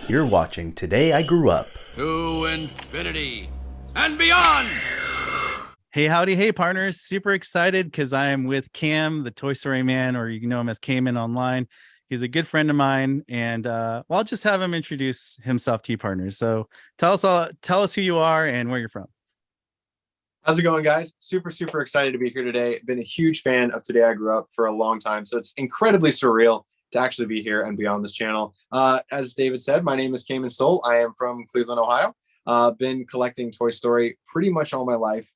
You're watching Today I Grew Up. To infinity and beyond. Hey, howdy, hey, partners. Super excited because I am with Cam, the Toy Story man, or you can know him as Kaman online. He's a good friend of mine, and I'll just have him introduce himself to you, partners. So tell us who you are and where you're from. How's it going, guys? Super excited to be here today. Been a huge fan of Today I Grew Up for a long time, so it's incredibly surreal to actually be here and be on this channel. As David said, my name is Kaman Stowell. I am from Cleveland, Ohio. Been collecting Toy Story pretty much all my life.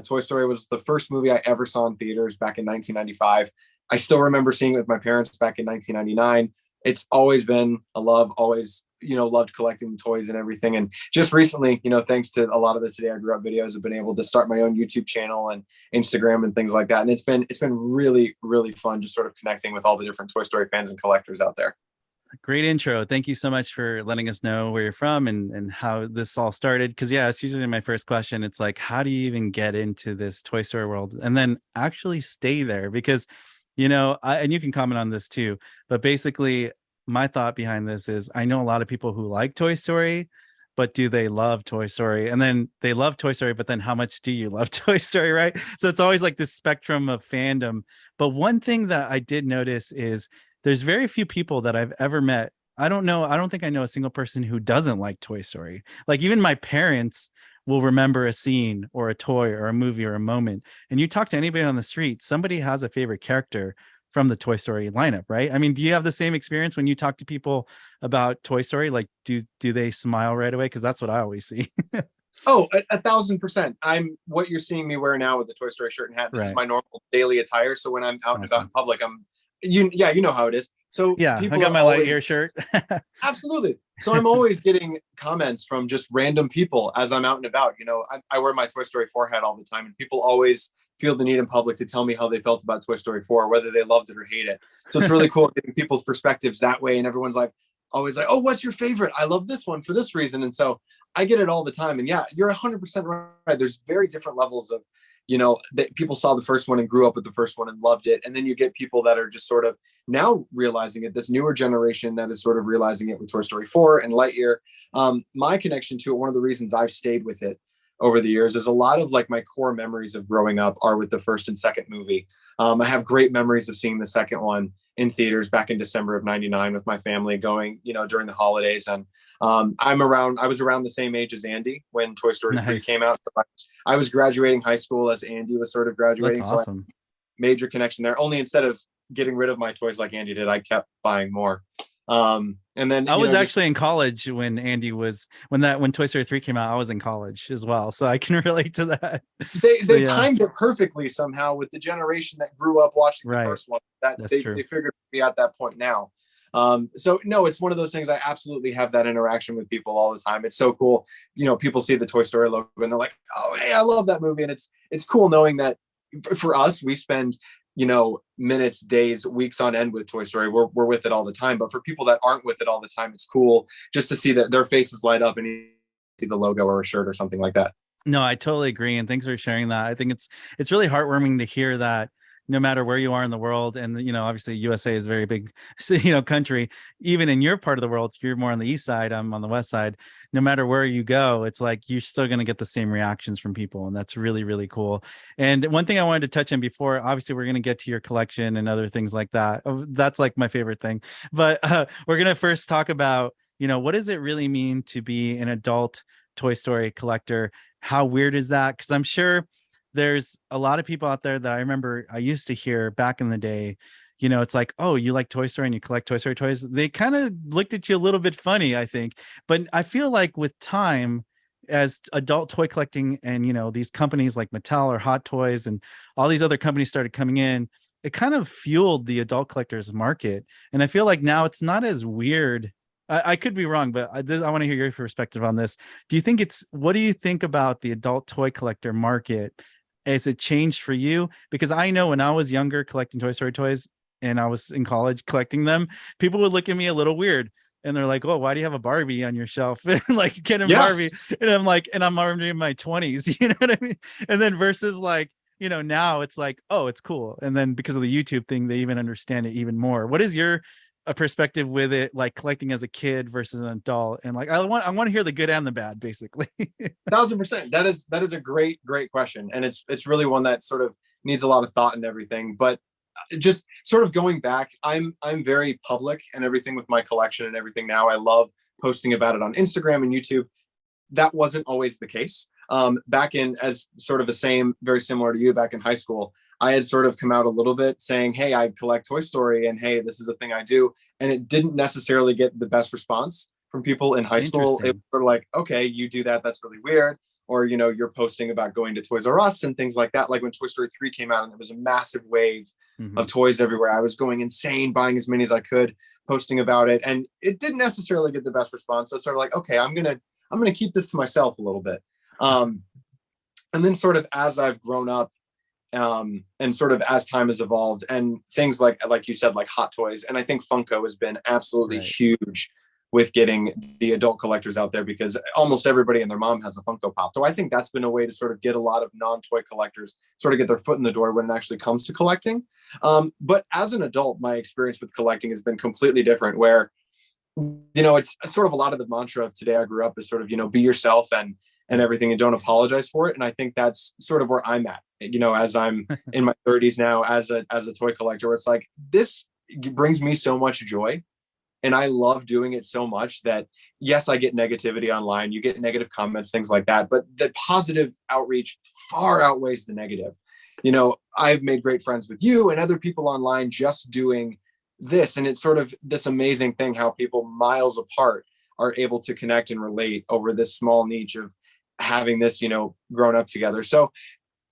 Toy Story was the first movie I ever saw in theaters back in 1995. I still remember seeing it with my parents back in 1999. It's always been a love, always, loved collecting the toys and everything. And just recently, thanks to a lot of the Today I Grew Up videos, I've been able to start my own YouTube channel and Instagram and things like that. And it's been really fun just sort of connecting with all the different Toy Story fans and collectors out there. Great intro. Thank you so much for letting us know where you're from and how this all started. Because yeah, it's usually my first question. It's like, how do you even get into this Toy Story world and then actually stay there? Because, and you can comment on this too, but basically my thought behind this is I know a lot of people who like Toy Story, but do they love Toy Story? And then they love Toy Story, but then how much do you love Toy Story, right? So it's always like this spectrum of fandom. But one thing that I did notice is there's very few people that I've ever met. I don't think I know a single person who doesn't like Toy Story. Like even my parents will remember a scene or a toy or a movie or a moment. And you talk to anybody on the street, somebody has a favorite character from the Toy Story lineup, right? I mean, do you have the same experience when you talk to people about Toy Story? Like, do they smile right away? Because that's what I always see. Oh, 1,000%. I'm what you're seeing me wear now with the Toy Story shirt and hat. This is my normal daily attire. So when I'm out and about in public, you know how it is. So yeah, I got my Lightyear shirt. Absolutely. So I'm always getting comments from just random people as I'm out and about. I wear my Toy Story 4 hat all the time, and people always feel the need in public to tell me how they felt about Toy Story 4, whether they loved it or hate it. So it's really cool getting people's perspectives that way. And everyone's always like, oh, what's your favorite? I love this one for this reason. And so I get it all the time. And yeah, you're 100% right. There's very different levels of, that people saw the first one and grew up with the first one and loved it. And then you get people that are just sort of now realizing it, this newer generation that is sort of realizing it with Toy Story 4 and Lightyear. My connection to it, one of the reasons I've stayed with it over the years is a lot of like my core memories of growing up are with the first and second movie. I have great memories of seeing the second one in theaters back in December of 99 with my family going, during the holidays. And I was around the same age as Andy when Toy Story 3 came out. So I was graduating high school as Andy was sort of graduating. That's awesome. So major connection there. Only instead of getting rid of my toys like Andy did, I kept buying more. And then I was actually in college when when Toy Story 3 came out. I was in college as well, so I can relate to that. They timed it perfectly somehow with the generation that grew up watching the first one. They figured to be at that point now. So no, it's one of those things. I absolutely have that interaction with people all the time. It's so cool. People see the Toy Story logo and they're like, oh, hey, I love that movie. And it's cool knowing that for us, we spend minutes, days, weeks on end with Toy Story. We're with it all the time. But for people that aren't with it all the time, it's cool just to see that their faces light up and you see the logo or a shirt or something like that. No, I totally agree. And thanks for sharing that. I think it's really heartwarming to hear that no matter where you are in the world, and obviously USA is a very big country, even in your part of the world, you're more on the east side, I'm on the west side. No matter where you go, it's like you're still going to get the same reactions from people, and that's really cool. And one thing I wanted to touch on before, obviously we're going to get to your collection and other things like that. That's like my favorite thing, but we're going to first talk about what does it really mean to be an adult Toy Story collector? How weird is that? Because I'm sure there's a lot of people out there that I remember I used to hear back in the day, it's like, oh, you like Toy Story and you collect Toy Story toys. They kind of looked at you a little bit funny, I think. But I feel like with time, as adult toy collecting and, these companies like Mattel or Hot Toys and all these other companies started coming in, it kind of fueled the adult collectors market. And I feel like now it's not as weird. I could be wrong, but I want to hear your perspective on this. What do you think about the adult toy collector market? Has it changed for you? Because I know when I was younger collecting Toy Story toys and I was in college collecting them, people would look at me a little weird. And they're like, oh, why do you have a Barbie on your shelf? Like Ken and Barbie. And I'm like, and I'm already in my 20s, you know what I mean? And then versus like, now it's like, oh, it's cool. And then because of the YouTube thing, they even understand it even more. What is your a perspective with it, like collecting as a kid versus an adult, and like I want to hear the good and the bad, basically. 1000%. That is a great question, and it's really one that sort of needs a lot of thought and everything. But just sort of going back, I'm very public and everything with my collection and everything now. I love posting about it on Instagram and YouTube. That wasn't always the case. Back in, as sort of the same, very similar to you, back in high school, I had sort of come out a little bit saying, hey, I collect Toy Story, and hey, this is a thing I do. And it didn't necessarily get the best response from people in high school. It was sort of like, okay, you do that, that's really weird. Or, you know, you're posting about going to Toys R Us and things like that. Like when Toy Story 3 came out and there was a massive wave of toys everywhere, I was going insane, buying as many as I could, posting about it. And it didn't necessarily get the best response. So it's sort of like, okay, I'm gonna keep this to myself a little bit. And then sort of as I've grown up, and sort of as time has evolved, and things like you said, like Hot Toys, and I think Funko has been absolutely huge with getting the adult collectors out there, because almost everybody and their mom has a Funko Pop. So I think that's been a way to sort of get a lot of non-toy collectors sort of get their foot in the door when it actually comes to collecting. But as an adult, my experience with collecting has been completely different, where, you know, it's sort of a lot of the mantra of Today I Grew Up is sort of, you know, be yourself and everything, and don't apologize for it. And I think that's sort of where I'm at, you know, as I'm in my 30s now, as a toy collector, where it's like, this brings me so much joy. And I love doing it so much that, yes, I get negativity online, you get negative comments, things like that, but the positive outreach far outweighs the negative. You know, I've made great friends with you and other people online just doing this. And it's sort of this amazing thing how people miles apart are able to connect and relate over this small niche of having this, you know, grown up together. So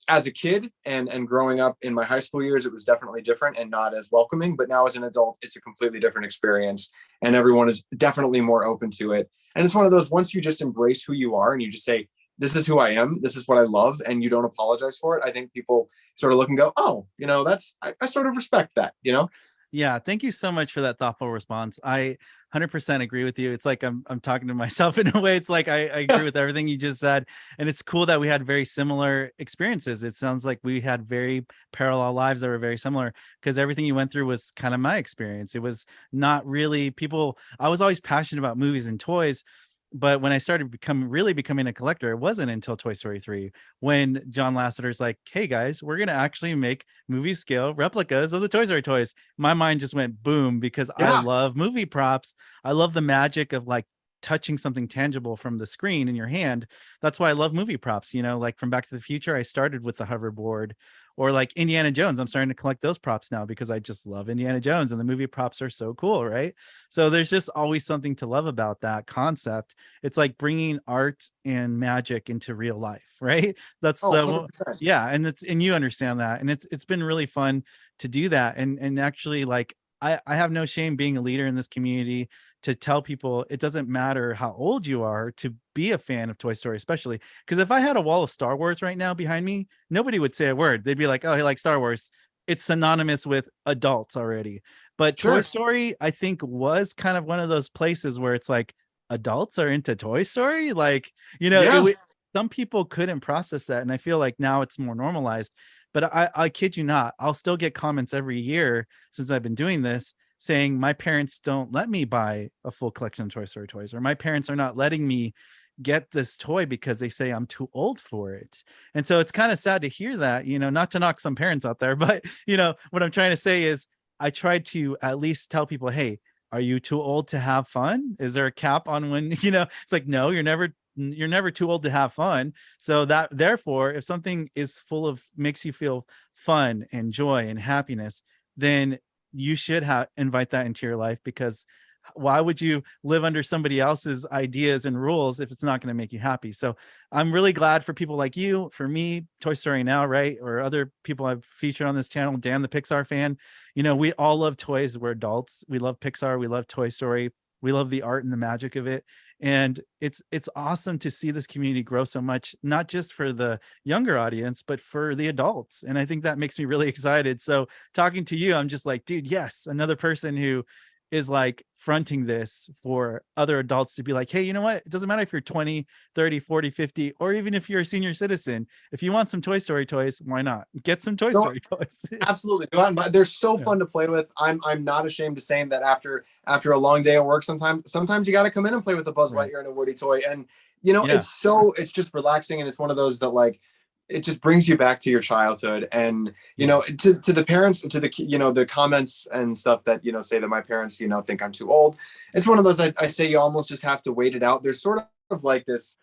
as a kid and growing up in my high school years, it was definitely different and not as welcoming. But now as an adult, it's a completely different experience, and everyone is definitely more open to it. And it's one of those, once you just embrace who you are and you just say, this is who I am, this is what I love, and you don't apologize for it, I think people sort of look and go, oh, you know, I sort of respect that, you know? Yeah, thank you so much for that thoughtful response. I 100% agree with you. It's like I'm talking to myself in a way. It's like I agree with everything you just said, and it's cool that we had very similar experiences. It sounds like we had very parallel lives that were very similar, because everything you went through was kind of my experience. It was not really people. I was always passionate about movies and toys, but when I started becoming a collector, it wasn't until Toy Story 3 when John Lasseter's like, hey guys, we're gonna actually make movie scale replicas of the Toy Story toys. My mind just went boom, because I love movie props. I love the magic of like touching something tangible from the screen in your hand. That's why I love movie props. You know, like from Back to the Future, I started with the hoverboard, or like Indiana Jones. I'm starting to collect those props now because I just love Indiana Jones, and the movie props are so cool, right? So there's just always something to love about that concept. It's like bringing art and magic into real life, right? That's yeah, and you understand that, and it's been really fun to do that, and actually, like, I have no shame being a leader in this community, to tell people it doesn't matter how old you are to be a fan of Toy Story, especially because if I had a wall of Star Wars right now behind me, nobody would say a word. They'd be like, oh, he likes Star Wars. It's synonymous with adults already. But Toy Story, I think, was kind of one of those places where it's like, adults are into Toy Story. Like, you know, some people couldn't process that. And I feel like now it's more normalized. But I kid you not, I'll still get comments every year since I've been doing this saying my parents don't let me buy a full collection of Toy Story toys, or my parents are not letting me get this toy because they say I'm too old for it. And so it's kind of sad to hear that, you know, not to knock some parents out there, but you know, what I'm trying to say is I tried to at least tell people, hey, are you too old to have fun? Is there a cap on when, you know, it's like, no, you're never too old to have fun. So that therefore, if something is makes you feel fun and joy and happiness, then you should invite that into your life, because why would you live under somebody else's ideas and rules if it's not going to make you happy? So I'm really glad for people like you, for me, Toy Story Now, right? Or other people I've featured on this channel, Dan, the Pixar fan. You know, we all love toys. We're adults. We love Pixar. We love Toy Story. We love the art and the magic of it. And it's awesome to see this community grow so much, not just for the younger audience, but for the adults. And I think that makes me really excited. So talking to you, I'm just like, dude, yes, another person who is like fronting this for other adults to be like, hey, you know what? It doesn't matter if you're 20, 30, 40, 50, or even if you're a senior citizen. If you want some Toy Story toys, why not? Get some Toy No, Story toys. absolutely. Go out and buy. They're so Yeah. fun to play with. I'm not ashamed of saying that after a long day at work, sometimes you got to come in and play with a Buzz Right. Lightyear and a Woody toy. And Yeah. it's just relaxing, and it's one of those that like it just brings you back to your childhood. And to the parents, to the the comments and stuff that say that my parents think I'm too old. It's one of those I say you almost just have to wait it out. There's sort of like this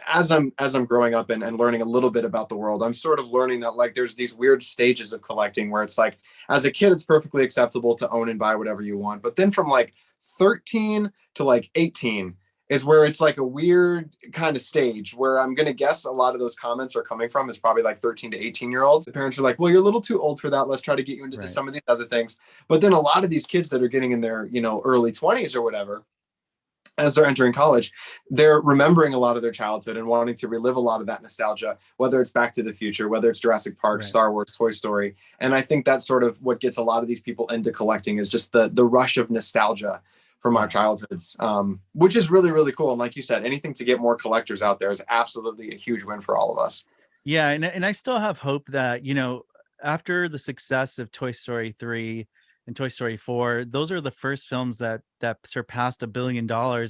as I'm growing up and learning a little bit about the world. I'm sort of learning that like there's these weird stages of collecting where it's like as a kid it's perfectly acceptable to own and buy whatever you want, but then from like 13 to like 18 is where it's like a weird kind of stage where I'm going to guess a lot of those comments are coming from is probably like 13 to 18-year-olds. The parents are like, well, you're a little too old for that. Let's try to get you into some of these other things. But then a lot of these kids that are getting in their, early 20s or whatever, as they're entering college, they're remembering a lot of their childhood and wanting to relive a lot of that nostalgia, whether it's Back to the Future, whether it's Jurassic Park, Right. Star Wars, Toy Story. And I think that's sort of what gets a lot of these people into collecting is just the rush of nostalgia from our childhoods, which is really, really cool. And like you said, anything to get more collectors out there is absolutely a huge win for all of us. Yeah. And I still have hope that, after the success of Toy Story 3 and Toy Story 4, those are the first films that surpassed $1 billion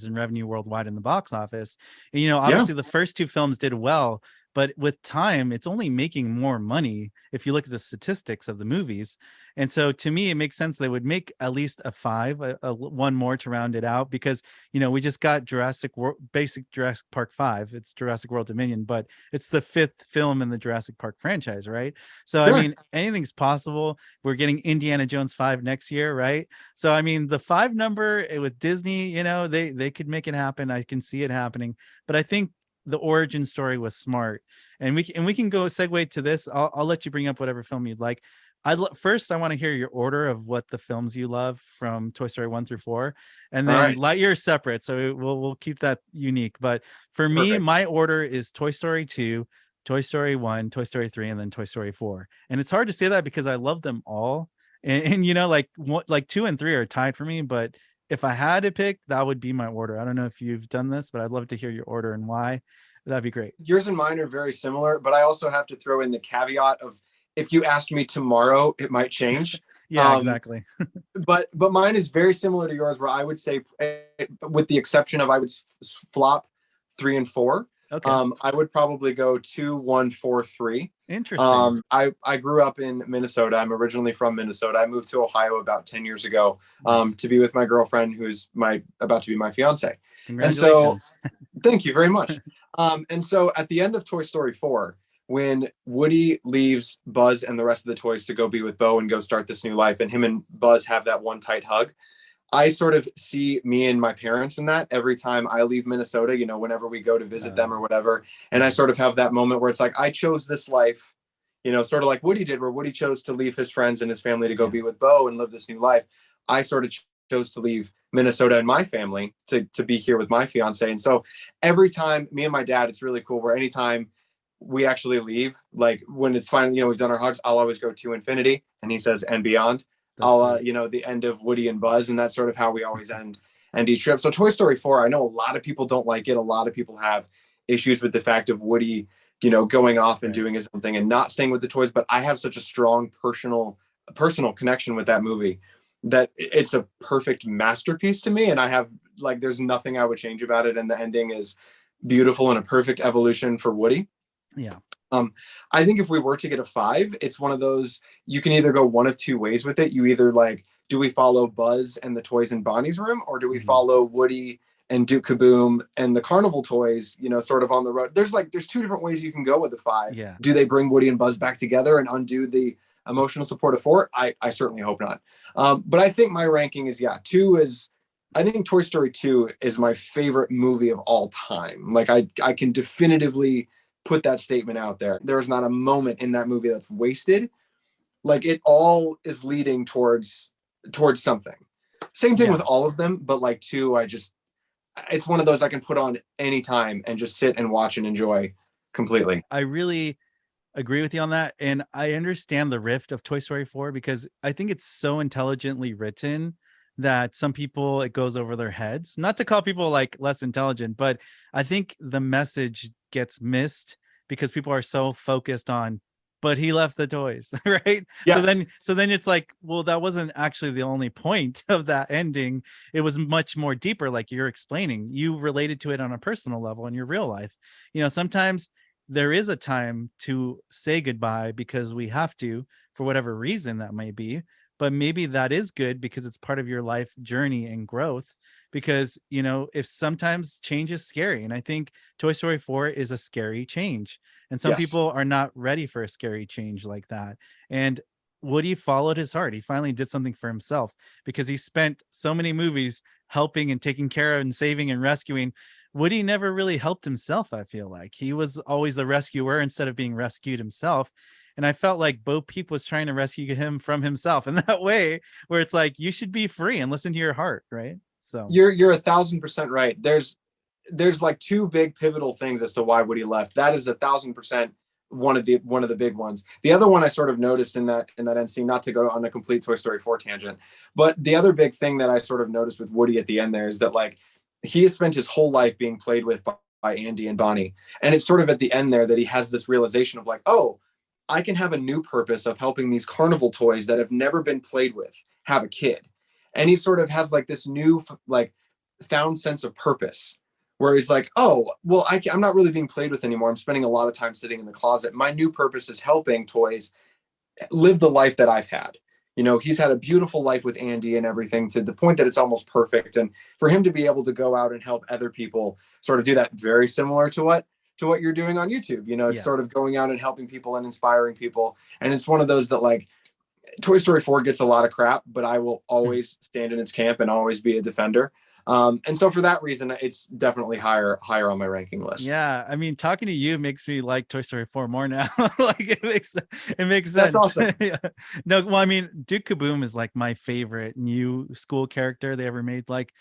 in revenue worldwide in the box office. And, obviously the first two films did well, but with time, it's only making more money if you look at the statistics of the movies. And so to me, it makes sense they would make at least a 5, one more to round it out, because, we just got Jurassic Park 5. It's Jurassic World Dominion, but it's the 5th film in the Jurassic Park franchise, right? So, Sure. I mean, anything's possible. We're getting Indiana Jones 5 next year, right? So, I mean, the 5 number with Disney, they could make it happen. I can see it happening. But I think the origin story was smart, and we can go segue to this. I'll let you bring up whatever film you'd like. First, I want to hear your order of what the films you love from Toy Story 1 through 4, and then right. Lightyear is separate, so we'll keep that unique. But for me, Perfect. my order is Toy Story 2, Toy Story 1, Toy Story 3, and then Toy Story 4. And it's hard to say that because I love them all, and like 2 and 3 are tied for me. But if I had to pick, that would be my order. I don't know if you've done this, but I'd love to hear your order and why. That'd be great. Yours and mine are very similar, but I also have to throw in the caveat of if you asked me tomorrow, it might change. Yeah, exactly. but mine is very similar to yours, where I would say, with the exception of I would flop 3 and 4. Okay. I would probably go 2, 1, 4, 3. Interesting. I grew up in Minnesota. I'm originally from Minnesota. I moved to Ohio about 10 years ago Nice. to be with my girlfriend, who's about to be my fiance. Congratulations. And so, thank you very much. And so at the end of Toy Story 4, when Woody leaves Buzz and the rest of the toys to go be with Bo and go start this new life, and him and Buzz have that one tight hug, I sort of see me and my parents in that every time I leave Minnesota, whenever we go to visit them or whatever. And I sort of have that moment where it's like, I chose this life, sort of like Woody did, where Woody chose to leave his friends and his family to go be with Bo and live this new life. I sort of chose to leave Minnesota and my family to be here with my fiance. And so every time me and my dad, it's really cool where anytime we actually leave, like when it's finally, we've done our hugs, I'll always go to infinity. And he says, and beyond. I'll, the end of Woody and Buzz. And that's sort of how we always end each trip. So Toy Story 4, I know a lot of people don't like it. A lot of people have issues with the fact of Woody, going off and doing his own thing and not staying with the toys. But I have such a strong personal connection with that movie that it's a perfect masterpiece to me. And I have there's nothing I would change about it. And the ending is beautiful and a perfect evolution for Woody. Yeah. I think if we were to get a 5, it's one of those, you can either go one of two ways with it. You either do we follow Buzz and the toys in Bonnie's room, or do we follow Woody and Duke Kaboom and the carnival toys, sort of on the road? There's 2 different ways you can go with a 5. Yeah. Do they bring Woody and Buzz back together and undo the emotional support of 4? I certainly hope not. But I think my ranking is, 2 is, I think Toy Story 2 is my favorite movie of all time. I can definitively put that statement out there. There is not a moment in that movie that's wasted. It all is leading towards something. Same thing with all of them, but 2, it's one of those I can put on anytime and just sit and watch and enjoy completely. I really agree with you on that. And I understand the rift of Toy Story 4 because I think it's so intelligently written that some people it goes over their heads. Not to call people like less intelligent, but I think the message gets missed because people are so focused on, but he left the toys, right? Yes. So then it's like, well, that wasn't actually the only point of that ending. It was much more deeper, like you're explaining. You related to it on a personal level in your real life. Sometimes there is a time to say goodbye because we have to, for whatever reason that may be. But maybe that is good because it's part of your life journey and growth. Because, if sometimes change is scary, and I think Toy Story 4 is a scary change. And some Yes. people are not ready for a scary change like that. And Woody followed his heart. He finally did something for himself because he spent so many movies helping and taking care of and saving and rescuing. Woody never really helped himself, I feel like. He was always the rescuer instead of being rescued himself. And I felt like Bo Peep was trying to rescue him from himself in that way, where it's like, you should be free and listen to your heart, right? So you're 1,000% right. There's like two big pivotal things as to why Woody left. That is 1,000% one of the big ones. The other one I sort of noticed in that end scene, not to go on a complete Toy Story 4 tangent, but the other big thing that I sort of noticed with Woody at the end there is that like he has spent his whole life being played with by Andy and Bonnie. And it's sort of at the end there that he has this realization of like, oh, I can have a new purpose of helping these carnival toys that have never been played with have a kid. And he sort of has like this new like found sense of purpose where he's like, oh, well, I'm not really being played with anymore. I'm spending a lot of time sitting in the closet. My new purpose is helping toys live the life that I've had. He's had a beautiful life with Andy and everything to the point that it's almost perfect. And for him to be able to go out and help other people sort of do that, very similar to what you're doing on YouTube. It's sort of going out and helping people and inspiring people. And it's one of those that like Toy Story 4 gets a lot of crap, but I will always stand in its camp and always be a defender. And so for that reason, it's definitely higher on my ranking list. Yeah, I mean, talking to you makes me like Toy Story 4 more now. Like it makes sense. That's awesome. Yeah. No, well, I mean, Duke Kaboom is like my favorite new school character they ever made. Like,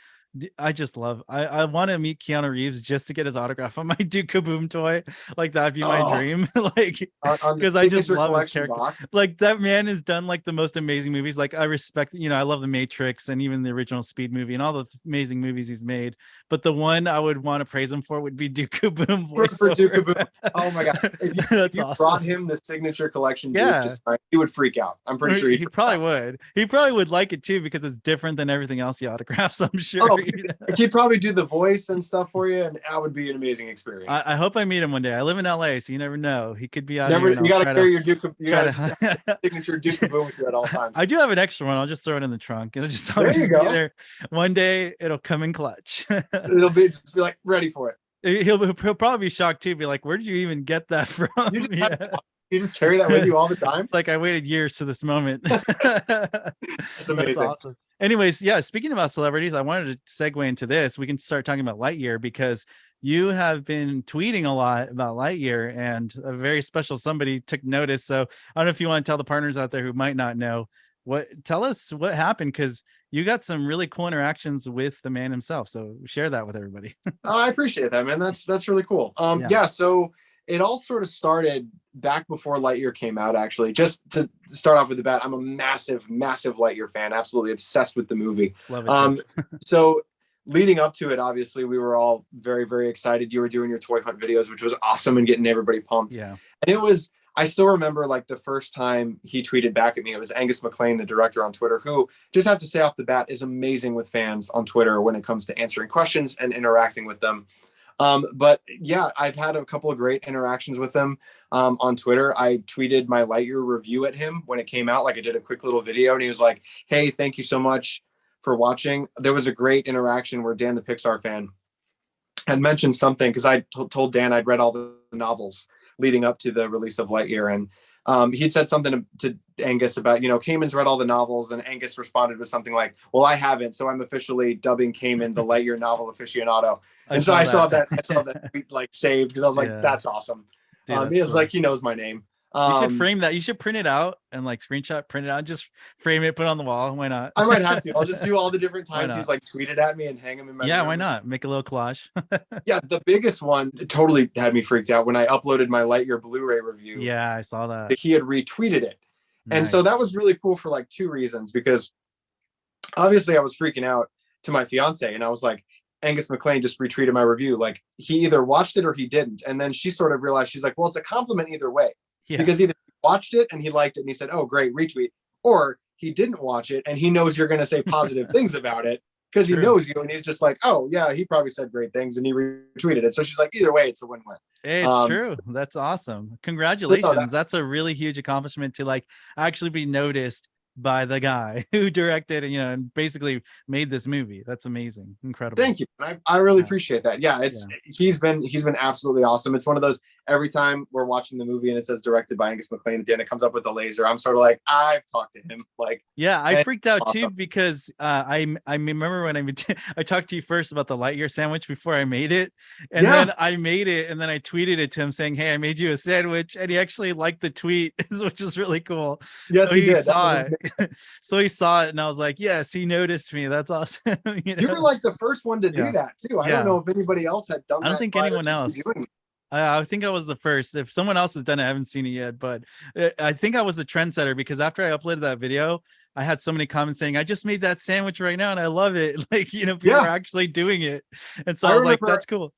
I just love. I want to meet Keanu Reeves just to get his autograph on my Duke Kaboom toy. Like that'd be my dream. Like because I just love his character. Box. Like that man has done like the most amazing movies. Like I respect. I love The Matrix and even the original Speed movie and all the amazing movies he's made. But the one I would want to praise him for would be Duke Kaboom. For Duke Kaboom. Oh my god! If you awesome. Brought him the signature collection. Duke, he would freak out. I'm pretty sure he probably would. He probably would like it too because it's different than everything else he autographs. I'm sure. Oh, he'd probably do the voice and stuff for you, and that would be an amazing experience. I hope I meet him one day. I live in LA, so you never know. He could be out here. You gotta carry your Duke. You gotta signature Duke Kaboom with you at all times. I do have an extra one. I'll just throw it in the trunk. It'll just always be there. One day it'll come in clutch. It'll be like ready for it. He'll probably be shocked too. Be like, where did you even get that from? You just carry that with you all the time. It's like I waited years to this moment. That's amazing. That's awesome. Anyways, yeah, speaking about celebrities, I wanted to segue into this. We can start talking about Lightyear because you have been tweeting a lot about Lightyear and a very special somebody took notice. So I don't know if you want to tell the partners out there who might not know tell us what happened because you got some really cool interactions with the man himself. So share that with everybody. Oh, I appreciate that, man. That's really cool. So it all sort of started back before Lightyear came out, actually. Just to start off with the bat, I'm a massive, massive Lightyear fan, absolutely obsessed with the movie. Love it. So leading up to it, obviously, we were all very, very excited. You were doing your toy hunt videos, which was awesome and getting everybody pumped. Yeah. And I still remember like the first time he tweeted back at me, it was Angus MacLean, the director on Twitter, who just have to say off the bat is amazing with fans on Twitter when it comes to answering questions and interacting with them. But yeah, I've had a couple of great interactions with him on Twitter. I tweeted my Lightyear review at him when it came out. Like I did a quick little video and he was like, hey, thank you so much for watching. There was a great interaction where Dan, the Pixar fan, had mentioned something because I told Dan I'd read all the novels leading up to the release of Lightyear. And he'd said something to Angus about, Kaman's read all the novels, and Angus responded with something like, well, I haven't, so I'm officially dubbing Kaman the Lightyear novel aficionado. And so I saw that tweet like saved because I was like, that's awesome. Dude, it was like, he knows my name. You should frame that. You should print it out and like screenshot, print it out, just frame it, put it on the wall. Why not? I might have to. I'll just do all the different times he's like tweeted at me and hang them in my room. Why not? Make a little collage. Yeah, the biggest one totally had me freaked out when I uploaded my Lightyear Blu-ray review. Yeah, I saw that. He had retweeted it. Nice. And so that was really cool for like two reasons, because obviously I was freaking out to my fiance, and I was like, Angus McLean just retweeted my review. Like, he either watched it or he didn't. And then she sort of realized, she's like, well, it's a compliment either way, Yeah, because either he watched it and he liked it and he said, oh, great, retweet, or he didn't watch it and he knows you're going to say positive things about it because he true. knows you, and he's just like, oh yeah, he probably said great things and he retweeted it. So she's like, either way, it's a win-win. It's true. That's awesome. So Congratulations. no, That's a really huge accomplishment to like actually be noticed by the guy who directed and, you know, and basically made this movie. That's amazing. Incredible. thank you. I really Yeah. appreciate that. Yeah, it's Yeah. he's been absolutely awesome. It's one of those, every time we're watching the movie and it says directed by Angus McLean at the end, it comes up with a laser. I'm sort of like, I've talked to him. Like, Yeah, I and freaked out too awesome. because I remember when I talked to you first about the Lightyear sandwich before I made it, and Yeah. then I made it, and then I tweeted it to him saying, "Hey, I made you a sandwich," and he actually liked the tweet, which was really cool. Yes, So he he did. That saw was it. So he saw it, and I was like, "Yes, he noticed me. That's awesome." You You were know? like the first one to do Yeah, that too. I don't yeah. know if anybody else had done I don't that think prior anyone to you else. doing it. I think I was the first. If someone else has done it, I haven't seen it yet, but I think I was the trendsetter because after I uploaded that video, I had so many comments saying, "I just made that sandwich right now and I love it." Like, you know, people are Yeah, actually doing it. And so I I was like, remember. that's cool.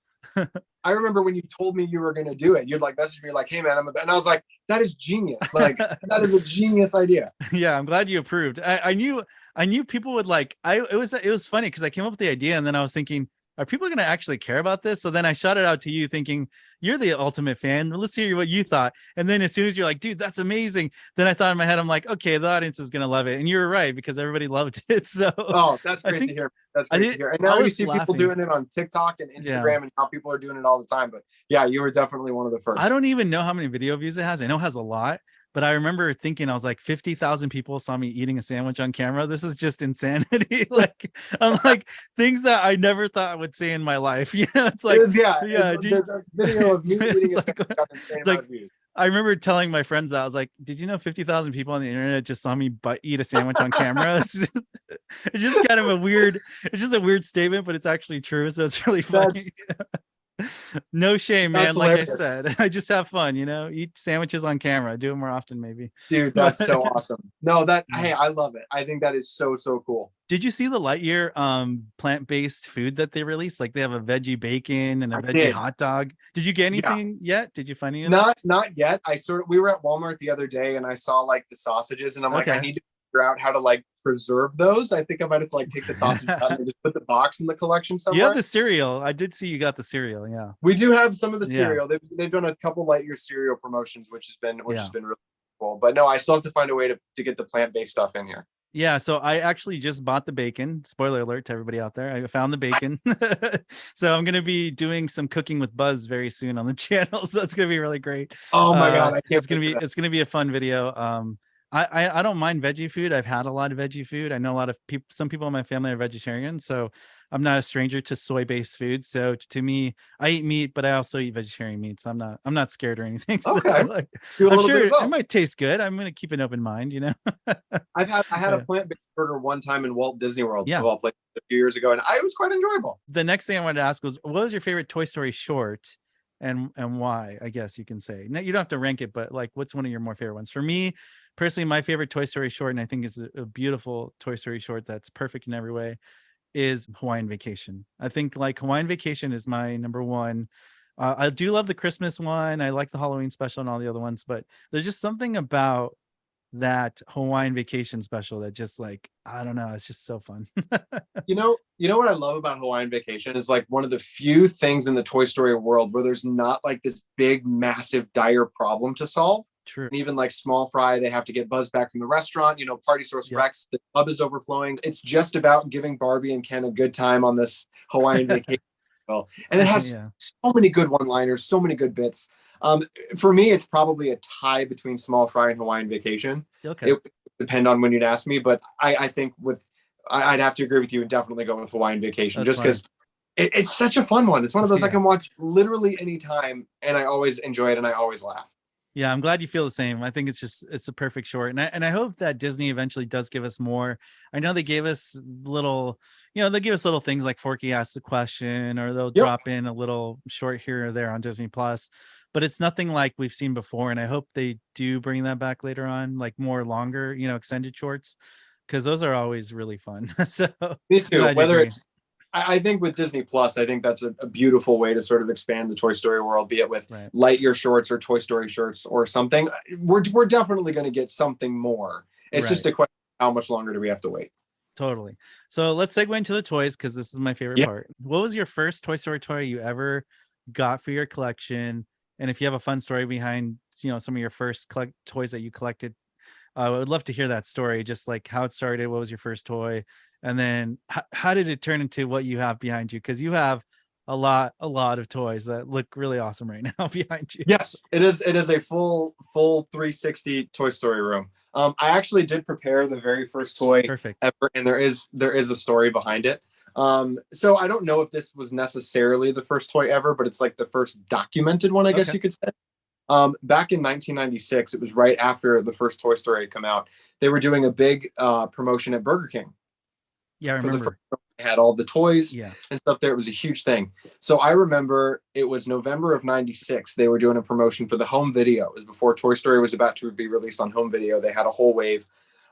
I remember when you told me you were going to do it. You'd like message me like, "Hey man, and I was like, that is genius. Like, that is a genius idea." Yeah, I'm glad you approved. I knew people would like it was funny because I came up with the idea and then I was thinking, are people gonna actually care about this? So then I shot it out to you thinking you're the ultimate fan. Let's hear what you thought. And then as soon as you're like, dude, that's amazing. Then I thought in my head, I'm like, okay, the audience is gonna love it. And you were right because everybody loved it. So Oh, that's I great to think hear. That's I great to did hear. And I now you was see people laughing. doing it on TikTok and Yeah. Instagram, and how people are doing it all the time. But yeah, you were definitely one of the I first. don't even know how many video views it has. I know it has a lot, but I remember thinking, I was like, 50,000 people saw me eating a sandwich on camera. This is just insanity. Like, I'm like, things that I never thought I would say in my life. You know, it's like, It's yeah, the video of me eating it's a like, sandwich got an insane it's amount like, of views. I remember telling my friends that I was like, did you know 50,000 people on the internet just saw me eat a sandwich on camera? It's just kind of a weird, it's just a weird statement, but it's actually true. So it's really That's funny. No shame, that's man. Like I hilarious. said, I just have fun, you know, eat sandwiches on camera, do it more often, maybe. Dude, But that's so awesome. No, that yeah. hey, I love it. I think that is so cool. Did you see the Lightyear plant-based food that they released? Like they have a veggie bacon and a I veggie did. hot dog. Did you get Yeah. anything yet? Did you find any of that? Not yet. We were at Walmart the other day and I saw like the sausages, and I'm like, I Okay. need to figure out how to like preserve those. I think I might have to like take the sausage out and just put the box in the collection You have somewhere. the cereal. I did see you got the cereal. Yeah. We do have some of the Yeah. cereal. They've done a couple Lightyear cereal promotions, which Yeah. has been really cool. But no, I still have to find a way to get the plant-based stuff in here. Yeah, so I actually just bought the bacon. Spoiler alert to everybody out there. I found the bacon. So I'm gonna be doing some cooking with Buzz very soon on the channel. So it's gonna be really great. Oh my god, I can't wait for that. It's gonna be a fun video. I don't mind veggie food. I've had a lot of veggie food. I know a lot of people, some people in my family are vegetarian, so I'm not a stranger to soy-based food. So to me, I eat meat, but I also eat vegetarian meat. So I'm not scared or anything. So Okay, like, do a I'm little bit sure of it both. might taste good. I'm gonna keep an open mind, you know. I had a Yeah. plant-based burger one time in Walt Disney World Yeah. of all places a few years ago, and it was quite enjoyable. The next thing I wanted to ask was, what was your favorite Toy Story short, and why? I guess you can say. No, you don't have to rank it, but like, what's one of your more favorite ones? For me, personally, my favorite Toy Story short, and I think is a beautiful Toy Story short that's perfect in every way, is Hawaiian Vacation. I think like Hawaiian Vacation is my number one. I do love the Christmas one. I like the Halloween special and all the other ones, but there's just something about that Hawaiian Vacation special that just like, I don't know, it's just so fun. You know what I love about Hawaiian Vacation is like one of the few things in the Toy Story world where there's not like this big, massive, dire problem to solve. True. And even like Small Fry, they have to get Buzz back from the restaurant. You know, Party Source Yep. Rex, the club is overflowing. It's just about giving Barbie and Ken a good time on this Hawaiian Vacation. And it has Yeah. so many good one-liners, so many good bits. For me, it's probably a tie between Small Fry and Hawaiian Vacation. Okay. It would depend on when you'd ask me, but I think I'd have to agree with you and definitely go with Hawaiian Vacation, That's just because it's such a fun one. It's one of those I Yeah. can watch literally anytime, and I always enjoy it and I always laugh. Yeah, I'm glad you feel the same. I think it's a perfect short. And I hope that Disney eventually does give us more. I know they gave us little, you know, they give us little things like Forky Asks a Question, or they'll Yep. drop in a little short here or there on Disney Plus, but it's nothing like we've seen before. And I hope they do bring that back later on, like more longer, you know, extended shorts. because those are always really fun. So Me I'm too. glad you Whether agree. it's, I think with Disney Plus, I think that's a beautiful way to sort of expand the Toy Story world, be it with Right. Lightyear shorts or Toy Story shirts or something. We're definitely going to get something more. It's just Right. a question of how much longer do we have to wait? Totally. So let's segue into the toys because this is my favorite Yeah. part. What was your first Toy Story toy you ever got for your collection? And if you have a fun story behind, some of your first toys that you collected, I would love to hear that story. Just like how it started. What was your first toy? And then how did it turn into what you have behind you? Because you have a lot of toys that look really awesome right now behind you. Yes, it is. It is a full 360 Toy Story room. I actually did prepare the very first toy Perfect. ever, and there is a story behind it. So I don't know if this was necessarily the first toy ever, but it's like the first documented one, I guess Okay. you could say. Back in 1996, it was right after the first Toy Story had come out. They were doing a big promotion at Burger King. Yeah, I For the first, remember. they had all the toys Yeah. and stuff there. It was a huge thing. So I remember it was November of 96. They were doing a promotion for the home video. It was before Toy Story was about to be released on home video. They had a whole wave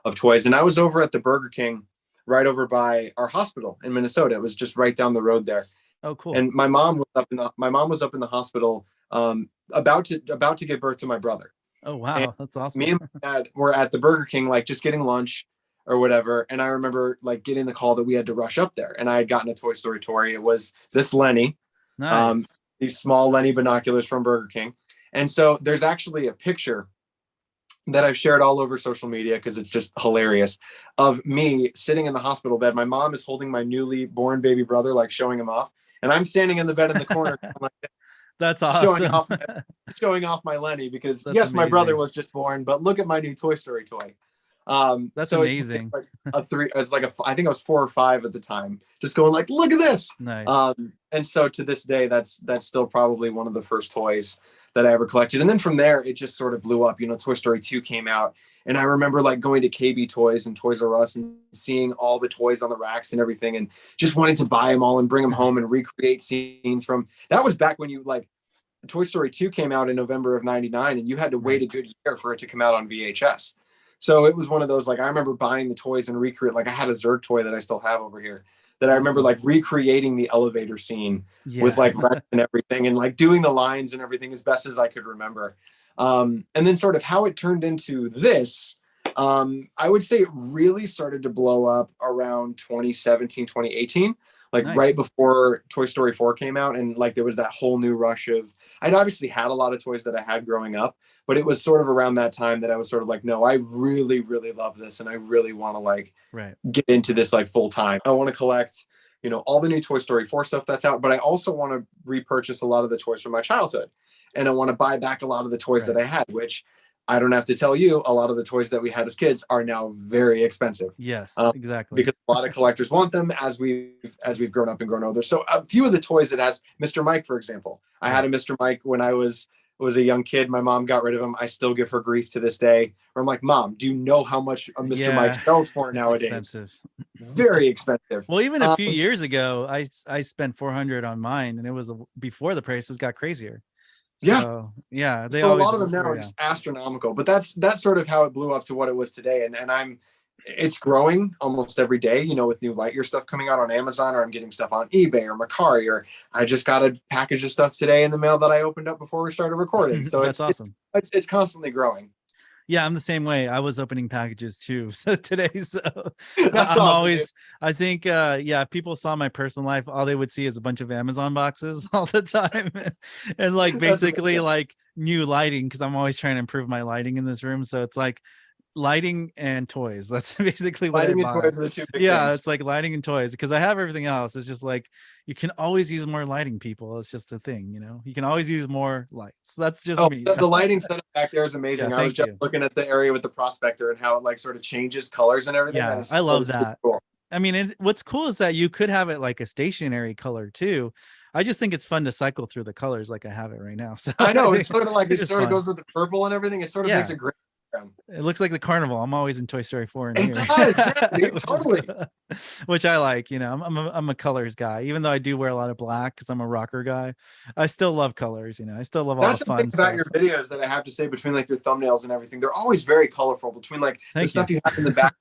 of toys. And I was over at the Burger King right over by our hospital in Minnesota. It was just right down the road there. Oh, cool. And my mom was up in the hospital about to give birth to my brother. Oh, wow. And That's awesome. me and my dad were at the Burger King, like just getting lunch or whatever. And I remember like getting the call that we had to rush up there. And I had gotten a Toy Story toy. It was this Lenny, Nice. these small Lenny binoculars from Burger King. And so there's actually a picture that I've shared all over social media because it's just hilarious of me sitting in the hospital bed. My mom is holding my newly born baby brother, like showing him off. And I'm standing in the bed in the corner, like, That's showing awesome. showing off my Lenny because That's yes, my brother amazing. was just born, but look at my new Toy Story toy. That's So amazing. it's like a three. It's like I think I was 4 or 5 at the time, just going like, look at this. Nice. And so to this day, that's still probably one of the first toys that I ever collected. And then from there, it just sort of blew up. Toy Story 2 came out, and I remember like going to KB Toys and Toys R Us and seeing all the toys on the racks and everything, and just wanting to buy them all and bring them home and recreate scenes from. That was back when you like. Toy Story 2 came out in November of 99, and you had to wait a good year for it to come out on VHS. So it was one of those, like, I remember buying the toys and recreate, like I had a Zerg toy that I still have over here that I remember like recreating the elevator scene with like and everything and like doing the lines and everything as best as I could remember. And then sort of how it turned into this, I would say it really started to blow up around 2017, 2018. Like right before Toy Story 4 came out, and like there was that whole new rush of, I'd obviously had a lot of toys that I had growing up, but it was sort of around that time that I was sort of like, no, I really, really love this, and I really want to like get into this like full time. I want to collect, all the new Toy Story 4 stuff that's out, but I also want to repurchase a lot of the toys from my childhood, and I want to buy back a lot of the toys that I had, which I don't have to tell you, a lot of the toys that we had as kids are now very expensive. Yes, exactly. Because a lot of collectors want them as we've grown up and grown older. So a few of the toys it has, Mr. Mike, for example. I had a Mr. Mike when I was a young kid. My mom got rid of him. I still give her grief to this day. Where I'm like, Mom, do you know how much a Mr. Mike sells for nowadays? Expensive. Very expensive. Well, even a few years ago, I spent $400 on mine, and it was before the prices got crazier. So, they so always, a lot of them now are just astronomical, but that's sort of how it blew up to what it was today. And it's growing almost every day, with new Lightyear stuff coming out on Amazon, or I'm getting stuff on eBay or Mercari, or I just got a package of stuff today in the mail that I opened up before we started recording. So that's awesome. It's constantly growing. Yeah, I'm the same way. I was opening packages too. So today, I'm awesome, always, dude. I think, if people saw my personal life, all they would see is a bunch of Amazon boxes all the time. And like basically like new lighting, because I'm always trying to improve my lighting in this room. So it's like lighting and toys. That's basically what lighting I and buy. toys are the two big things. It's like lighting and toys, because I have everything else. It's just like you can always use more lighting, people. It's just a thing, you can always use more lights. That's just me. The lighting setup back there is amazing. Yeah, I was just looking at the area with the prospector and how it like sort of changes colors and everything. Yeah, I love that. Cool. I mean, what's cool is that you could have it like a stationary color too. I just think it's fun to cycle through the colors like I have it right now. So I know it's sort of like it sort of fun. goes with the purple and everything. It sort of makes a great. It looks like the carnival. I'm always in Toy Story 4 in here. It does, dude, totally. Which I like. I'm a colors guy. Even though I do wear a lot of black because I'm a rocker guy, I still love colors. I still love all the fun stuff. About your videos that I have to say, between like your thumbnails and everything, they're always very colorful. Between like the stuff you have in the background,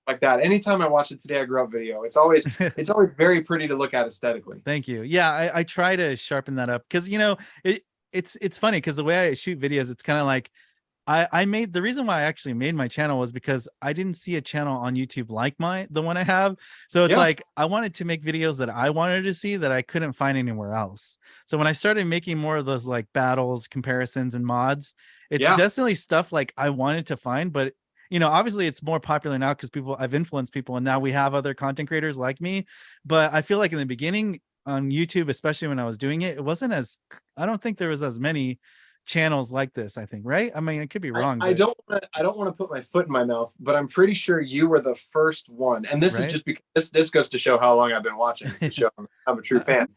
like that. Anytime I watch a Today I Grew Up video, it's always very pretty to look at aesthetically. Thank you. Yeah, I try to sharpen that up because it's funny because the way I shoot videos, it's kind of like I made the reason why I actually made my channel was because I didn't see a channel on YouTube like the one I have. So it's like I wanted to make videos that I wanted to see that I couldn't find anywhere else. So when I started making more of those like battles, comparisons, and mods, it's definitely stuff like I wanted to find, but obviously it's more popular now because I've influenced people and now we have other content creators like me. But I feel like in the beginning on YouTube, especially when I was doing it, I don't think there was as many channels like this, I think, right? I mean, I could be wrong. I don't want to put my foot in my mouth, but I'm pretty sure you were the first one, and this is just because this goes to show how long I've been watching, to show I'm a true fan,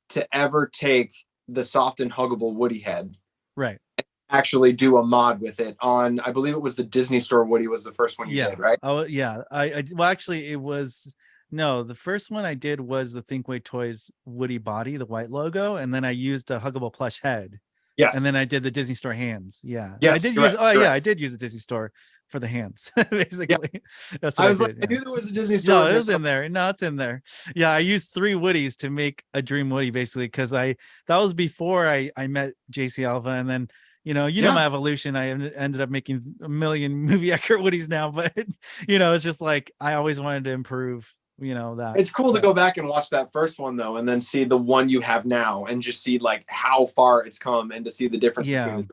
to ever take the soft and huggable Woody head, right, and actually do a mod with it on, I believe it was the Disney Store Woody was the first one you did, right? Oh yeah, well actually it was no, the first one I did was the Thinkway Toys Woody body, the white logo, and then I used a huggable plush head. Yes. And then I did the Disney Store hands. Yeah. Yes, I did correct, use I did use the Disney Store for the hands, basically. Yeah. That's what I was did, I knew there was a Disney Store. No, it was in there. No, it's in there. Yeah, I used 3 Woodies to make a Dream Woody, basically, because that was before I met JC Alva, and then know my evolution. I ended up making a million movie accurate Woodies now, but it's just like I always wanted to improve. That it's cool to go back and watch that first one though, and then see the one you have now, and just see like how far it's come, and to see the difference between.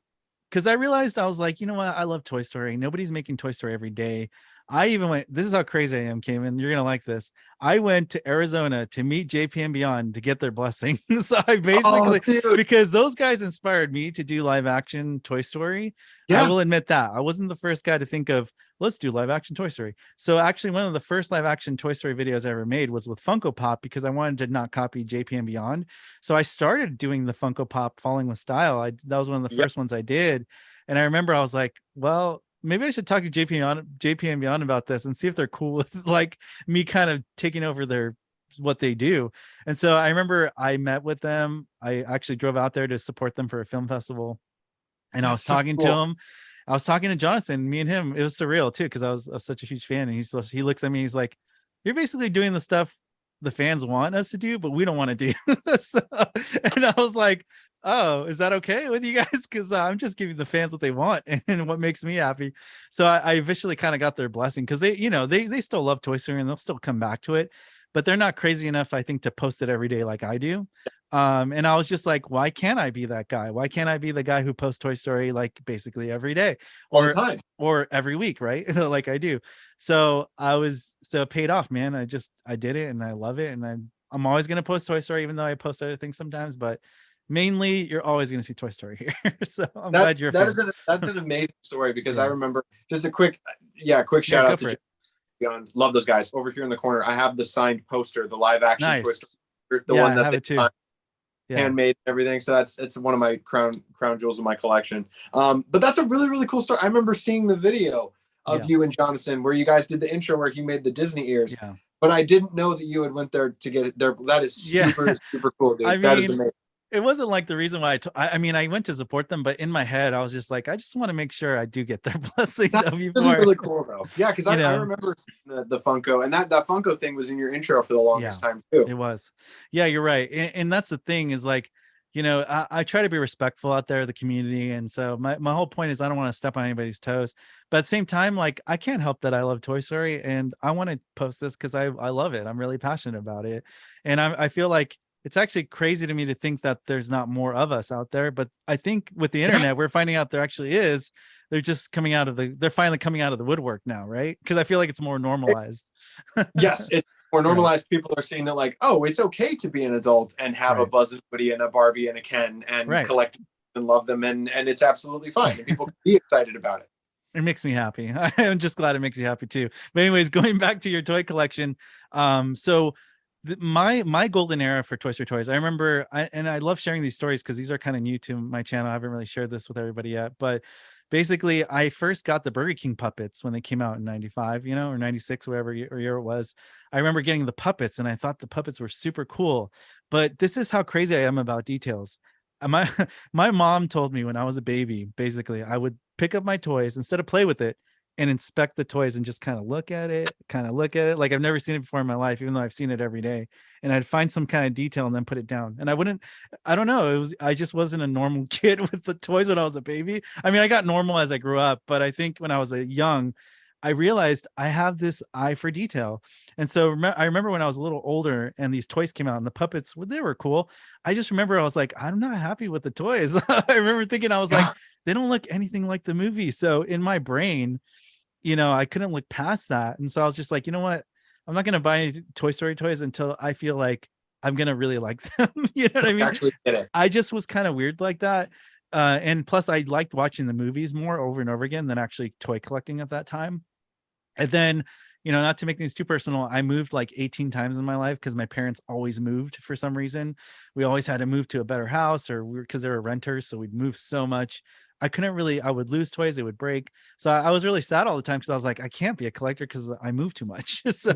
Because I realized I was like, you know what, I love Toy Story. Nobody's making Toy Story every day. I even went, this is how crazy I am, Kaman. You're gonna like this. I went to Arizona to meet JP and Beyond to get their blessing. So I basically, because those guys inspired me to do live action Toy Story. I will admit that I wasn't the first guy to think of, let's do live action Toy Story. So actually one of the first live action Toy Story videos I ever made was with Funko Pop, because I wanted to not copy JP and Beyond. So I started doing the Funko Pop Falling with Style. That was one of the first ones I did. And I remember I was like, well, maybe I should talk to JP and Beyond about this and see if they're cool with like me kind of taking over what they do. And so I remember I met with them. I actually drove out there to support them for a film festival. And I was talking to him. I was talking to Jonathan, me and him. It was surreal too, because I was such a huge fan. And he looks at me, he's like, you're basically doing the stuff the fans want us to do, but we don't want to do. And I was like, oh, is that okay with you guys? Because I'm just giving the fans what they want and what makes me happy. So I officially kind of got their blessing, because they still love Toy Story and they'll still come back to it, but they're not crazy enough, I think, to post it every day like I do. And I was just like, why can't I be that guy? Why can't I be the guy who posts Toy Story like basically every day all the time, or every week, right? Like I do. So it paid off, man. I did it and I love it. And I'm always going to post Toy Story, even though I post other things sometimes, but mainly you're always going to see Toy Story here. So I'm glad you're that's an amazing story, because I remember just a quick shout out to Beyond. Love those guys. Over here in the corner, I have the signed poster, the live action Toy Story, the one that they handmade and everything. So it's one of my crown jewels in my collection. But that's a really, really cool story. I remember seeing the video of you and Jonathan where you guys did the intro where he made the Disney ears. Yeah. But I didn't know that you had went there to get it there. That is super, super cool, dude. That is amazing. It wasn't like the reason why I went to support them, but in my head, I was just like, I just want to make sure I do get their blessing. That's really cool, though. Yeah, because I remember seeing the Funko, and that Funko thing was in your intro for the longest time, too. It was. Yeah, you're right. And that's the thing is like, I try to be respectful out there, the community. And so my whole point is I don't want to step on anybody's toes. But at the same time, like, I can't help that I love Toy Story, and I want to post this because I love it. I'm really passionate about it. And I feel like it's actually crazy to me to think that there's not more of us out there, but I think with the internet, we're finding out there actually is. They're just they're finally coming out of the woodwork now, right? Because I feel like it's more normalized. Yes, it's more normalized. People are seeing that, like, oh, it's okay to be an adult and have a Buzz and Woody and a Barbie and a Ken and collect and love them, and it's absolutely fine, and people can be excited about it. It makes me happy. I'm just glad it makes you happy too. But anyways, going back to your toy collection, so my golden era for Toy Story toys, I remember, and I love sharing these stories because these are kind of new to my channel. I haven't really shared this with everybody yet, but basically I first got the Burger King puppets when they came out in 95, or 96, whatever year it was. I remember getting the puppets and I thought the puppets were super cool, but this is how crazy I am about details. My mom told me when I was a baby, basically I would pick up my toys, instead of play with it, and inspect the toys and just kind of look at it, like I've never seen it before in my life, even though I've seen it every day. And I'd find some kind of detail and then put it down. And I don't know, I just wasn't a normal kid with the toys when I was a baby. I mean, I got normal as I grew up, but I think when I was a young, I realized I have this eye for detail. And so I remember when I was a little older and these toys came out and the puppets, they were cool. I just remember I was like, I'm not happy with the toys. I remember thinking, I was like, they don't look anything like the movie. So in my brain, I couldn't look past that. And so I was just like, you know what? I'm not going to buy Toy Story toys until I feel like I'm going to really like them. You know what I mean? Actually get it. I just was kind of weird like that. And plus I liked watching the movies more over and over again than actually toy collecting at that time. And then, not to make things too personal, I moved like 18 times in my life because my parents always moved for some reason. We always had to move to a better house, or because they were renters. So we'd move so much. I would lose toys, they would break. So I was really sad all the time because I was like, I can't be a collector because I move too much. So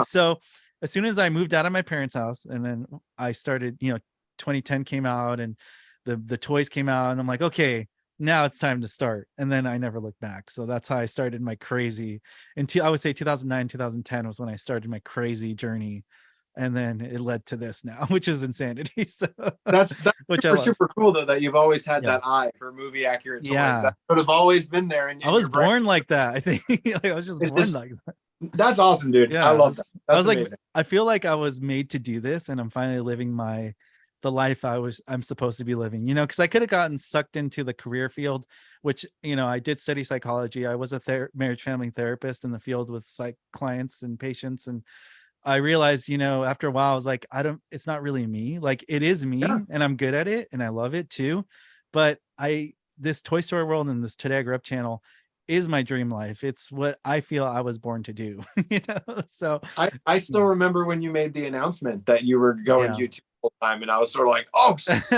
So as soon as I moved out of my parents' house, and then I started, 2010 came out and the toys came out, and I'm like, okay, now it's time to start. And then I never looked back. So that's how I started my crazy, I would say 2009, 2010 was when I started my crazy journey. And then it led to this now, which is insanity. So that's which super cool though, that you've always had that eye for movie accurate toys. That would have always been there. And I was born like that. I think I was just born like that. That's awesome, dude. I love that. That's I was amazing. like, I feel like I was made to do this, and I'm finally living the life I'm supposed to be living, because I could have gotten sucked into the career field, which, I did study psychology. I was a marriage family therapist in the field with psych clients and patients. And I realized, after a while, I was like, it's not really me. Like, it is me, and I'm good at it and I love it too. But this Toy Story World and this Today I Grew Up channel is my dream life. It's what I feel I was born to do, So I still remember when you made the announcement that you were going YouTube full time, and I was sort of like, oh, that's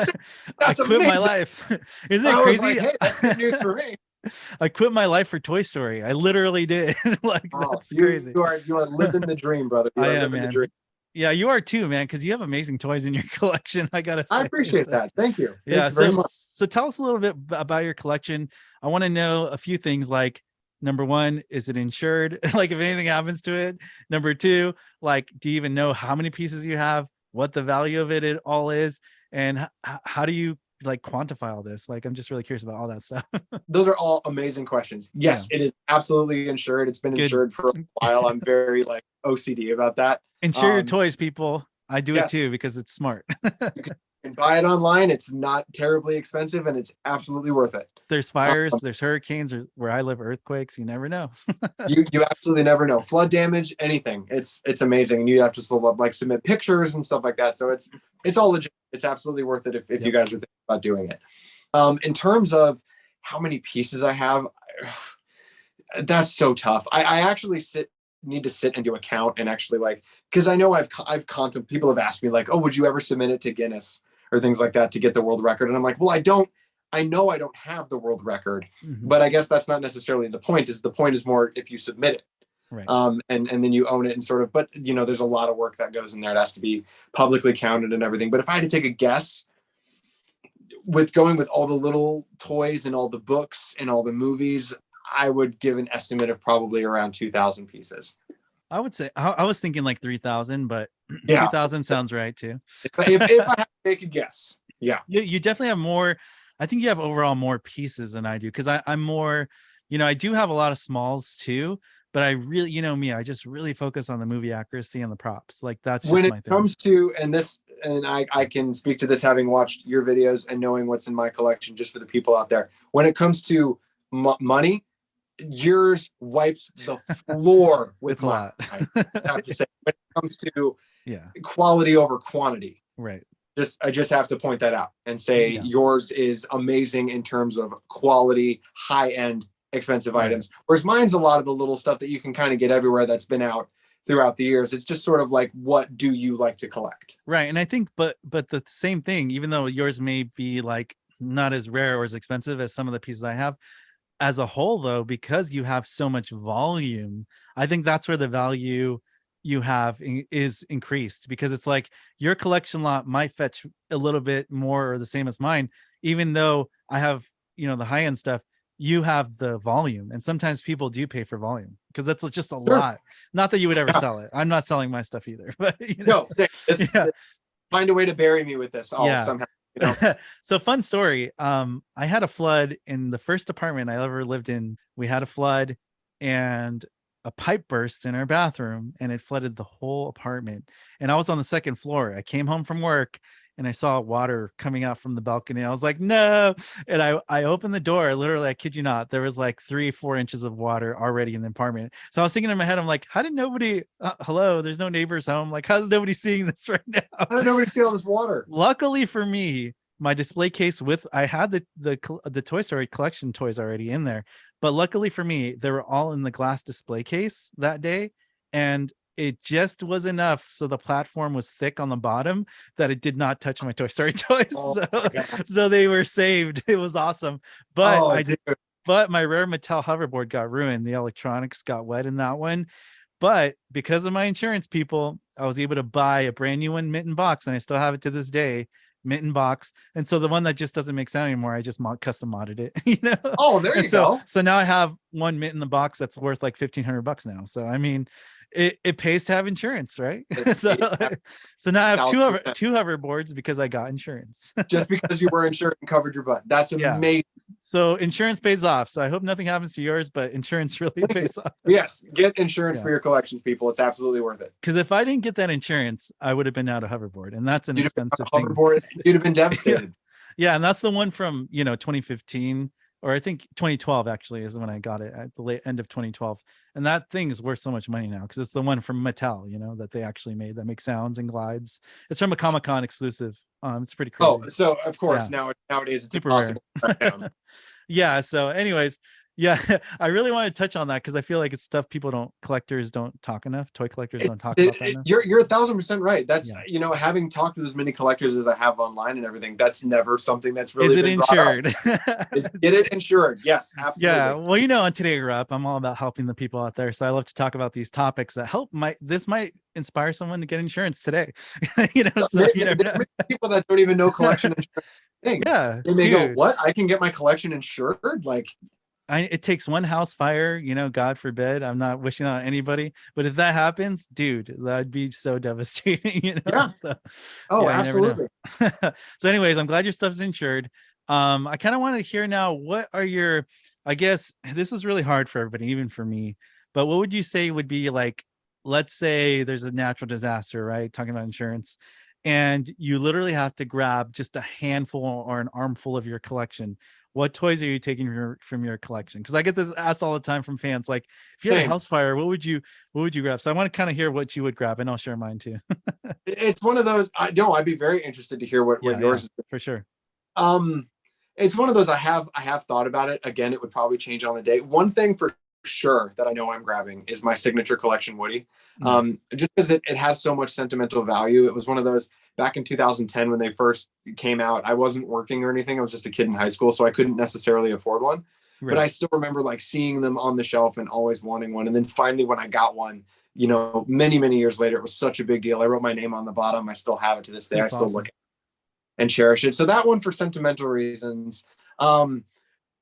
I quit amazing. my life. Isn't it crazy? Like, hey, that's good news for me. I quit my life for Toy Story. I literally did. That's crazy. You are living the dream, brother. You are living the dream. Yeah, you are too, man, because you have amazing toys in your collection. I gotta say. I appreciate that. Thank you. Yeah. Thank you so tell us a little bit about your collection. I want to know a few things, like, number one, is it insured? Like, if anything happens to it. Number two, like, do you even know how many pieces you have, what the value of it all is, and how do you like quantify all this? Like, I'm just really curious about all that stuff. Those are all amazing questions. Yes, It is absolutely insured. It's been insured for a while. I'm very OCD about that. Insure your toys, people. I do it too because it's smart. You can buy it online. It's not terribly expensive, and it's absolutely worth it. There's fires, there's hurricanes, there's, where I live, earthquakes. You never know. you absolutely never know. Flood damage, anything. It's amazing, and you have to still submit pictures and stuff like that. So it's all legit. It's absolutely worth it if you guys are thinking about doing it. In terms of how many pieces I have, that's so tough. I actually need to sit and do a count, and actually, because I know I've contemplated, people have asked me oh, would you ever submit it to Guinness or things like that to get the world record? And I'm like, well, I know I don't have the world record, but I guess that's not necessarily the point. The point is more if you submit it. Right. And then you own it and sort of, but there's a lot of work that goes in there. It has to be publicly counted and everything. But if I had to take a guess, with going with all the little toys and all the books and all the movies, I would give an estimate of probably around 2,000 pieces. I would say I was thinking 3,000, but 2,000 sounds right too. If I had to take a guess, you definitely have more. I think you have overall more pieces than I do, because I'm more, I do have a lot of smalls too, but I really, me, I just really focus on the movie accuracy and the props. Like, that's just when my it thing. comes to, and I can speak to this having watched your videos and knowing what's in my collection, just for the people out there. When it comes to money, yours wipes the floor with mine. I have to say, when it comes to quality over quantity, right? I just have to point that out and say yours is amazing in terms of quality, high end, expensive items. Whereas mine's a lot of the little stuff that you can kind of get everywhere that's been out throughout the years. It's just sort of what do you like to collect? Right. And I think, but the same thing, even though yours may be not as rare or as expensive as some of the pieces I have, as a whole though, because you have so much volume, I think that's where the value you have is increased, because it's your collection lot might fetch a little bit more or the same as mine, even though I have, the high end stuff. you have the volume, and sometimes people do pay for volume because that's just a Sure. lot. Not that you would ever Yeah. sell it. I'm not selling my stuff either, but you know, No, say yeah, find a way to bury me with this. yeah. Somehow, you know. So fun story. I had a flood in the first apartment I ever lived in. We had a flood, and a pipe burst in our bathroom, and it flooded the whole apartment. And I was on the second floor. I came home from work, and I saw water coming out from the balcony. I was like, no. And I opened the door. Literally, I kid you not, there was like 3-4 inches of water already in the apartment. So I was thinking in my head, I'm like, how did nobody, hello, there's no neighbors home. Like, how's nobody seeing this right now? How did nobody see all this water? Luckily for me, my display case I had the Toy Story collection toys already in there, but luckily for me, they were all in the glass display case that day, and it just was enough so the platform was thick on the bottom that it did not touch my Toy Story toys. Oh, So they were saved. It was awesome. But dude. but my rare Mattel hoverboard got ruined. The electronics got wet in that one. But because of my insurance people, I was able to buy a brand new one, mitten box, and I still have it to this day. Mitten box. And so the one that just doesn't make sound anymore, I just custom modded it, you know. Oh, there you go. So now I have one mitten in the box that's worth like $1,500 now. So I mean, it pays to have insurance, right? So now I have two hoverboards because I got insurance. Just because you were insured and covered your butt. That's amazing. So insurance pays off. So I hope nothing happens to yours, but insurance really pays off. Yes, get insurance for your collections, people. It's absolutely worth it. Because if I didn't get that insurance, I would have been out of hoverboard, and that's an expensive thing. Hoverboard, you'd have been devastated. Yeah, and that's the one from 2015. Or I think 2012 actually is when I got it at the late end of 2012. And that thing is worth so much money now because it's the one from Mattel, that they actually made that makes sounds and glides. It's from a Comic-Con exclusive. It's pretty crazy. Oh, so of course nowadays it's super impossible. Yeah. So anyways, yeah, I really want to touch on that because I feel like it's stuff collectors don't talk enough. Toy collectors don't talk about that enough. You're 1,000% right. That's having talked with as many collectors as I have online and everything, that's never something that's really been insured. Get it insured. Yes, absolutely. Yeah. Well, on Today I Grew Up, I'm all about helping the people out there. So I love to talk about these topics that this might inspire someone to get insurance today. People that don't even know collection insurance thing. Yeah. They may go, what? I can get my collection insured? Like, it takes one house fire, God forbid. I'm not wishing that on anybody, but if that happens, dude, that'd be so devastating, Yeah. So, absolutely. So anyways, I'm glad your stuff's insured. I kind of want to hear now, what are your, I guess this is really hard for everybody, even for me, but what would you say would be like, let's say there's a natural disaster, right? Talking about insurance, and you literally have to grab just a handful or an armful of your collection. What toys are you taking from your collection? Because I get this asked all the time from fans. Like, if you had a house fire, what would you grab? So I want to kind of hear what you would grab, and I'll share mine too. It's one of those. I'd be very interested to hear what yours is. For sure. It's one of those. I have thought about it. Again, it would probably change on the day. One thing for sure that I know I'm grabbing is my signature collection Woody. Nice. Just because it has so much sentimental value. It was one of those back in 2010 when they first came out. I wasn't working or anything. I was just a kid in high school, so I couldn't necessarily afford one. Right. But I still remember like seeing them on the shelf and always wanting one. And then finally when I got one, many, many years later, it was such a big deal. I wrote my name on the bottom. I still have it to this day. That's I still awesome. Look at it and cherish it. So that one for sentimental reasons.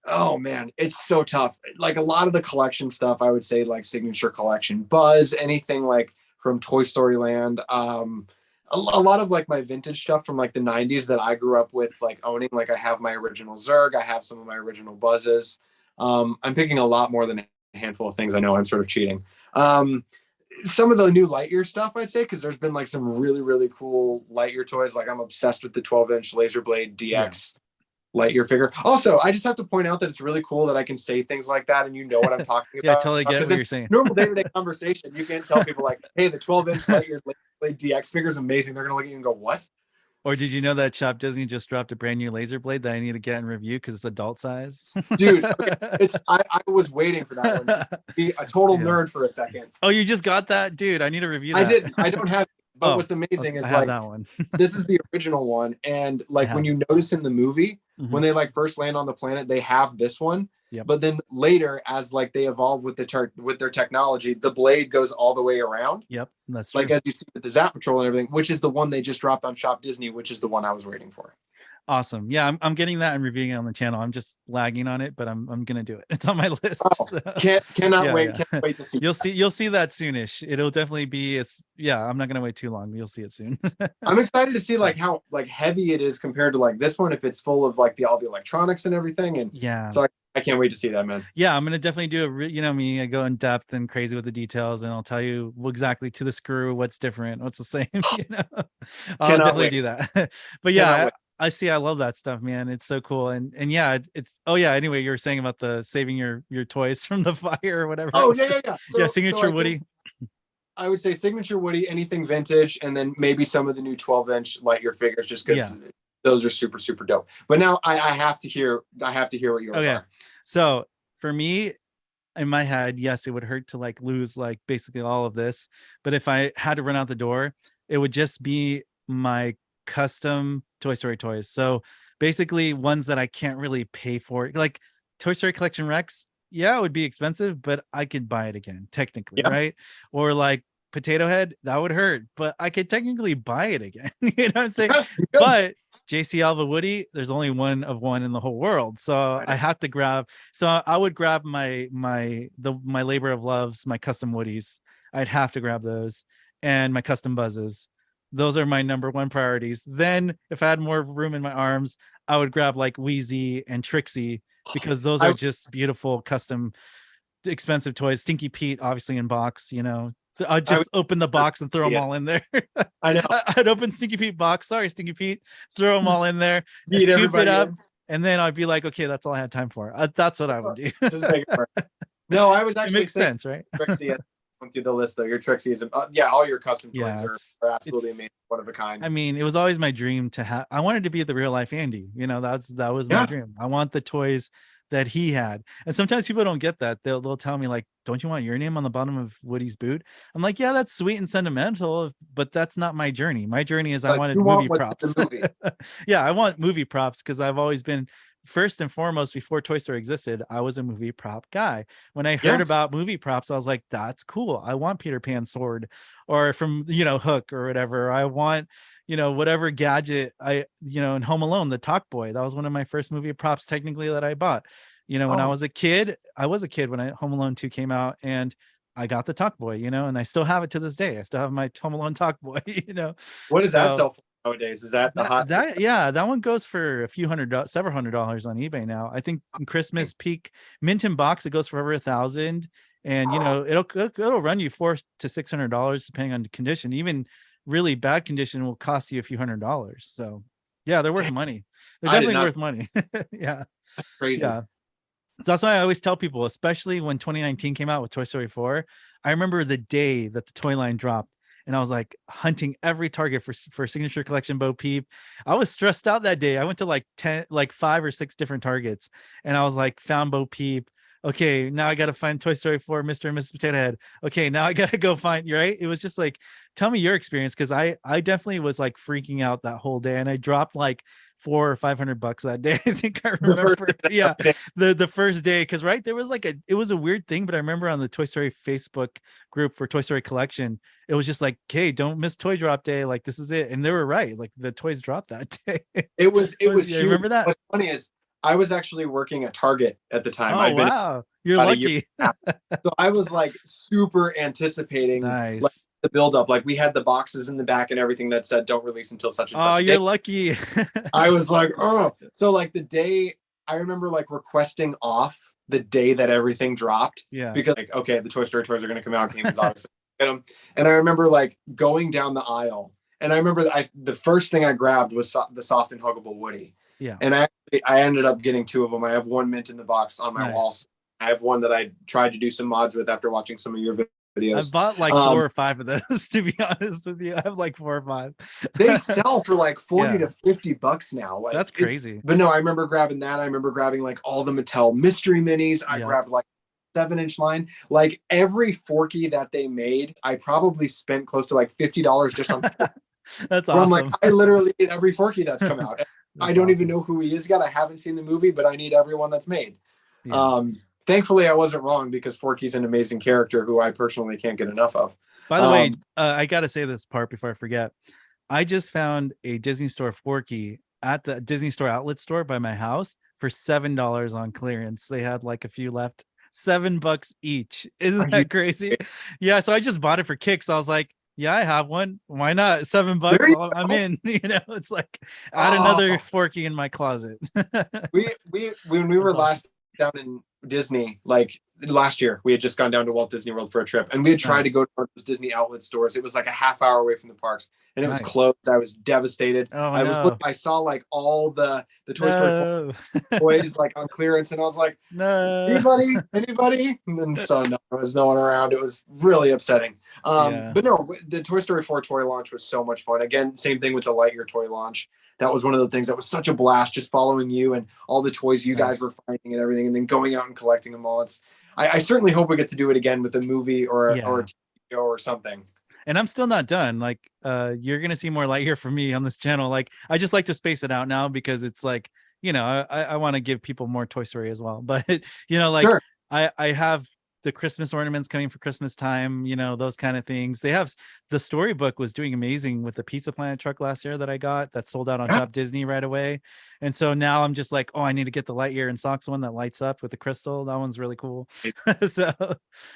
Oh man, it's so tough. Like a lot of the collection stuff, I would say like signature collection, Buzz, anything like from Toy Story Land. A lot of like my vintage stuff from like the 90s that I grew up with, like owning. Like I have my original Zurg. I have some of my original Buzzes. I'm picking a lot more than a handful of things. I know I'm sort of cheating. Some of the new Lightyear stuff, I'd say, because there's been like some really, really cool Lightyear toys. Like I'm obsessed with the 12-inch Laser Blade DX. Yeah. Lightyear figure. Also, I just have to point out that it's really cool that I can say things like that and what I'm talking about. Yeah, I totally get what you're saying. Normal day-to-day conversation, you can't tell people like, hey, the 12-inch Lightyear Blade DX figure is amazing. They're going to look at you and go, what? Or did you know that Shop Disney just dropped a brand new Laser Blade that I need to get and review because it's adult size? Dude, I was waiting for that one to be a total nerd for a second. Oh, you just got that? Dude, I need to review that. I didn't. I don't have. But what's amazing is like that one. This is the original one. And like when you notice in the movie, when they like first land on the planet, they have this one. Yep. But then later, as like they evolve with their technology, the blade goes all the way around. Yep, that's true. Like as you see with the Zap Patrol and everything, which is the one they just dropped on Shop Disney, which is the one I was waiting for. Awesome. Yeah, I'm getting that and reviewing it on the channel. I'm just lagging on it, but I'm gonna do it. It's on my list. Oh, So. cannot wait. Yeah. Can't wait to see. You'll see that soonish. It'll definitely be yeah, I'm not gonna wait too long. You'll see it soon. I'm excited to see like how like heavy it is compared to like this one, if it's full of like all the electronics and everything. And yeah. so I can't wait to see that, man. Yeah, I'm gonna definitely do it. You know me, I go in depth and crazy with the details, and I'll tell you exactly to the screw what's different, what's the same. You know, I'll Cannot definitely wait. do that. But Cannot yeah, wait. I see. I love that stuff, man. It's so cool. And yeah, it's. Oh yeah. Anyway, you were saying about the saving your toys from the fire or whatever. Oh yeah. Yeah, signature Woody. I would say signature Woody, anything vintage, and then maybe some of the new 12-inch Lightyear figures, just because those are super, super dope. But now I have to hear what yours are. So for me, in my head, yes, it would hurt to like lose like basically all of this. But if I had to run out the door, it would just be my custom Toy Story toys. So basically ones that I can't really pay for, like Toy Story Collection Rex. Yeah, it would be expensive, but I could buy it again, technically, right? Or like Potato Head, that would hurt, but I could technically buy it again. You know what I'm saying? But JC Alva Woody, there's only one of one in the whole world, so I have to grab. So I would grab my labor of loves, my custom Woodies. I'd have to grab those, and my custom Buzzes. Those are my number one priorities. Then, if I had more room in my arms, I would grab like Wheezy and Trixie, because those are just beautiful custom, expensive toys. Stinky Pete, obviously in box. You know, I'd just open the box and throw them all in there. I know. I'd open Stinky Pete box. Sorry, Stinky Pete. Throw them all in there, and scoop it up, and then I'd be like, okay, that's all I had time for. That's what I would do. Just make it work. No, I was actually it makes sense, right? Trixie, went through the list though. Your Trixie is all your custom toys are absolutely amazing, one of a kind. I mean, it was always my dream to have. I wanted to be the real life Andy. You know, that was my dream. I want the toys that he had. And sometimes people don't get that. They'll tell me like, don't you want your name on the bottom of Woody's boot? I'm like, yeah, that's sweet and sentimental, but that's not my journey. My journey is I wanted movie props. Yeah, I want movie props, because I've always been, first and foremost, before Toy Story existed, I was a movie prop guy. When I heard about movie props, I was like, that's cool. I want Peter Pan's sword, or from, Hook or whatever. I want, whatever gadget in Home Alone, the Talk Boy. That was one of my first movie props technically that I bought. When I was a kid when Home Alone 2 came out, and I got the Talk Boy, and I still have it to this day. I still have my Home Alone Talk Boy, What does that sell for nowadays? Is that the hot? That one goes for several $100s on eBay now. I think in Christmas peak mint in box, it goes for over $1,000, and it'll run you $400 to $600 depending on the condition. Even really bad condition will cost you a few $100s. So yeah, they're worth money. They're definitely worth money. Yeah, that's crazy. Yeah. So that's why I always tell people, especially when 2019 came out with Toy Story 4, I remember the day that the toy line dropped, and I was like hunting every Target for Signature Collection Bo Peep. I was stressed out that day. I went to like 5 or 6 different Targets, and I was like, found Bo Peep. Okay, now I got to find Toy Story 4, Mr. and Mrs. Potato Head. Okay, now I got to go find, right? It was just like, tell me your experience, because I definitely was like freaking out that whole day, and I dropped like $400 or $500 that day. I think I remember. Yeah, the first day, because there was it was a weird thing, but I remember on the Toy Story Facebook group for Toy Story Collection, it was just like, hey, don't miss toy drop day. Like, this is it. And they were right. Like, the toys dropped that day. It was huge. Remember that? What's funny is I was actually working at Target at the time. Oh, wow. You're lucky. So I was like super anticipating the build up. Like, we had the boxes in the back and everything that said don't release until such and such. Oh, you're lucky. I was like, oh. So like the day, I remember like requesting off the day that everything dropped. Yeah. Because like, okay, the Toy Story toys are going to come out. Kamans obviously get them. And I remember like going down the aisle, and I remember the first thing I grabbed was the soft and huggable Woody. Yeah. And I ended up getting 2 of them. I have one mint in the box on my wall. I have one that I tried to do some mods with after watching some of your videos. I've bought like 4 or 5 of those, to be honest with you. I have like 4 or 5. They sell for like $40 to $50 now. Like, that's crazy. But no, I remember grabbing that. I remember grabbing like all the Mattel mystery minis. I grabbed like 7-inch line. Like every Forky that they made, I probably spent close to like $50 just on. That's awesome. I'm like, I literally need every Forky that's come out. I don't even know who he is yet. I haven't seen the movie, but I need everyone that's made. Yeah. Thankfully, I wasn't wrong, because Forky's an amazing character who I personally can't get enough of. By the way, I got to say this part before I forget. I just found a Disney Store Forky at the Disney Store outlet store by my house for $7 on clearance. They had like a few left. $7 each. Isn't that crazy? Yeah. So I just bought it for kicks. I was like, yeah, I have one. Why not? $7. I'm in. It's like add another Forky in my closet. When we were last down in Disney, like last year, we had just gone down to Walt Disney World for a trip, and we had tried to go to one of those Disney outlet stores. It was like a half hour away from the parks, and it was closed. I was devastated. I saw like all the Toy Story toys like on clearance, and I was like, anybody? And then so no, there was no one around. It was really upsetting. But no, the Toy Story 4 toy launch was so much fun. Again, same thing with the Lightyear toy launch. That was one of the things that was such a blast, just following you and all the toys you guys were finding and everything, and then going out and collecting them all. I certainly hope we get to do it again with a movie or a TV show or something. And I'm still not done. Like, you're gonna see more Lightyear from me on this channel. Like, I just like to space it out now because it's like, I want to give people more Toy Story as well. But sure. I have the Christmas ornaments coming for Christmas time, those kind of things. They have the storybook was doing amazing with the Pizza Planet truck last year that I got that sold out on Shop Disney right away. And so now I'm just like, I need to get the Lightyear and Socks one that lights up with the crystal. That one's really cool. So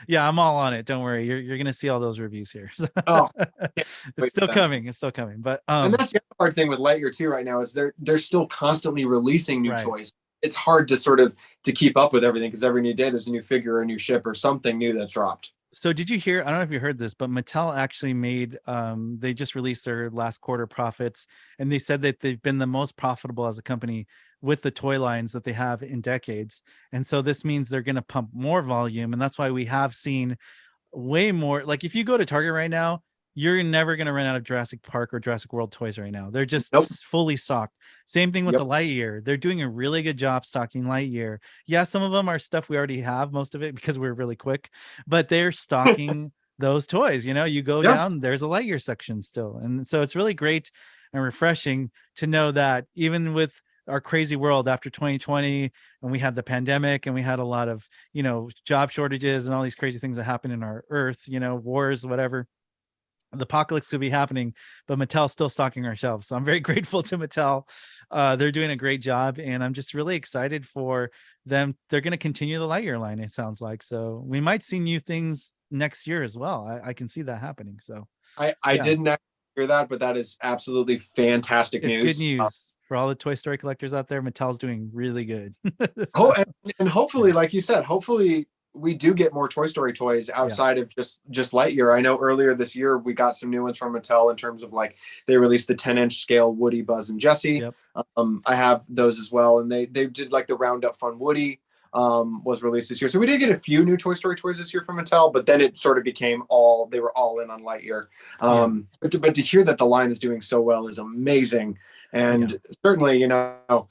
yeah, I'm all on it. Don't worry. You're going to see all those reviews here. It's still coming. It's still coming. But and that's the other hard thing with Lightyear too right now is they're still constantly releasing new toys. It's hard to keep up with everything because every new day there's a new figure or a new ship or something new that's dropped. So did you hear, I don't know if you heard this, but Mattel actually made, they just released their last quarter profits, and they said that they've been the most profitable as a company with the toy lines that they have in decades. And so this means they're going to pump more volume. And that's why we have seen way more, like if you go to Target right now, you're never going to run out of Jurassic Park or Jurassic World toys right now. They're just fully stocked. Same thing with the Lightyear. They're doing a really good job stocking Lightyear. Yeah, some of them are stuff we already have, most of it, because we're really quick, but they're stocking those toys. You go down, there's a Lightyear section still. And so it's really great and refreshing to know that even with our crazy world after 2020, and we had the pandemic and we had a lot of, job shortages and all these crazy things that happen in our earth, wars, whatever. The apocalypse could be happening, but Mattel's still stocking our shelves. So I'm very grateful to Mattel. They're doing a great job, and I'm just really excited for them. They're going to continue the Lightyear line, it sounds like. So we might see new things next year as well. I can see that happening. So I didn't hear that, but that is absolutely fantastic news. It's good news for all the Toy Story collectors out there. Mattel's doing really good. And hopefully, like you said, hopefully we do get more Toy Story toys outside of just Lightyear. I know earlier this year we got some new ones from Mattel in terms of like they released the 10-inch scale Woody, Buzz, and Jessie. I have those as well, and they did like the Roundup Fun Woody was released this year. So we did get a few new Toy Story toys this year from Mattel, but then it sort of became they were all in on Lightyear. But to hear that the line is doing so well is amazing, and certainly our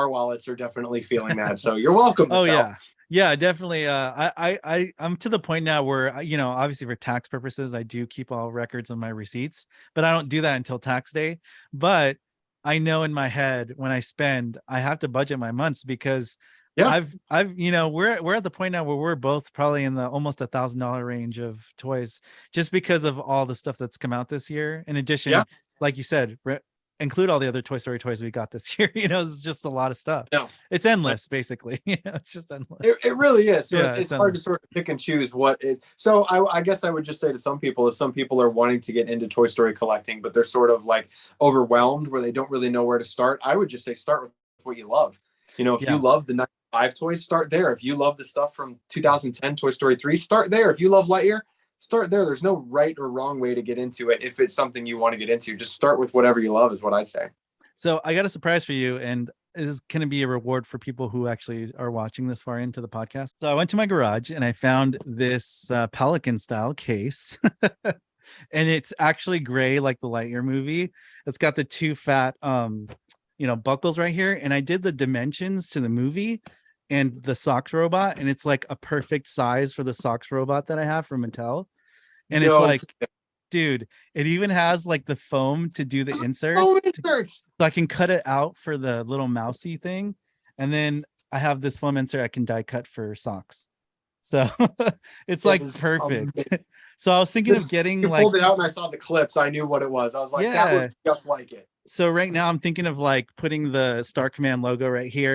wallets are definitely feeling that. So you're welcome, Mattel. Yeah, definitely. I'm to the point now where, obviously for tax purposes, I do keep all records of my receipts, but I don't do that until tax day. But I know in my head when I spend, I have to budget my months because we're at the point now where we're both probably in the almost $1,000 range of toys just because of all the stuff that's come out this year. In addition, like you said, include all the other Toy Story toys we got this year. It's just a lot of stuff. It's endless, basically. It's just endless. It really is. So it's hard to sort of pick and choose what it. So I guess I would just say to some people, if some people are wanting to get into Toy Story collecting, but they're sort of like overwhelmed where they don't really know where to start, I would just say start with what you love. If you love the 95 toys, start there. If you love the stuff from 2010 Toy Story 3, start there. If you love Lightyear, start there. There's no right or wrong way to get into it. If it's something you want to get into, just start with whatever you love is what I'd say. So I got a surprise for you, and is going to be a reward for people who actually are watching this far into the podcast. So I went to my garage and I found this Pelican style case and it's actually gray, like the Lightyear movie. It's got the two fat, buckles right here. And I did the dimensions to the movie and the socks robot, and it's like a perfect size for the socks robot that I have from Mattel. And it's like, dude, it even has like the foam to do the inserts. So I can cut it out for the little mousy thing. And then I have this foam insert I can die cut for socks. So it's like perfect. So I was thinking of getting you pulled it out and I saw the clips. I knew what it was. I was like, that looks just like it. So right now I'm thinking of like putting the Star Command logo right here,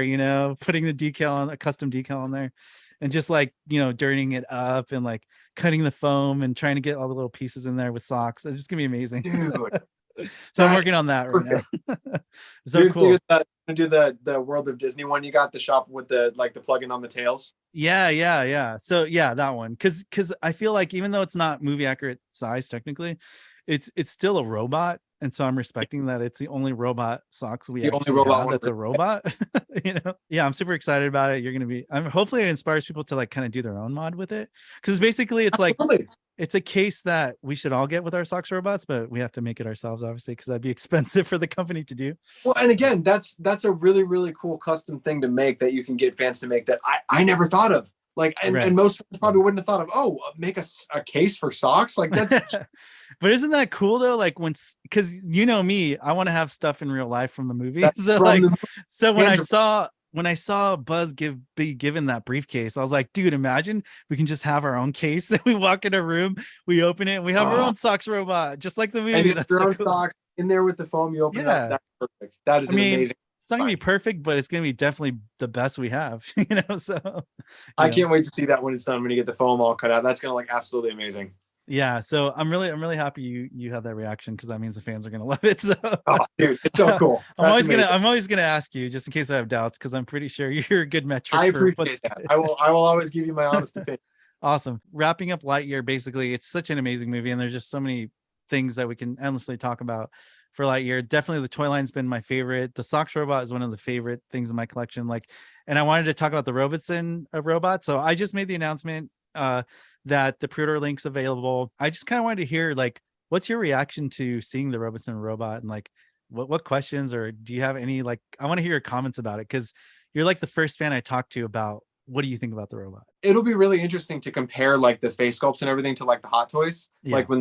putting the decal on a custom decal on there and just like, dirtying it up and like cutting the foam and trying to get all the little pieces in there with socks. It's just gonna be amazing. Dude. So I'm working on that right Perfect. now. So cool. Do the World of Disney one. You got the shop with the plug-in on the tails. Yeah. So yeah, that one. Cause I feel like even though it's not movie accurate size technically, it's still a robot. And so I'm respecting that it's the only robot socks we actually have that's a robot. Yeah, I'm super excited about it. Hopefully it inspires people to like kind of do their own mod with it. Cause basically it's like it's a case that we should all get with our socks robots, but we have to make it ourselves, obviously, because that'd be expensive for the company to do. Well, and again, that's a really, really cool custom thing to make that you can get fans to make that I never thought of. Like, and most probably wouldn't have thought of, make a case for socks. Like that's but isn't that cool though? Like because me, I want to have stuff in real life from the movie. So when I saw Buzz be given that briefcase, I was like, dude, imagine we can just have our own case and we walk in a room, we open it, and we have our own socks robot, just like the movie. And that's your own socks in there with the foam. You open it up. That's perfect. That is amazing. It's not gonna be perfect, but it's gonna be definitely the best we have. So I can't wait to see that when it's done. When you get the foam all cut out, that's gonna look absolutely amazing. Yeah, so I'm really happy you have that reaction because that means the fans are gonna love it. So dude, it's so cool. I'm always gonna ask you just in case I have doubts because I'm pretty sure you're a good metric. I appreciate that. I will always give you my honest opinion. Awesome. Wrapping up Lightyear, basically, it's such an amazing movie, and there's just so many things that we can endlessly talk about for Lightyear. Definitely the toy line's been my favorite. The socks robot is one of the favorite things in my collection. And I wanted to talk about the Robots robot. So I just made the announcement that the pre-order link's available. I just kind of wanted to hear what's your reaction to seeing the Robots robot and what questions, or do you have any I want to hear your comments about it because you're like the first fan I talked to about what do you think about the robot. It'll be really interesting to compare the face sculpts and everything to the Hot Toys, when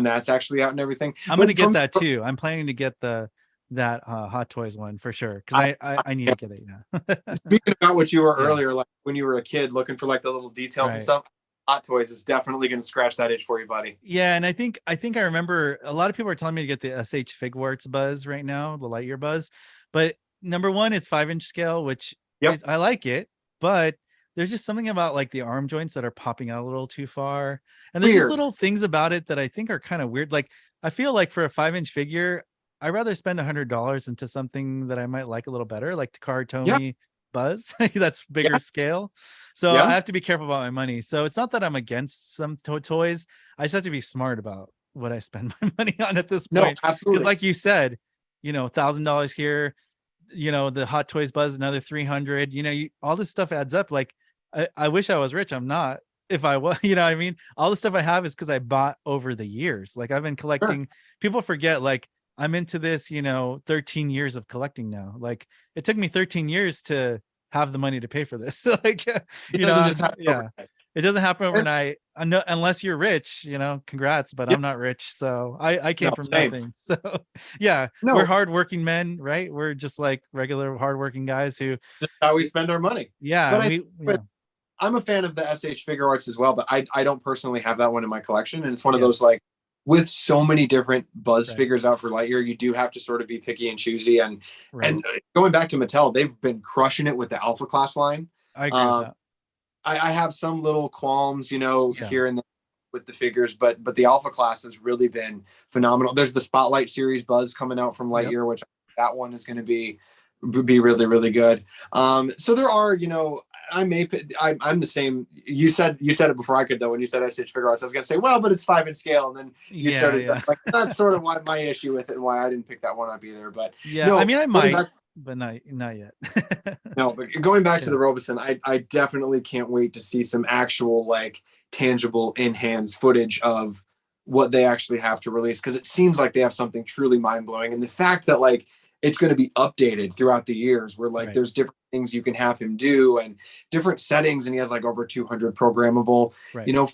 that's actually out and everything. I'm going to get that too. I'm planning to get that Hot Toys one for sure because I need to get it. Yeah. Speaking about what you were earlier, when you were a kid looking for the little details and stuff, Hot Toys is definitely going to scratch that itch for you, buddy. Yeah, and I think I remember a lot of people are telling me to get the SH Figwarts Buzz right now, the Lightyear Buzz. But number one, it's 5-inch scale, which I like it, but there's just something about the arm joints that are popping out a little too far. And there's just little things about it that I think are kind of weird. I feel like for a 5-inch figure, I'd rather spend $100 into something that I might like a little better, like Takara Tomy Buzz. That's bigger scale. So I have to be careful about my money. So it's not that I'm against some toys. I just have to be smart about what I spend my money on at this point. No, absolutely. Because like you said, $1,000 here, the Hot Toys Buzz, another 300, all this stuff adds up. I wish I was rich. I'm not. If I was, what I mean? All the stuff I have is because I bought over the years. I've been collecting. People forget, I'm into this, 13 years of collecting now. It took me 13 years to have the money to pay for this. It doesn't happen overnight. Unless you're rich, congrats, but I'm not rich. So I came from nothing. So we're hardworking men, right? We're just regular hardworking guys who just how we spend our money. Yeah. But I'm a fan of the SH Figure Arts as well, but I don't personally have that one in my collection. And it's one of those with so many different Buzz figures out for Lightyear, you do have to sort of be picky and choosy. And going back to Mattel, they've been crushing it with the Alpha Class line. I agree with that. I have some little qualms, here and there with the figures, but the Alpha Class has really been phenomenal. There's the Spotlight series Buzz coming out from Lightyear, which that one is going to be really, really good. So there are, I'm the same. You said it before I could though. When you said SH Figure Arts, I was gonna say, well, but it's 5-inch scale, and then you started that's sort of why my issue with it and why I didn't pick that one up either. But no, I mean, I might, but not yet. No, but going back to the Robots, I definitely can't wait to see some actual tangible in hands footage of what they actually have to release, because it seems like they have something truly mind blowing, and the fact that it's going to be updated throughout the years where there's different things you can have him do and different settings. And he has over 200 programmable,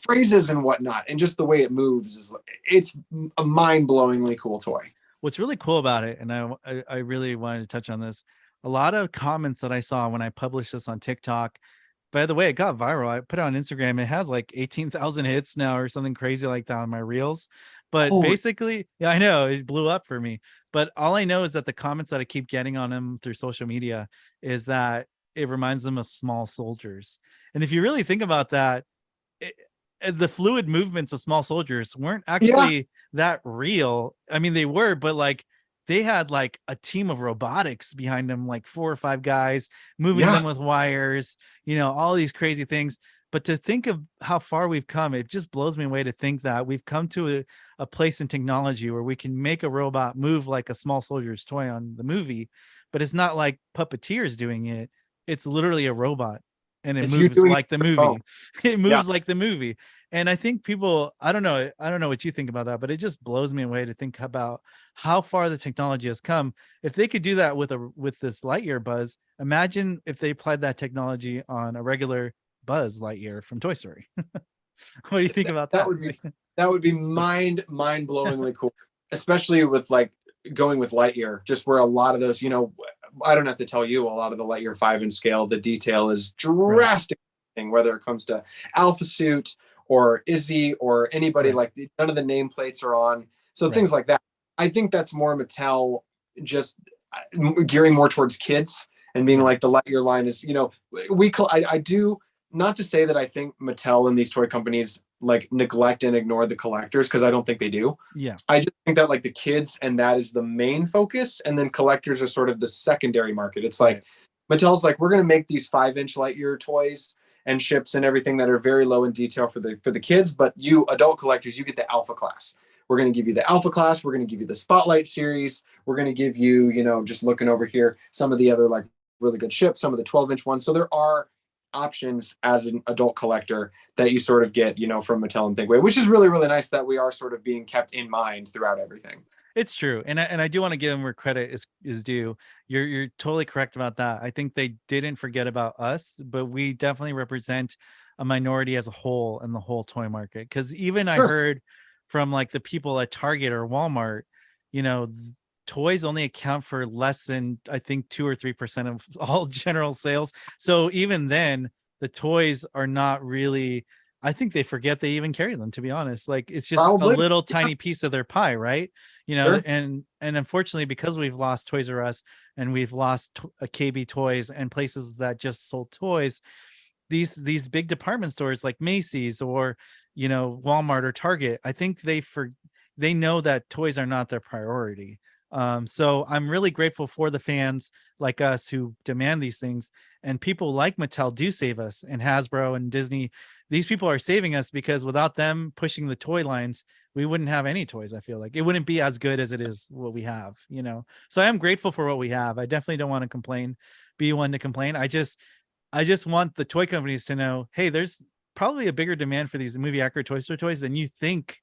phrases and whatnot. And just the way it moves it's a mind blowingly cool toy. What's really cool about it, and I really wanted to touch on this, a lot of comments that I saw when I published this on TikTok, by the way, it got viral. I put it on Instagram. It has 18,000 hits now or something crazy like that on my reels. But basically, I know it blew up for me. But all I know is that the comments that I keep getting on him through social media is that it reminds them of small soldiers. And if you really think about that, it, the fluid movements of small soldiers weren't actually that real. I mean, they were, but like they had like a team of robotics behind them, like 4 or 5 guys moving them with wires, all these crazy things. But to think of how far we've come, it just blows me away to think that we've come to a place in technology where we can make a robot move like a small soldier's toy on the movie, but it's not like puppeteers doing it. It's literally a robot, and it moves like the movie. It moves like the movie. And I think people, I don't know what you think about that, but it just blows me away to think about how far the technology has come. If they could do that with this Lightyear Buzz, imagine if they applied that technology on a regular Buzz Lightyear from Toy Story. What do you think about that? That would be mind-blowingly cool, especially with like going with Lightyear, just where a lot of those, I don't have to tell you, a lot of the Lightyear 5-inch scale, the detail is drastic, whether it comes to Alpha Suit or Izzy or anybody, like none of the nameplates are on. So things like that. I think that's more Mattel just gearing more towards kids and being like the Lightyear line is, I do, not to say that I think Mattel and these toy companies like neglect and ignore the collectors, because I don't think they do. Yeah. I just think that like the kids and that is the main focus, and then collectors are sort of the secondary market. It's like Mattel's like, we're going to make these 5-inch Lightyear toys and ships and everything that are very low in detail for the kids, but you adult collectors, you get the alpha class. We're going to give you the alpha class. We're going to give you the Spotlight series. We're going to give you, just looking over here, some of the other like really good ships, some of the 12-inch ones. So there are options as an adult collector that you sort of get, from Mattel and Thinkway, which is really, really nice that we are sort of being kept in mind throughout everything. It's true. And I do want to give them where credit is due. You're totally correct about that. I think they didn't forget about us, but we definitely represent a minority as a whole in the whole toy market. Because even I heard from like the people at Target or Walmart, toys only account for less than, I think, 2 or 3% of all general sales. So even then, the toys are not really, I think they forget they even carry them, to be honest. Like it's just a little tiny piece of their pie, right? And unfortunately, because we've lost Toys R Us and we've lost KB Toys and places that just sold toys, these big department stores like Macy's or Walmart or Target, I think they know that toys are not their priority. So I'm really grateful for the fans like us who demand these things, and people like Mattel do save us, and Hasbro and Disney. These people are saving us because without them pushing the toy lines, we wouldn't have any toys. I feel like it wouldn't be as good as it is what we have, So I am grateful for what we have. I definitely don't want to be one to complain. I just want the toy companies to know, hey, there's probably a bigger demand for these movie accurate Toy Story toys than you think.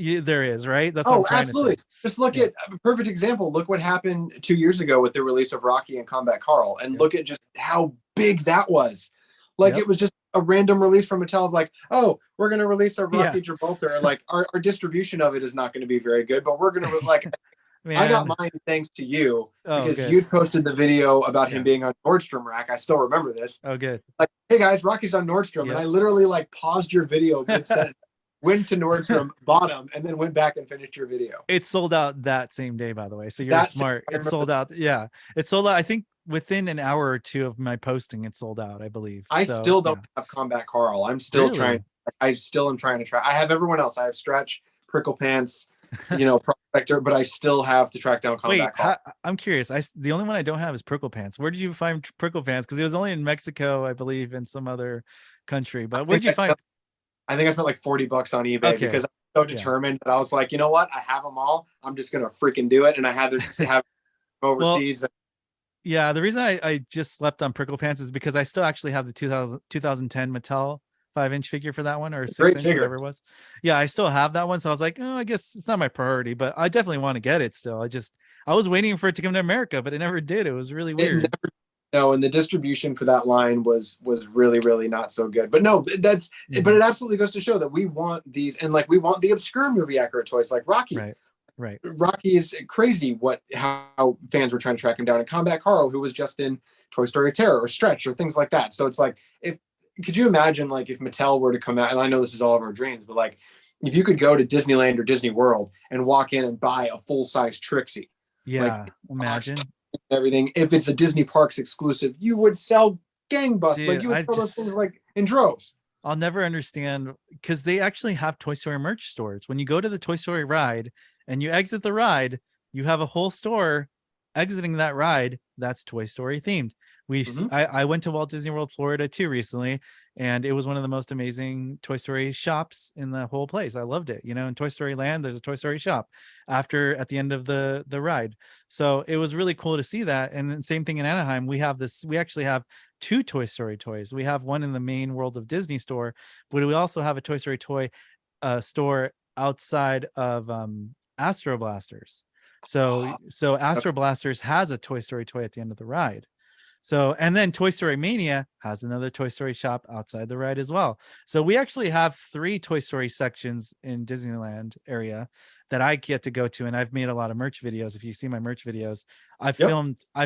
There is, right? That's absolutely. Just look at a perfect example. Look what happened 2 years ago with the release of Rocky and Combat Carl, and look at just how big that was. Like it was just a random release from Mattel of like, oh, we're going to release our Rocky Gibraltar. Like our distribution of it is not going to be very good, but we're going to like. I got mine thanks to you because you posted the video about him being on Nordstrom Rack. I still remember this. Oh, good. Like, hey guys, Rocky's on Nordstrom, and I literally like paused your video mid-sentence. Went to Nordstrom, bought them, and then went back and finished your video. It sold out that same day, by the way. So you're smart. It sold out. Yeah, it sold out. I think within an hour or two of my posting, it sold out, I believe. I still don't have Combat Carl. I'm still trying. I still am trying to try. I have everyone else. I have Stretch, Prickle Pants, Prospector, but I still have to track down Combat Carl. I'm curious. The only one I don't have is Prickle Pants. Where did you find Prickle Pants? Because it was only in Mexico, I believe, and some other country. But where did you find? I think I spent like $40 on eBay because I'm so determined that I was like, you know what? I have them all. I'm just going to freaking do it. And I had to have overseas. The reason I just slept on Prickle Pants is because I still actually have the 2010 Mattel 5-inch figure for that one, or 6-inch, whatever it was. Yeah, I still have that one. So I was like, oh, I guess it's not my priority, but I definitely want to get it still. I was waiting for it to come to America, but it never did. It was really weird. No, and the distribution for that line was really, really not so good. But no, but it absolutely goes to show that we want these, and like we want the obscure movie accurate toys like Rocky. Right. Rocky is crazy how fans were trying to track him down. And Combat Carl, who was just in Toy Story Terror or Stretch or things like that. So it's like, could you imagine like if Mattel were to come out, and I know this is all of our dreams, but like if you could go to Disneyland or Disney World and walk in and buy a full-size Trixie, Yeah, imagine. everything, if it's a Disney Parks exclusive, you would sell gangbusters. Like Dude, you would sell those things like in droves. I'll never understand, because they actually have Toy Story merch stores. When you go to the Toy Story ride and you exit the ride, you have a whole store exiting that ride that's Toy Story themed. I went to Walt Disney World Florida too recently, and it was one of the most amazing Toy Story shops in the whole place. I loved it. You know, in Toy Story Land, there's a Toy Story shop at the end of the ride. So it was really cool to see that. And then same thing in Anaheim. We actually have two Toy Story toys. We have one in the main World of Disney store, but we also have a Toy Story toy store outside of Astro Blasters. So Astro Blasters has a Toy Story toy at the end of the ride. So, and then Toy Story Mania has another Toy Story shop outside the ride as well. So we actually have 3 Toy Story sections in Disneyland area that I get to go to. And I've made a lot of merch videos. If you see my merch videos, I've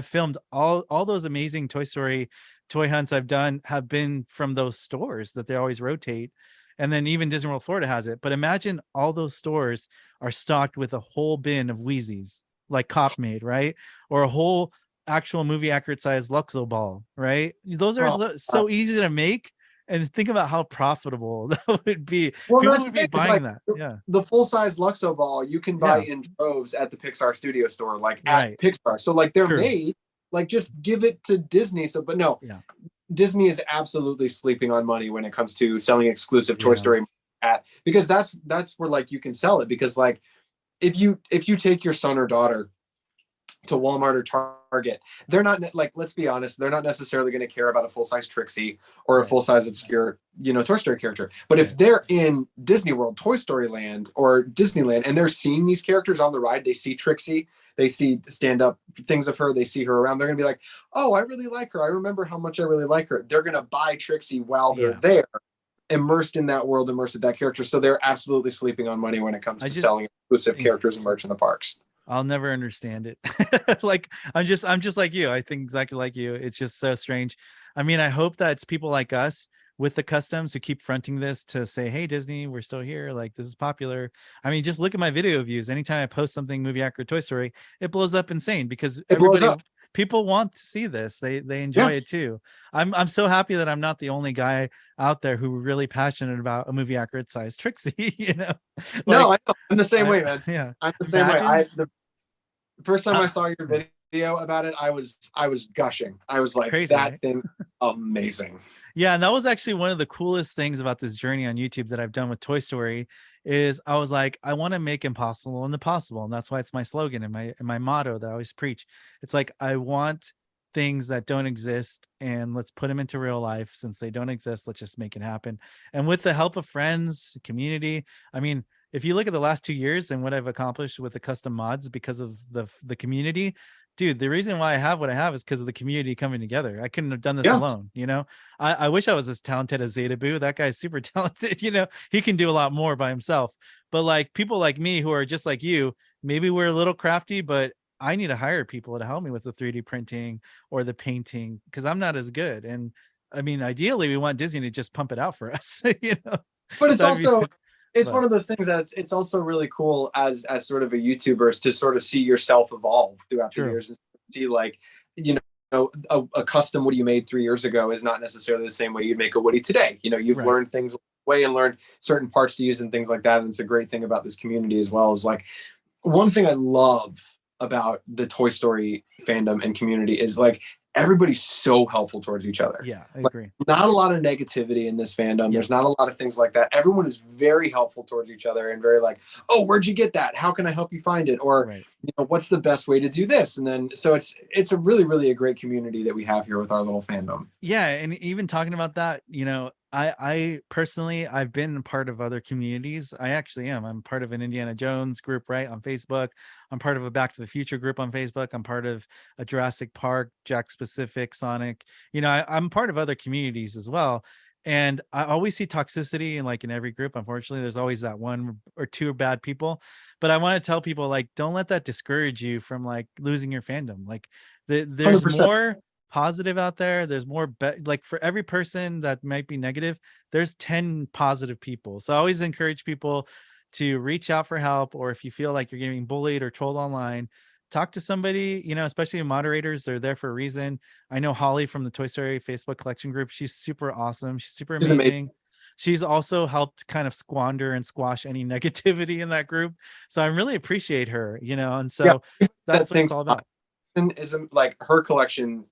filmed all those amazing Toy Story toy hunts I've done have been from those stores that they always rotate. And then even Disney World Florida has it. But imagine all those stores are stocked with a whole bin of Wheezies, like Cop made, right? Or a whole actual movie accurate size Luxo ball, right? Those are so easy to make, and think about how profitable that would be. Well, People would be buying that. Yeah, the full-size Luxo ball you can buy in droves at the Pixar Studio Store, like at Pixar. So like they're made, like just give it to Disney. So, but no, Disney is absolutely sleeping on money when it comes to selling exclusive Toy Story because that's where like you can sell it, because like if you take your son or daughter to Walmart or Target, they're not, like, let's be honest, they're not necessarily going to care about a full-size Trixie or a full-size obscure, Toy Story character. But if they're in Disney World, Toy Story Land, or Disneyland, and they're seeing these characters on the ride, they see Trixie, they see stand-up things of her, they see her around, they're going to be like, oh, I really like her. I remember how much I really like her. They're going to buy Trixie while they're there, immersed in that world, immersed in that character. So they're absolutely sleeping on money when it comes to selling exclusive characters and merch in the parks. I'll never understand it. Like I'm just like you. I think exactly like you. It's just so strange. I mean, I hope that it's people like us with the customs who keep fronting this to say, hey, Disney, we're still here. Like, this is popular. I mean, just look at my video views. Anytime I post something movie accurate Toy Story, it blows up insane because people want to see this. They enjoy it too. I'm so happy that I'm not the only guy out there who really passionate about a movie accurate size Trixie, Like, no, I'm the same way, man. Yeah. I'm the same way. The first time I saw your video about it, I was gushing. I was like, crazy, that thing amazing. Yeah, and that was actually one of the coolest things about this journey on YouTube that I've done with Toy Story is I was like, I want to make impossible and the possible. And that's why it's my slogan and my motto that I always preach. It's like, I want things that don't exist and let's put them into real life. Since they don't exist, let's just make it happen. And with the help of friends, community, I mean, if you look at the last 2 years and what I've accomplished with the custom mods because of the community, dude, the reason why I have what I have is because of the community coming together. I couldn't have done this alone. I wish I was as talented as Zeta Boo. That guy's super talented. He can do a lot more by himself. But like people like me who are just like you, maybe we're a little crafty, but I need to hire people to help me with the 3D printing or the painting because I'm not as good. And I mean, ideally, we want Disney to just pump it out for us. But it's also. It's one of those things that it's also really cool as sort of a YouTuber to sort of see yourself evolve throughout the years and see like, a custom Woody you made 3 years ago is not necessarily the same way you'd make a Woody today. You've learned things way and learned certain parts to use and things like that. And it's a great thing about this community as well is like one thing I love about the Toy Story fandom and community is like everybody's so helpful towards each other. Yeah, I agree. Not a lot of negativity in this fandom. There's not a lot of things like that. Everyone is very helpful towards each other and very like, oh, where'd you get that? How can I help you find it? Or, what's the best way to do this? And then, so it's a really, really a great community that we have here with our little fandom. Yeah. And even talking about that, I personally, I've been part of other communities. I actually am. I'm part of an Indiana Jones group, right, on Facebook. I'm part of a Back to the Future group on Facebook. I'm part of a Jurassic Park, Jack Specific, Sonic. I'm part of other communities as well. And I always see toxicity in every group. Unfortunately, there's always that one or two bad people. But I want to tell people, like, don't let that discourage you from like losing your fandom. Like there's 100%. More positive out there. There's more like for every person that might be negative, there's 10 positive people. So I always encourage people to reach out for help, or if you feel like you're getting bullied or trolled online, talk to somebody, you know, especially moderators. They're there for a reason. I know Holly from the Toy Story Facebook collection group. She's super awesome. She's super It's amazing. amazing. She's also helped kind of squander and squash any negativity in that group. So I really appreciate her, you know, and so that's what it's all about. Is like her collection.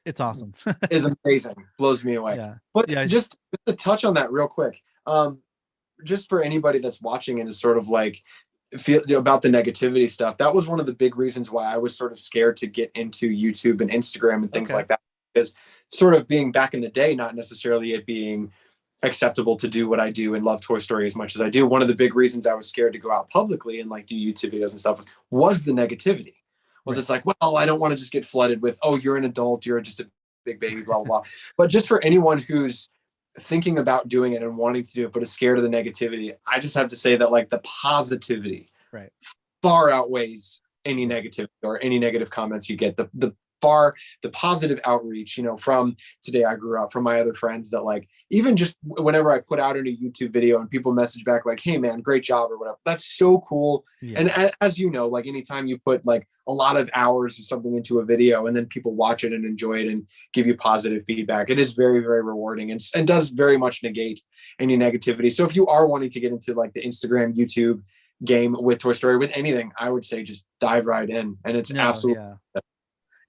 It's awesome. Is amazing. Blows me away. Yeah. But Yeah. just to touch on that real quick, just for anybody that's watching and is sort of like feel about the negativity stuff, that was one of the big reasons why I was sort of scared to get into YouTube and Instagram and things like that, because sort of being back in the day, not necessarily it being acceptable to do what I do and love Toy Story as much as I do. One of the big reasons I was scared to go out publicly and like do YouTube videos and stuff was the negativity. It's like, well, I don't want to just get flooded with, oh, you're an adult, you're just a big baby, blah, blah, blah. But just for anyone who's thinking about doing it and wanting to do it, but is scared of the negativity, I just have to say that like the positivity far outweighs any negativity or any negative comments you get. The positive outreach, you know, from Today I Grew Up, from my other friends, that like, even just whenever I put out a new YouTube video and people message back like, hey man, great job or whatever, that's so cool. And as you know, like anytime you put like a lot of hours of something into a video and then people watch it and enjoy it and give you positive feedback, it is very, very rewarding and does very much negate any negativity. So if you are wanting to get into like the Instagram, YouTube game with Toy Story, with anything, I would say just dive right in. And it's absolutely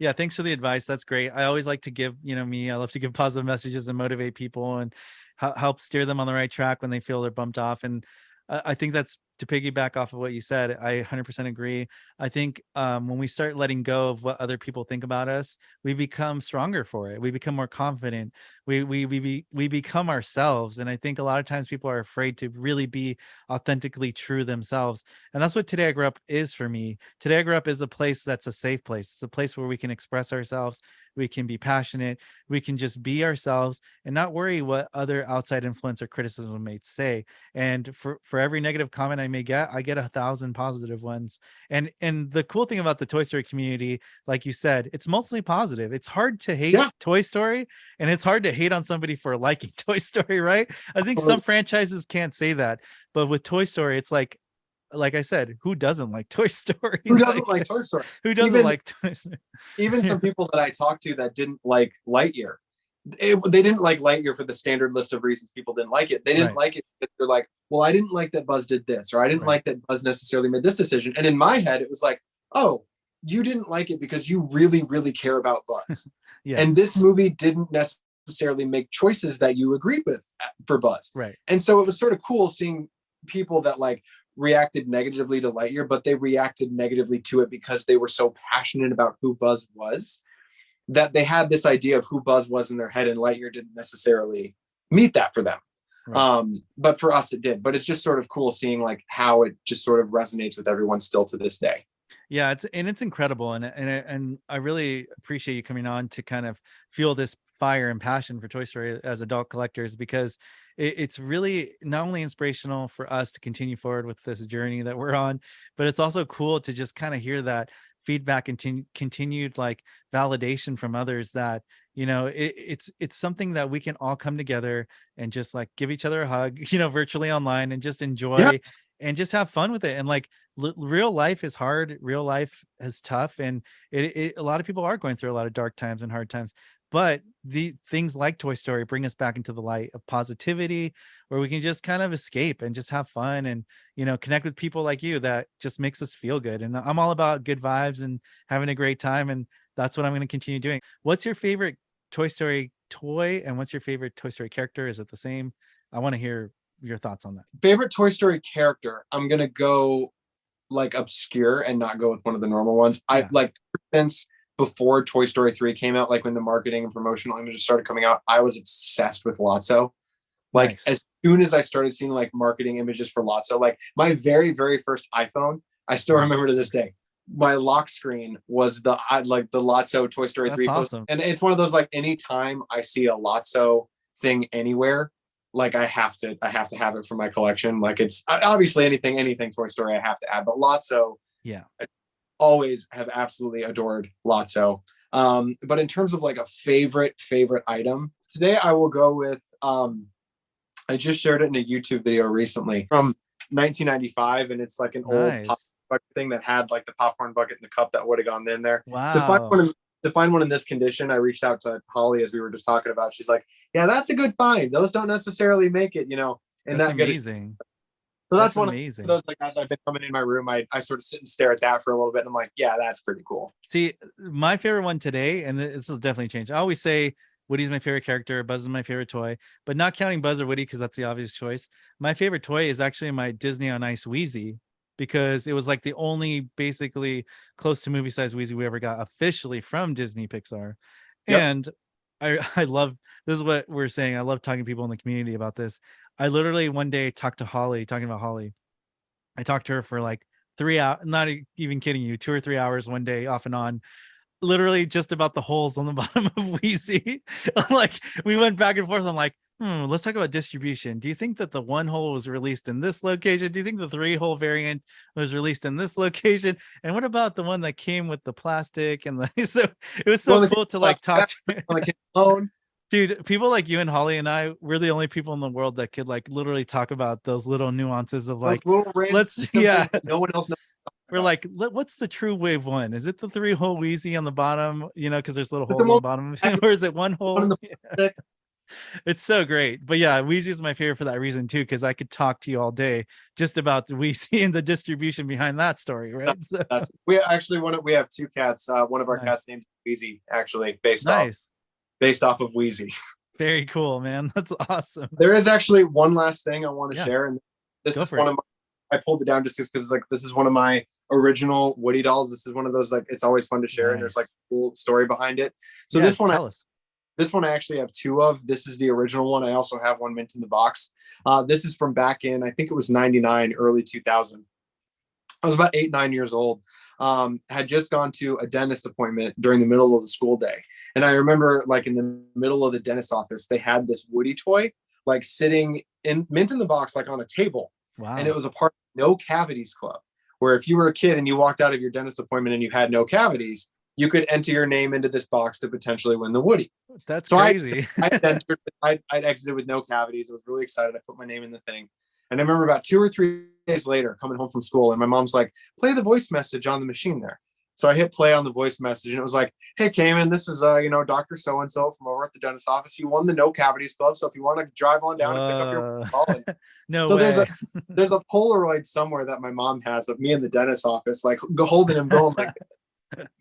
yeah, thanks for the advice. That's great. I always like to give, you know, I love to give positive messages and motivate people and help steer them on the right track when they feel they're bumped off. And I think that's to piggyback off of what you said. I 100% agree. I think when we start letting go of what other people think about us, we become stronger for it. We become more confident. We become ourselves. And I think a lot of times people are afraid to really be authentically true themselves. And that's what Today I Grew Up is for me. Today I Grew Up is a place that's a safe place. It's a place where we can express ourselves. We can be passionate. We can just be ourselves and not worry what other outside influence or criticism may say. And for every negative comment I may get, I get 1,000 positive ones. And the cool thing about the Toy Story community, like you said, it's mostly positive. It's hard to hate Toy Story, and it's hard to hate on somebody for liking Toy Story, right? I think some franchises can't say that, but with Toy Story, it's like I said, who doesn't like Toy Story? Who doesn't like Toy Story? Who doesn't like Toy Story? Even some people that I talked to that didn't like Lightyear, they didn't like Lightyear for the standard list of reasons people didn't like it. They didn't like it because they're like, well, I didn't like that Buzz did this, or I didn't like that Buzz necessarily made this decision. And in my head, it was like, oh, you didn't like it because you really, really care about Buzz. And this movie didn't necessarily make choices that you agreed with for Buzz. And so it was sort of cool seeing people that like reacted negatively to Lightyear, but they reacted negatively to it because they were so passionate about who Buzz was, that they had this idea of who Buzz was in their head, and Lightyear didn't necessarily meet that for them. But for us, it did. But it's just sort of cool seeing like how it just sort of resonates with everyone still to this day. Yeah, it's incredible, and I really appreciate you coming on to kind of fuel this fire and passion for Toy Story as adult collectors, because it's really not only inspirational for us to continue forward with this journey that we're on, but it's also cool to just kind of hear that feedback and continued like validation from others that, you know, it's something that we can all come together and just like give each other a hug, you know, virtually online, and just enjoy and just have fun with it. And like real life is hard, real life is tough, and a lot of people are going through a lot of dark times and hard times, but the things like Toy Story bring us back into the light of positivity, where we can just kind of escape and just have fun and, you know, connect with people like you. That just makes us feel good. And I'm all about good vibes and having a great time, and that's what I'm going to continue doing. What's your favorite Toy Story toy, and what's your favorite Toy Story character? Is it the same? I want to hear your thoughts on that. Favorite Toy Story character, I'm gonna go like obscure and not go with one of the normal ones. I like, since before Toy Story 3 came out, like when the marketing and promotional images started coming out, I was obsessed with Lotso. Like as soon as I started seeing like marketing images for Lotso, like my very, very first iPhone, I still remember to this day, my lock screen was the Lotso Toy Story 3 poster. Awesome. And it's one of those, like, anytime I see a Lotso thing anywhere, like I have to have it for my collection. Like, it's obviously anything Toy Story I have to add, but Lotso, I always have absolutely adored Lotso. But in terms of like a favorite item, today I will go with, I just shared it in a YouTube video recently from 1995, and it's like an old popcorn Nice. bucket thing that had like the popcorn bucket and the cup that would have gone in there. Wow. To find one in this condition, I reached out to Holly, as we were just talking about. She's like, "Yeah, that's a good find. Those don't necessarily make it, and That's that good." amazing. So that's That's one of amazing. those, like, as I've been coming in my room, I sort of sit and stare at that for a little bit, and I'm like, "Yeah, that's pretty cool." See, my favorite one today, and this will definitely change. I always say Woody's my favorite character, Buzz is my favorite toy, but not counting Buzz or Woody because that's the obvious choice. My favorite toy is actually my Disney on Ice Wheezy because it was like the only basically close to movie size Wheezy we ever got officially from Disney Pixar. Yep. And I love this is what we're saying. I love talking to people in the community about this. I literally one day talked to Holly, talking about Holly. I talked to her for like 3 hours, not even kidding you, 2 or 3 hours one day off and on, literally just about the holes on the bottom of Wheezy. Like we went back and forth. I'm like, let's talk about distribution. Do you think that the one hole was released in this location? Do you think the 3-hole variant was released in this location? And what about the one that came with the plastic and the so it was so cool to like talk to dude, people like you and Holly and I, we're the only people in the world that could like literally talk about those little nuances of like, those little random let's yeah, things that no one else knows we're about. like, what's the true wave one? Is it the 3-hole Wheezy on the bottom? Because there's little But the holes on the most bottom, or is it one one in hole? the plastic, It's so great. But yeah, Wheezy is my favorite for that reason too, because I could talk to you all day just about the Wheezy and the distribution behind that story, right? So that's we have two cats. One of our nice, cats named Wheezy, actually, nice, based off of Wheezy. very cool, man. That's awesome. There is actually one last thing I want to Yeah, share, and this go is for one it. of my, I pulled it down just because like this is one of my original Woody dolls. This is one of those, like, it's always fun to share, and there's like Nice. a cool story behind it. So Yeah, tell us. this one I actually have two of. This is the original one. I also have one mint in the box. This is from back in, I think it was 99, early 2000. I was about 8, 9 years old. Had just gone to a dentist appointment during the middle of the school day. And I remember, like, in the middle of the dentist office, they had this Woody toy, like, sitting in mint in the box, like on a table. And it Wow, was a part of No Cavities Club, where if you were a kid and you walked out of your dentist appointment and you had no cavities, you could enter your name into this box to potentially win the Woody. that's So crazy. I'd exited with no cavities. I was really excited. I put my name in the thing. And I remember about 2 or 3 days later coming home from school, and my mom's like, play the voice message on the machine there. So I hit play on the voice message, and it was like, hey, Kaman, this is, Dr. So-and-so from over at the dentist office. You won the No Cavities Club. So if you want to drive on down and pick up your ball. And No so way. there's a Polaroid somewhere that my mom has of me in the dentist office, like holding him, going like,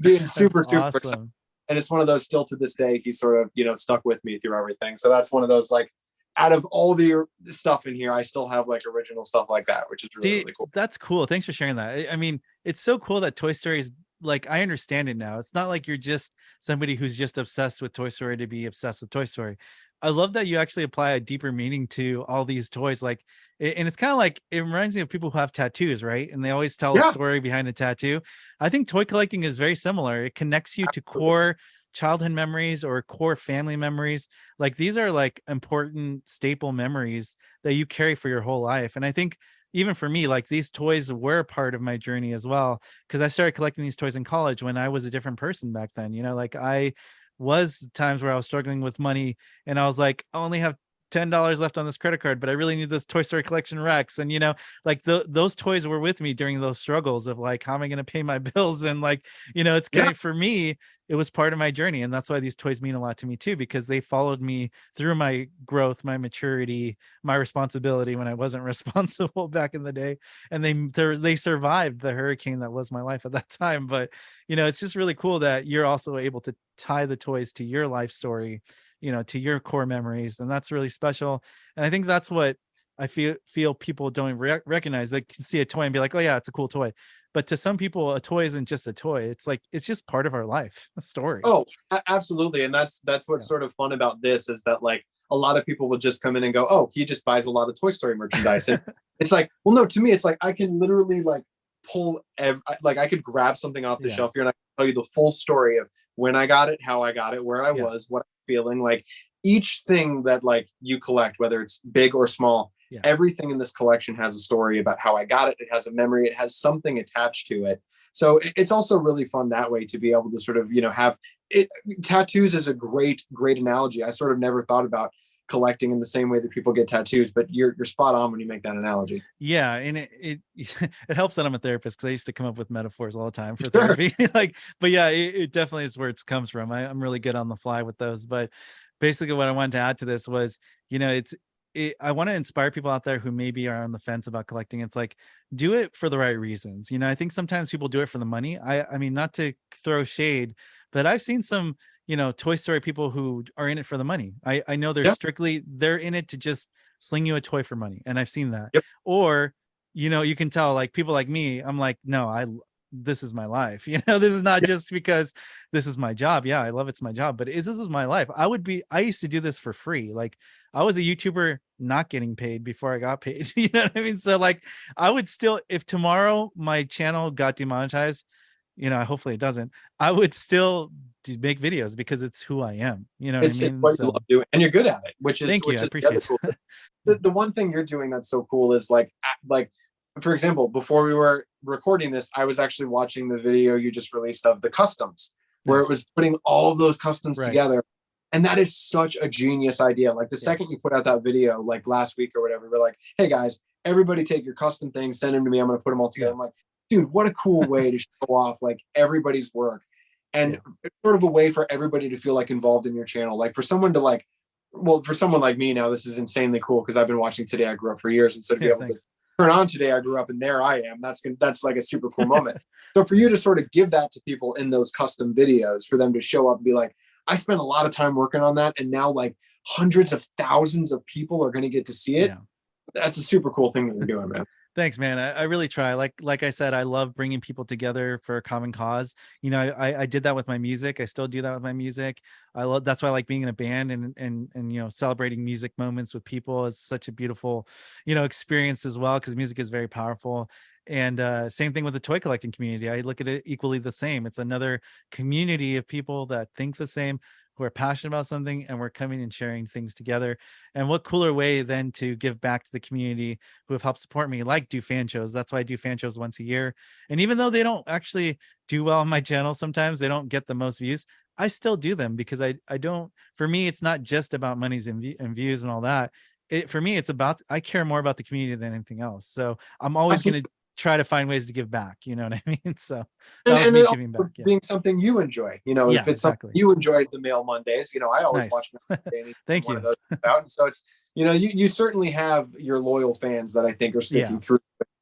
being super, That's super excited. awesome. And it's one of those, still to this day, he's sort of, stuck with me through everything. So that's one of those, like, out of all the stuff in here, I still have like original stuff like that, which is really, See, really cool. that's cool. Thanks for sharing that. I mean, it's so cool that Toy Story is like, I understand it now. It's not like you're just somebody who's just obsessed with Toy Story to be obsessed with Toy Story. I love that you actually apply a deeper meaning to all these toys. Like, and it's kind of like, it reminds me of people who have tattoos, right? And they always tell a Yeah. story behind a tattoo. I think toy collecting is very similar. It connects you to core childhood memories or core family memories. Like these are like important staple memories that you carry for your whole life. And I think even for me, like these toys were part of my journey as well, because I started collecting these toys in college when I was a different person back then. Like I was times where I was struggling with money and I was like, I only have $10 left on this credit card, but I really need this Toy Story collection Rex. And like those toys were with me during those struggles of like, how am I going to pay my bills? And like, it's kind of, for me, it was part of my journey. And that's why these toys mean a lot to me too, because they followed me through my growth, my maturity, my responsibility when I wasn't responsible back in the day. And they survived the hurricane that was my life at that time. But, it's just really cool that you're also able to tie the toys to your life story, to your core memories. And that's really special. And I think that's what I feel people don't recognize. They can see a toy and be like, oh yeah, it's a cool toy. But to some people, a toy isn't just a toy. It's like, it's just part of our life story. Oh, absolutely. And that's what's Yeah. sort of fun about this, is that, like, a lot of people will just come in and go, oh, he just buys a lot of Toy Story merchandise. And it's like, well, no, to me, it's like, I can literally like I could grab something off the Yeah. shelf here and I can tell you the full story of when I got it, how I got it, where I Yeah. was, what I'm feeling. Like, each thing that, like, you collect, whether it's big or small, Yeah. everything in this collection has a story about how I got it. It has a memory. It has something attached to it So it's also really fun that way to be able to sort of, have it. Tattoos is a great analogy. I sort of never thought about collecting in the same way that people get tattoos, but you're spot on when you make that analogy. Yeah, and it it helps that I'm a therapist, because I used to come up with metaphors all the time for Sure. therapy. Like, but yeah, it definitely is where it comes from. I'm really good on the fly with those. But basically, what I wanted to add to this was, I want to inspire people out there who maybe are on the fence about collecting. It's like, do it for the right reasons. I think sometimes people do it for the money. I mean, not to throw shade, but I've seen some, Toy Story people who are in it for the money. I know Yeah. they're in it to just sling you a toy for money, and I've seen that. Yep. Or, you can tell, like, people like me, I'm like, no, this is my life. This is not just because this is my job. Yeah, I love it's my job, but this is my life. I used to do this for free. Like, I was a YouTuber not getting paid before I got paid. You know what I mean? So, like, I would still, if tomorrow my channel got demonetized, hopefully it doesn't, I would still make videos because it's who I am. You know what I It's mean? what you love doing, and you're good at it, which is Thank you. I the appreciate other cool thing. The one thing you're doing that's so cool is like for example, before we were recording this, I was actually watching the video you just released of the customs, where it was putting all of those customs Right. together. And that is such a genius idea. Like the second you put out that video, like last week or whatever, we're like, hey guys, everybody take your custom things, send them to me. I'm going to put them all together. I'm like, dude, what a cool way to show off like everybody's work. And it's sort of a way for everybody to feel like involved in your channel. Like for someone to like, well, for someone like me now, this is insanely cool because I've been watching Today I Grew Up for years. And so to be able to turn on Today I Grew Up and there I am, that's like a super cool moment. So for you to sort of give that to people in those custom videos, for them to show up and be like, I spent a lot of time working on that, and now like hundreds of thousands of people are going to get to see it. Yeah. That's a super cool thing that you're doing, man. Thanks, man. I really try. Like I said, I love bringing people together for a common cause. I did that with my music. I still do that with my music. That's why I like being in a band and celebrating music moments with people is such a beautiful, experience as well, because music is very powerful. And same thing with the toy collecting community. I look at it equally the same. It's another community of people that think the same, who are passionate about something, and we're coming and sharing things together. And what cooler way than to give back to the community who have helped support me, like do fan shows. That's why I do fan shows once a year. And even though they don't actually do well on my channel, sometimes they don't get the most views, I still do them because I don't, for me, it's not just about monies and views and all that. For me, it's about, I care more about the community than anything else. So I'm always going to try to find ways to give back, you know what I mean? So that was me giving back, being something you enjoy, if it's something you enjoyed, the Mail Mondays, I always watch Thank you. Out. And so it's, you certainly have your loyal fans that I think are sticking through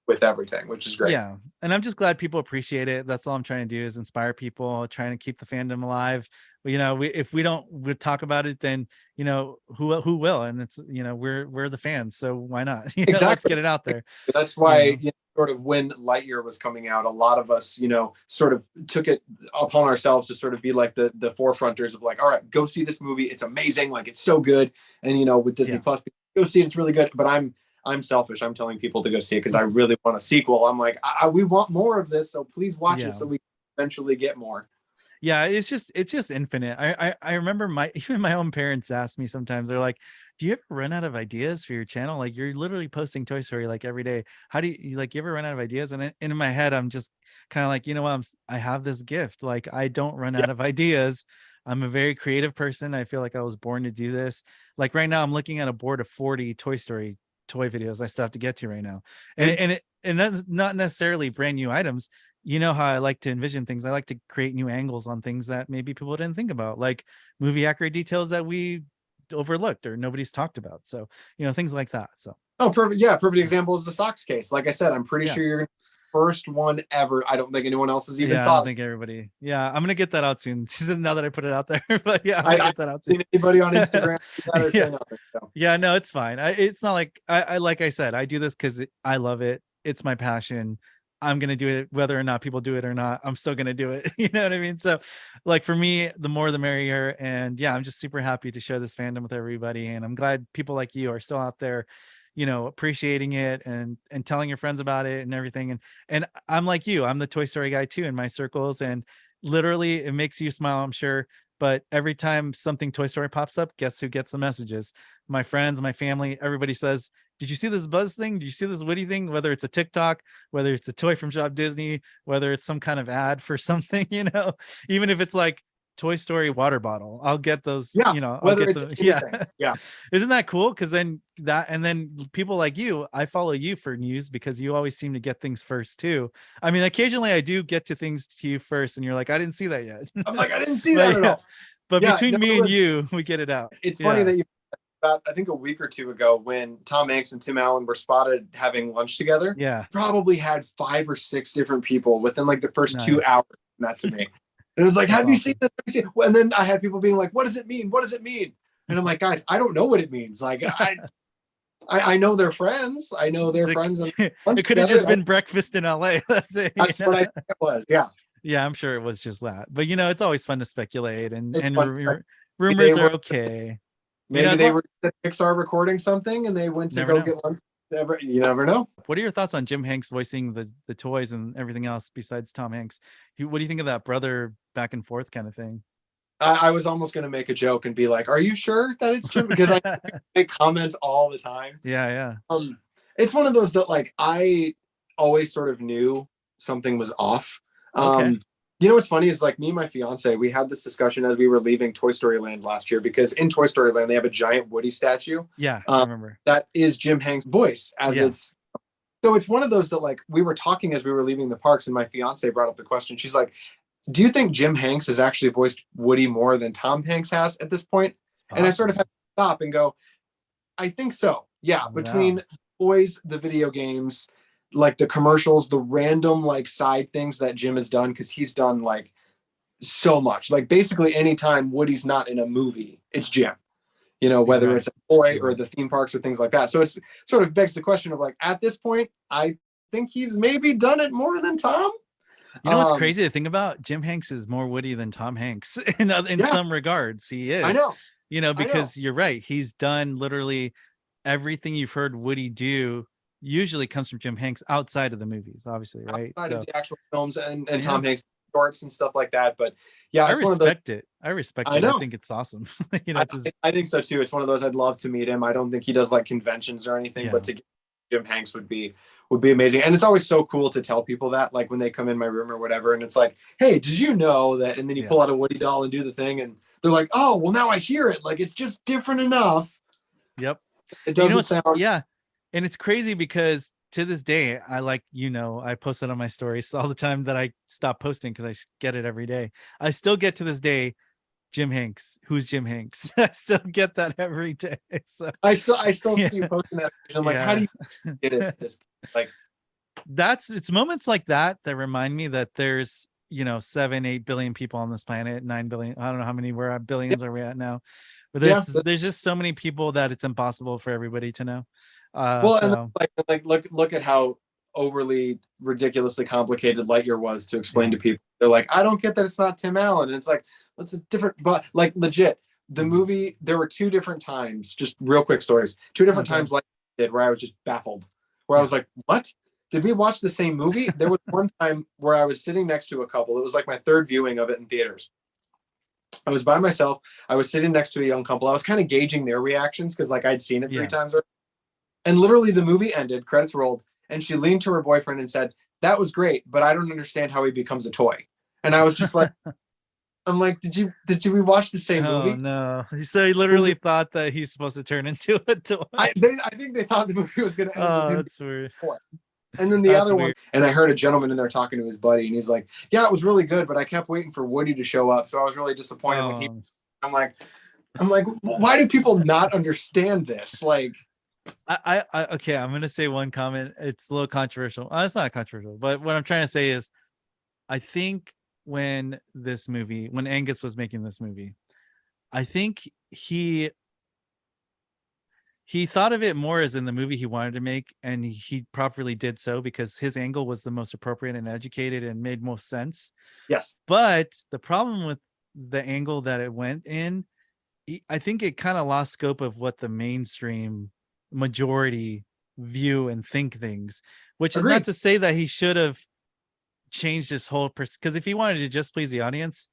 with everything, which is great. Yeah. And I'm just glad people appreciate it. That's all I'm trying to do, is inspire people, trying to keep the fandom alive. But, if we don't talk about it, then, who will? And it's, we're the fans. So why not? Exactly. Let's get it out there. That's why, sort of when Lightyear was coming out, a lot of us, sort of took it upon ourselves to sort of be like the forefronters of like, all right, go see this movie. It's amazing. Like, it's so good. And, with Disney Plus, go see it. It's really good. But I'm selfish. I'm telling people to go see it because I really want a sequel. I'm like, we want more of this. So please watch it so we can eventually get more. Yeah, it's just infinite. I remember even my own parents ask me sometimes, they're like, do you ever run out of ideas for your channel? Like, you're literally posting Toy Story like every day. How do you ever run out of ideas? And in my head, I'm just kind of like, you know what? I have this gift. Like, I don't run out of ideas. I'm a very creative person. I feel like I was born to do this. Like right now, I'm looking at a board of 40 Toy Story toy videos I still have to get to right now. And that's not necessarily brand new items. You know how I like to envision things. I like to create new angles on things that maybe people didn't think about, like movie accurate details that we overlooked or nobody's talked about. So, things like that. So, perfect. Yeah. Perfect example is the socks case. Like I said, I'm pretty sure you're going to be the first one ever. I don't think anyone else has even thought. I don't think everybody. Yeah. I'm going to get that out soon. Now that I put it out there, but I'm going to get that out soon. Anybody on Instagram? Yeah, no, it's fine. It's not like like I said, I do this because I love it. It's my passion. I'm going to do it whether or not people do it or not. I'm still going to do it. You know what I mean? So like for me, the more the merrier. And yeah, I'm just super happy to share this fandom with everybody. And I'm glad people like you are still out there, appreciating it and telling your friends about it and everything. And I'm like you, I'm the Toy Story guy too in my circles. And literally it makes you smile, I'm sure. But every time something Toy Story pops up, guess who gets the messages? My friends, my family, everybody says, did you see this Buzz thing? Did you see this Woody thing? Whether it's a TikTok, whether it's a toy from Shop Disney, whether it's some kind of ad for something, even if it's like Toy Story water bottle, I'll get those. Yeah, I'll whether get it's the anything. Yeah. Isn't that cool? Because then people like you, I follow you for news because you always seem to get things first too. I mean, occasionally I do get to things to you first, and you're like, I didn't see that yet. I'm like, I didn't see But that at all. But Yeah, between no, me and you, we get it out. It's funny that you, about, I think a week or two ago, when Tom Hanks and Tim Allen were spotted having lunch together, Yeah. probably had 5 or 6 different people within like the first Nice. 2 hours that to me. And it was like, That's have you awesome. seen this? Have you seen-" And then I had people being like, what does it mean? What does it mean? And I'm like, guys, I don't know what it means. Like, I know they're friends. I know they're friends. And It could have just been breakfast in LA. That's it. That's what I think it was. Yeah. Yeah, I'm sure it was just that. But it's always fun to speculate, and It's fun. rumors are okay. Maybe they were at Pixar recording something and they went to go get lunch. You never know. What are your thoughts on Jim Hanks voicing the toys and everything else besides Tom Hanks? What do you think of that brother back and forth kind of thing? I was almost going to make a joke and be like, are you sure that it's Jim? Because I make comments all the time. Yeah. It's one of those that like I always sort of knew something was off. Okay. What's funny is like me and my fiance, we had this discussion as we were leaving Toy Story Land last year, because in Toy Story Land, they have a giant Woody statue. Yeah, I remember. That is Jim Hanks' voice it's. So it's one of those that like we were talking as we were leaving the parks, and my fiance brought up the question. She's like, do you think Jim Hanks has actually voiced Woody more than Tom Hanks has at this point? And I sort of had to stop and go, I think so. Yeah. Between toys, the video games, like the commercials, the random like side things that Jim has done, because he's done like so much. Like basically anytime Woody's not in a movie, it's Jim. Whether it's a toy or the theme parks or things like that. So it's sort of begs the question of like, at this point, I think he's maybe done it more than Tom. What's crazy to think about? Jim Hanks is more Woody than Tom Hanks in some regards. He is. I know. Because you're right. He's done literally everything you've heard Woody do usually comes from Jim Hanks outside of the movies, obviously, right? Outside of the actual films and Tom Hanks shorts and stuff like that. But yeah, I respect it. I think it's awesome. I think so too. It's one of those I'd love to meet him. I don't think he does like conventions or anything, but to get Jim Hanks would be amazing. And it's always so cool to tell people that, like when they come in my room or whatever, and it's like, hey, did you know that? And then you pull out a Woody doll and do the thing, and they're like, oh, well, now I hear it. Like it's just different enough. Yep. It doesn't sound. Yeah. And it's crazy because to this day, I post it on my stories all the time that I stop posting because I get it every day. I still get to this day, Jim Hanks. Who's Jim Hanks? I still get that every day. So I still see you posting that. I'm like, how do you get it? This like it's moments like that remind me that there's 7-8 billion people on this planet, 9 billion. I don't know how many we're at, billions are we at now? But there's just so many people that it's impossible for everybody to know. And look at how overly ridiculously complicated Lightyear was to explain to people. They're like, I don't get that it's not Tim Allen. And it's like, it's a different, but like legit, the movie, there were 2 different times, just real quick stories, 2 different times like I did where I was just baffled, where I was like, what? Did we watch the same movie? There was one time where I was sitting next to a couple. It was like my 3rd viewing of it in theaters. I was by myself. I was sitting next to a young couple. I was kind of gauging their reactions because like I'd seen it 3 times already. And literally the movie ended, credits rolled, and she leaned to her boyfriend and said, that was great, but I don't understand how he becomes a toy. And I was just like, I'm like, did we watch the same movie? Oh no. So he literally thought that he's supposed to turn into a toy. I think they thought the movie was going to end with him. That's weird. And then the other one, and I heard a gentleman in there talking to his buddy, and he's like, yeah, it was really good, but I kept waiting for Woody to show up. So I was really disappointed when he, I'm like, why do people not understand this? Like, okay, I'm gonna say one comment. It's a little controversial. It's not controversial, but what I'm trying to say is, I think when Angus was making this movie, I think he thought of it more as in the movie he wanted to make, and he properly did so because his angle was the most appropriate and educated and made most sense. Yes. But the problem with the angle that it went in, I think it kind of lost scope of what the mainstream majority view and think things, which is not to say that he should have changed his whole because if he wanted to just please the audience,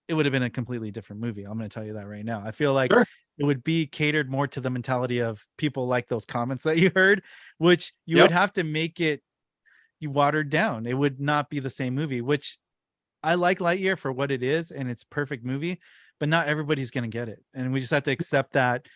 it would have been a completely different movie. I'm going to tell you that right now. I feel like Sure. it would be catered more to the mentality of people like those comments that you heard, which you Yep. would have to make it you watered down. It would not be the same movie, which I like Lightyear for what it is, and it's a perfect movie, but not everybody's going to get it. And we just have to accept that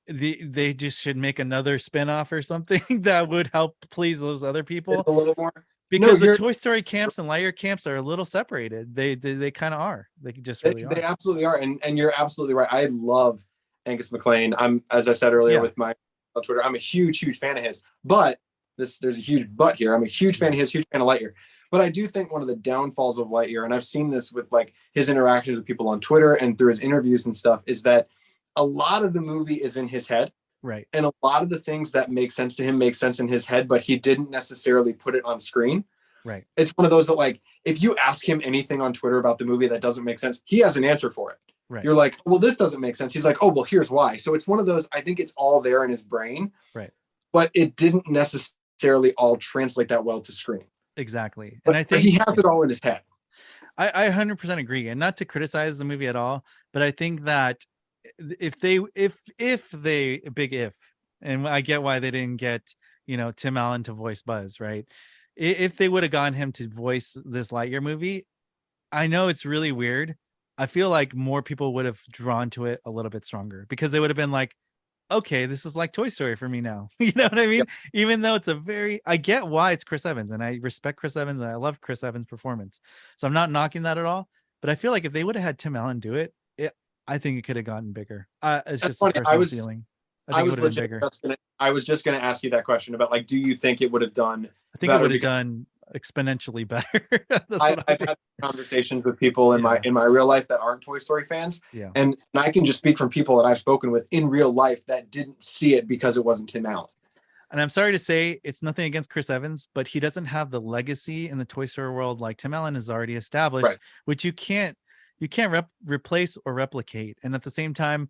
they just should make another spinoff or something that would help please those other people. It's a little more. Because the Toy Story camps and Lightyear camps are a little separated. They kind of are. They just really are. They absolutely are. And you're absolutely right. I love Angus MacLane. I'm, as I said earlier with my on Twitter, I'm a huge fan of his. But there's a huge but here. I'm a huge fan of his, huge fan of Lightyear. But I do think one of the downfalls of Lightyear, and I've seen this with like his interactions with people on Twitter and through his interviews and stuff, is that a lot of the movie is in his head. Right. And a lot of the things that make sense to him make sense in his head, but he didn't necessarily put it on screen. Right. It's one of those that, like, if you ask him anything on Twitter about the movie that doesn't make sense, he has an answer for it. Right. You're like, well, this doesn't make sense. He's like, oh, well, here's why. So it's one of those, I think it's all there in his brain. Right. But it didn't necessarily all translate that well to screen. Exactly. But, and I think he has it all in his head. I 100% agree. And not to criticize the movie at all, but I think that if they, and I get why they didn't get, Tim Allen to voice Buzz, right? If they would have gotten him to voice this Lightyear movie, I know it's really weird. I feel like more people would have drawn to it a little bit stronger because they would have been like, okay, this is like Toy Story for me now. You know what I mean? Yep. Even though I get why it's Chris Evans, and I respect Chris Evans, and I love Chris Evans' performance. So I'm not knocking that at all. But I feel like if they would have had Tim Allen do it, I think it could have gotten bigger. It's just a personal feeling. I was just going to ask you that question about, like, do you think it would have done? I think it would have done exponentially better. I've had conversations with people in my real life that aren't Toy Story fans, and I can just speak from people that I've spoken with in real life that didn't see it because it wasn't Tim Allen. And I'm sorry to say, it's nothing against Chris Evans, but he doesn't have the legacy in the Toy Story world like Tim Allen has already established, which you can't replace or replicate. And at the same time,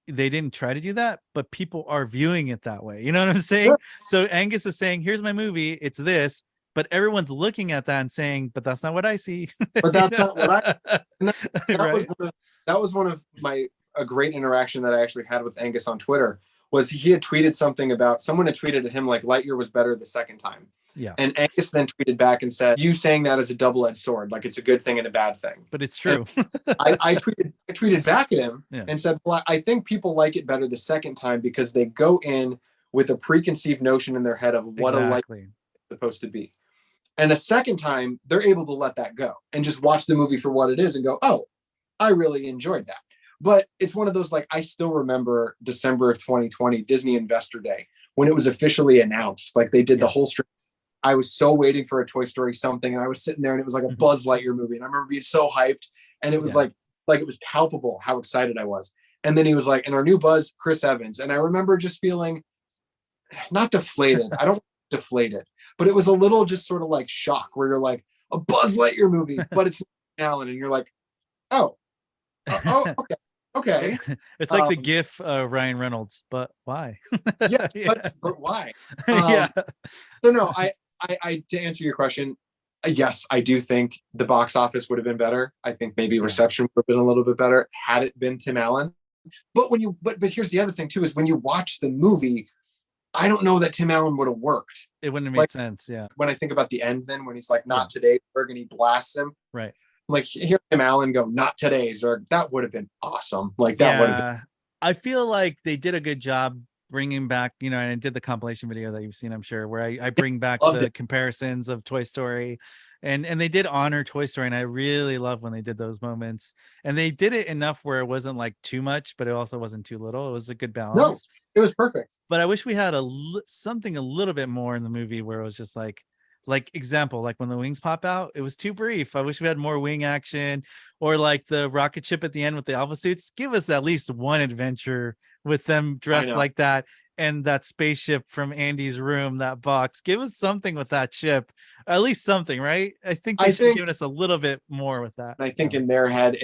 they didn't try to do that, but people are viewing it that way. You know what I'm saying? Yeah. So Angus is saying, here's my movie, it's this, but everyone's looking at that and saying, but that's not what I see. But that's not what that was one of a great interaction that I actually had with Angus on Twitter. Was he had tweeted something about, someone had tweeted at him like, Lightyear was better the second time. Yeah. And Angus then tweeted back and said, you saying that is a double-edged sword, like it's a good thing and a bad thing. But it's true. I tweeted back at him and said, well, I think people like it better the second time because they go in with a preconceived notion in their head of what a Lightyear is supposed to be. And the second time, they're able to let that go and just watch the movie for what it is and go, oh, I really enjoyed that. But it's one of those, like, I still remember December of 2020, Disney Investor Day, when it was officially announced, like they did the whole stream. I was so waiting for a Toy Story something, and I was sitting there and it was like a Buzz Lightyear movie. And I remember being so hyped, and it was like it was palpable how excited I was. And then he was like, and our new Buzz, Chris Evans. And I remember just feeling not deflated. I don't deflated, but it was a little just sort of like shock where you're like, a Buzz Lightyear movie, but it's Alan. And you're like, okay. It's like the GIF Ryan Reynolds, but why? But why? So no, I to answer your question, yes, I do think the box office would have been better. I think maybe reception would have been a little bit better had it been Tim Allen. But but here's the other thing too, is when you watch the movie, I don't know that Tim Allen would have worked. It wouldn't have made sense. Yeah. When I think about the end, then when he's like, not today, Zurg, and he blasts him. Right. Like, hear Tim Allen go, not today, Zurg. That would have been awesome. Like, that would have been. I feel like they did a good job bringing back, and I did the compilation video that you've seen, I'm sure, where I bring back the comparisons of Toy Story, and they did honor Toy Story, and I really love when they did those moments, and they did it enough where it wasn't like too much, but it also wasn't too little. It was a good balance. No, it was perfect. But I wish we had something a little bit more in the movie where it was just like example, like when the wings pop out, it was too brief. I wish we had more wing action, or like the rocket ship at the end with the alpha suits. Give us at least one adventure with them dressed like that, and that spaceship from Andy's room, that box. Give us something with that ship, at least something, right? I think they should give us a little bit more with that. I think in their head,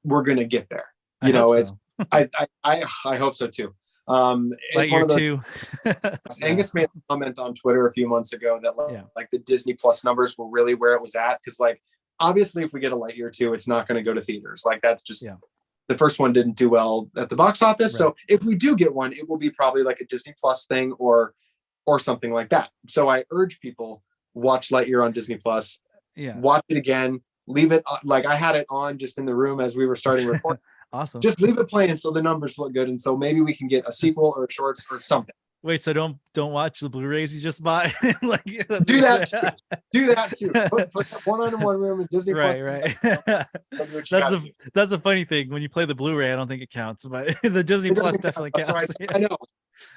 we're gonna get there. I hope so too. It's one of those, Angus made a comment on Twitter a few months ago that like the Disney Plus numbers were really where it was at, because like obviously if we get a Lightyear 2, it's not going to go to theaters. Like that's just, Yeah. the first one didn't do well at the box office. Right. So if we do get one, it will be probably like a Disney Plus thing or something like that. So I urge people, watch Lightyear on Disney Plus, Yeah. watch it again, leave it, like I had it on just in the room as we were starting recording. Awesome. Just leave it playing so the numbers look good. And so maybe we can get a sequel or shorts or something. Wait, so don't watch the Blu-rays you just bought? Like do that too. Put that one on in one room with Disney Plus. Right. That's the funny thing. When you play the Blu-ray, I don't think it counts, but the Disney Plus definitely counts. Right. I know.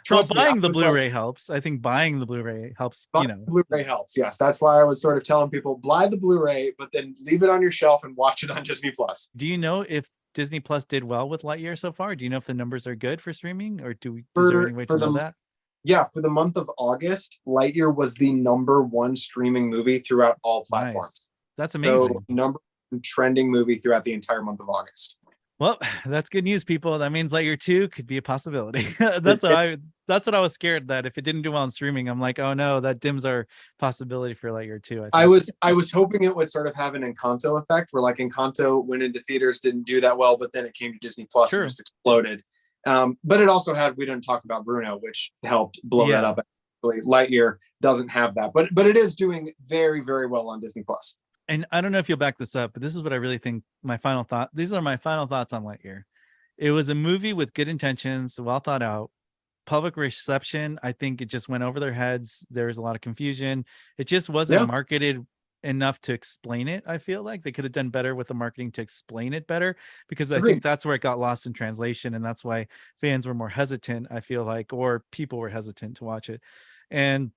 Trust me, buying the Blu-ray helps. I think buying the Blu-ray helps. Blu-ray helps. Yes, that's why I was sort of telling people buy the Blu-ray, but then leave it on your shelf and watch it on Disney Plus. Do you know if Disney Plus did well with Lightyear so far? Do you know if the numbers are good for streaming, or is there any way to know that? Yeah, for the month of August, Lightyear was the #1 streaming movie throughout all platforms. Nice. That's amazing. So #1 trending movie throughout the entire month of August. Well, that's good news, people. That means Lightyear 2 could be a possibility. That's what I was scared that if it didn't do well on streaming, I'm like, oh no, that dims our possibility for Lightyear 2. I was hoping it would sort of have an Encanto effect, where like Encanto went into theaters, didn't do that well, but then it came to Disney Plus and just exploded. But it also had, we didn't talk about Bruno, which helped blow that up. Actually, Lightyear doesn't have that, but it is doing very, very well on Disney Plus. And I don't know if you'll back this up, but this is what I really think. These are my final thoughts on Lightyear. It was a movie with good intentions, well thought out. Public reception, I think it just went over their heads. There was a lot of confusion. It just wasn't marketed enough to explain it. I feel like they could have done better with the marketing to explain it better, because I think that's where it got lost in translation, and that's why fans were more hesitant, I feel like, or people were hesitant to watch it. And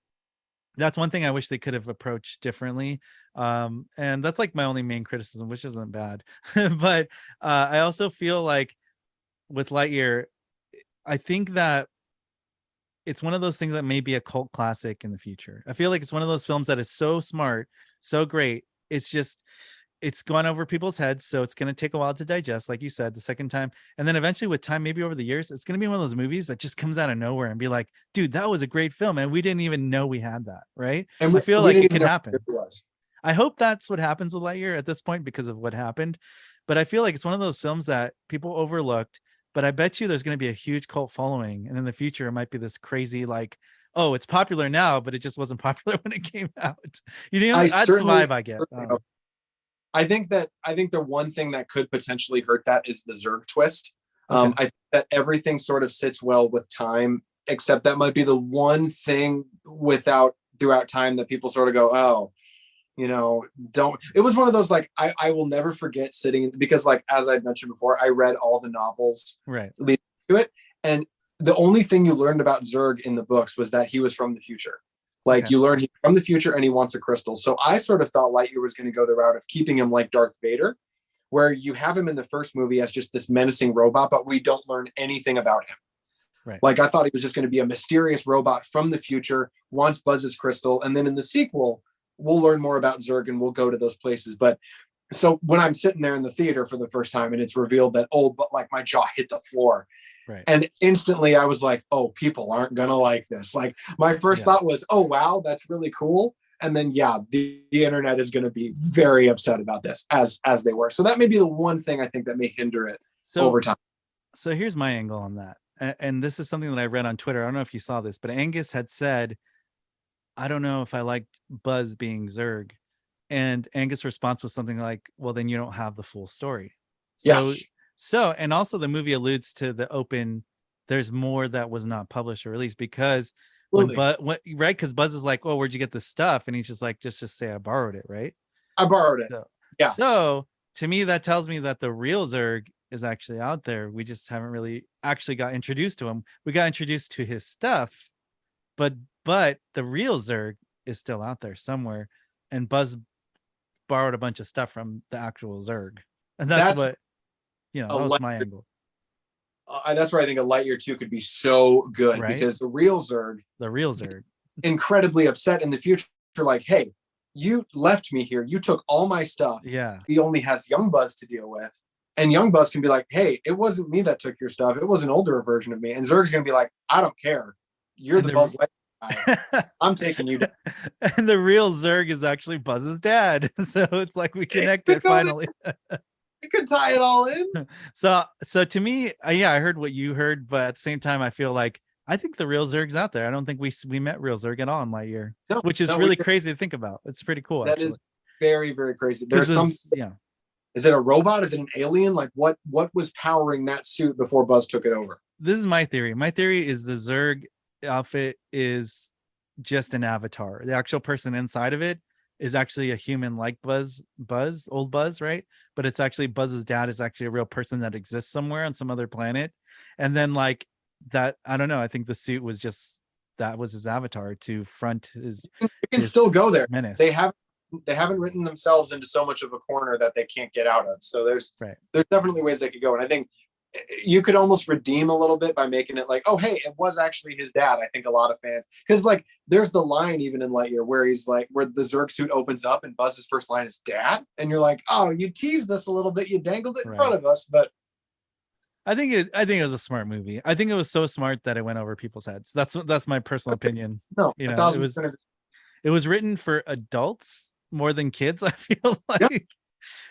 that's one thing I wish they could have approached differently. And that's like my only main criticism, which isn't bad. But I also feel like with Lightyear, I think that it's one of those things that may be a cult classic in the future. I feel like it's one of those films that is so smart, so great. It's gone over people's heads. So it's going to take a while to digest, like you said, the second time. And then eventually with time, maybe over the years, it's going to be one of those movies that just comes out of nowhere and be like, dude, that was a great film. And we didn't even know we had that. Right. And I feel like it could happen. I hope that's what happens with Lightyear at this point because of what happened. But I feel like it's one of those films that people overlooked. But I bet you there's going to be a huge cult following. And in the future, it might be this crazy, like, oh, it's popular now, but it just wasn't popular when it came out. You know, that's the vibe I get. I think the one thing that could potentially hurt that is the Zurg twist. I think that everything sort of sits well with time, except that might be the one thing throughout time that people sort of go, oh, it was one of those, like, I will never forget sitting, because like, as I mentioned before, I read all the novels leading to it. And the only thing you learned about Zurg in the books was that he was from the future. Like you learn he's from the future and he wants a crystal. So I sort of thought Lightyear was going to go the route of keeping him like Darth Vader, where you have him in the first movie as just this menacing robot, but we don't learn anything about him. Right. Like I thought he was just going to be a mysterious robot from the future, wants Buzz's crystal. And then in the sequel, we'll learn more about Zurg and we'll go to those places. But so when I'm sitting there in the theater for the first time and it's revealed that, but like my jaw hit the floor. Right. And instantly I was like, oh, people aren't going to like this. Like my first thought was, oh, wow, that's really cool. And then, the internet is going to be very upset about this as they were. So that may be the one thing I think that may hinder it over time. So here's my angle on that. And this is something that I read on Twitter. I don't know if you saw this, but Angus had said, I don't know if I liked Buzz being Zurg. And Angus' response was something like, well, then you don't have the full story. So, and also the movie alludes to there's more that was not published or released because because Buzz is like, oh, where'd you get this stuff? And he's just like, just say I borrowed it, right? I borrowed it. So to me, that tells me that the real Zurg is actually out there. We just haven't really actually got introduced to him. We got introduced to his stuff, but the real Zurg is still out there somewhere. And Buzz borrowed a bunch of stuff from the actual Zurg. And that's what, that was my angle. That's where I think a Lightyear 2 could be so good, because the real Zurg, incredibly upset in the future, like, hey, you left me here. You took all my stuff. Yeah. He only has young Buzz to deal with. And young Buzz can be like, hey, it wasn't me that took your stuff. It was an older version of me. And Zurg's going to be like, I don't care. You're the Buzz Lightyear. I'm taking you down. And the real Zurg is actually Buzz's dad. So it's like we connected finally. You could tie it all in. So to me, yeah, I heard what you heard, but at the same time, I feel like I think the real Zurg's out there. I don't think we met real Zurg at all in Lightyear, which is really crazy to think about. It's pretty cool. That actually. Is very, very crazy. There's some. Yeah. Is it a robot? Is it an alien? Like what was powering that suit before Buzz took it over? This is my theory. My theory is the Zurg outfit is just an avatar. The actual person inside of it is actually a human like Buzz, old Buzz, right? But it's actually Buzz's dad is actually a real person that exists somewhere on some other planet. And then like that, I don't know. I think the suit was just, that was his avatar to front his. You can still go there. Menace. They haven't written themselves into so much of a corner that they can't get out of. So there's definitely ways they could go. And I think you could almost redeem a little bit by making it like, oh, hey, it was actually his dad. I think a lot of fans, because like there's the line even in Lightyear where he's like, where the Zurg suit opens up and Buzz's first line is dad. And you're like, oh, you teased us a little bit. You dangled it in front of us. But I think it was a smart movie. I think it was so smart that it went over people's heads. That's my personal opinion. No, you know, it was written for adults more than kids, I feel like. Yep.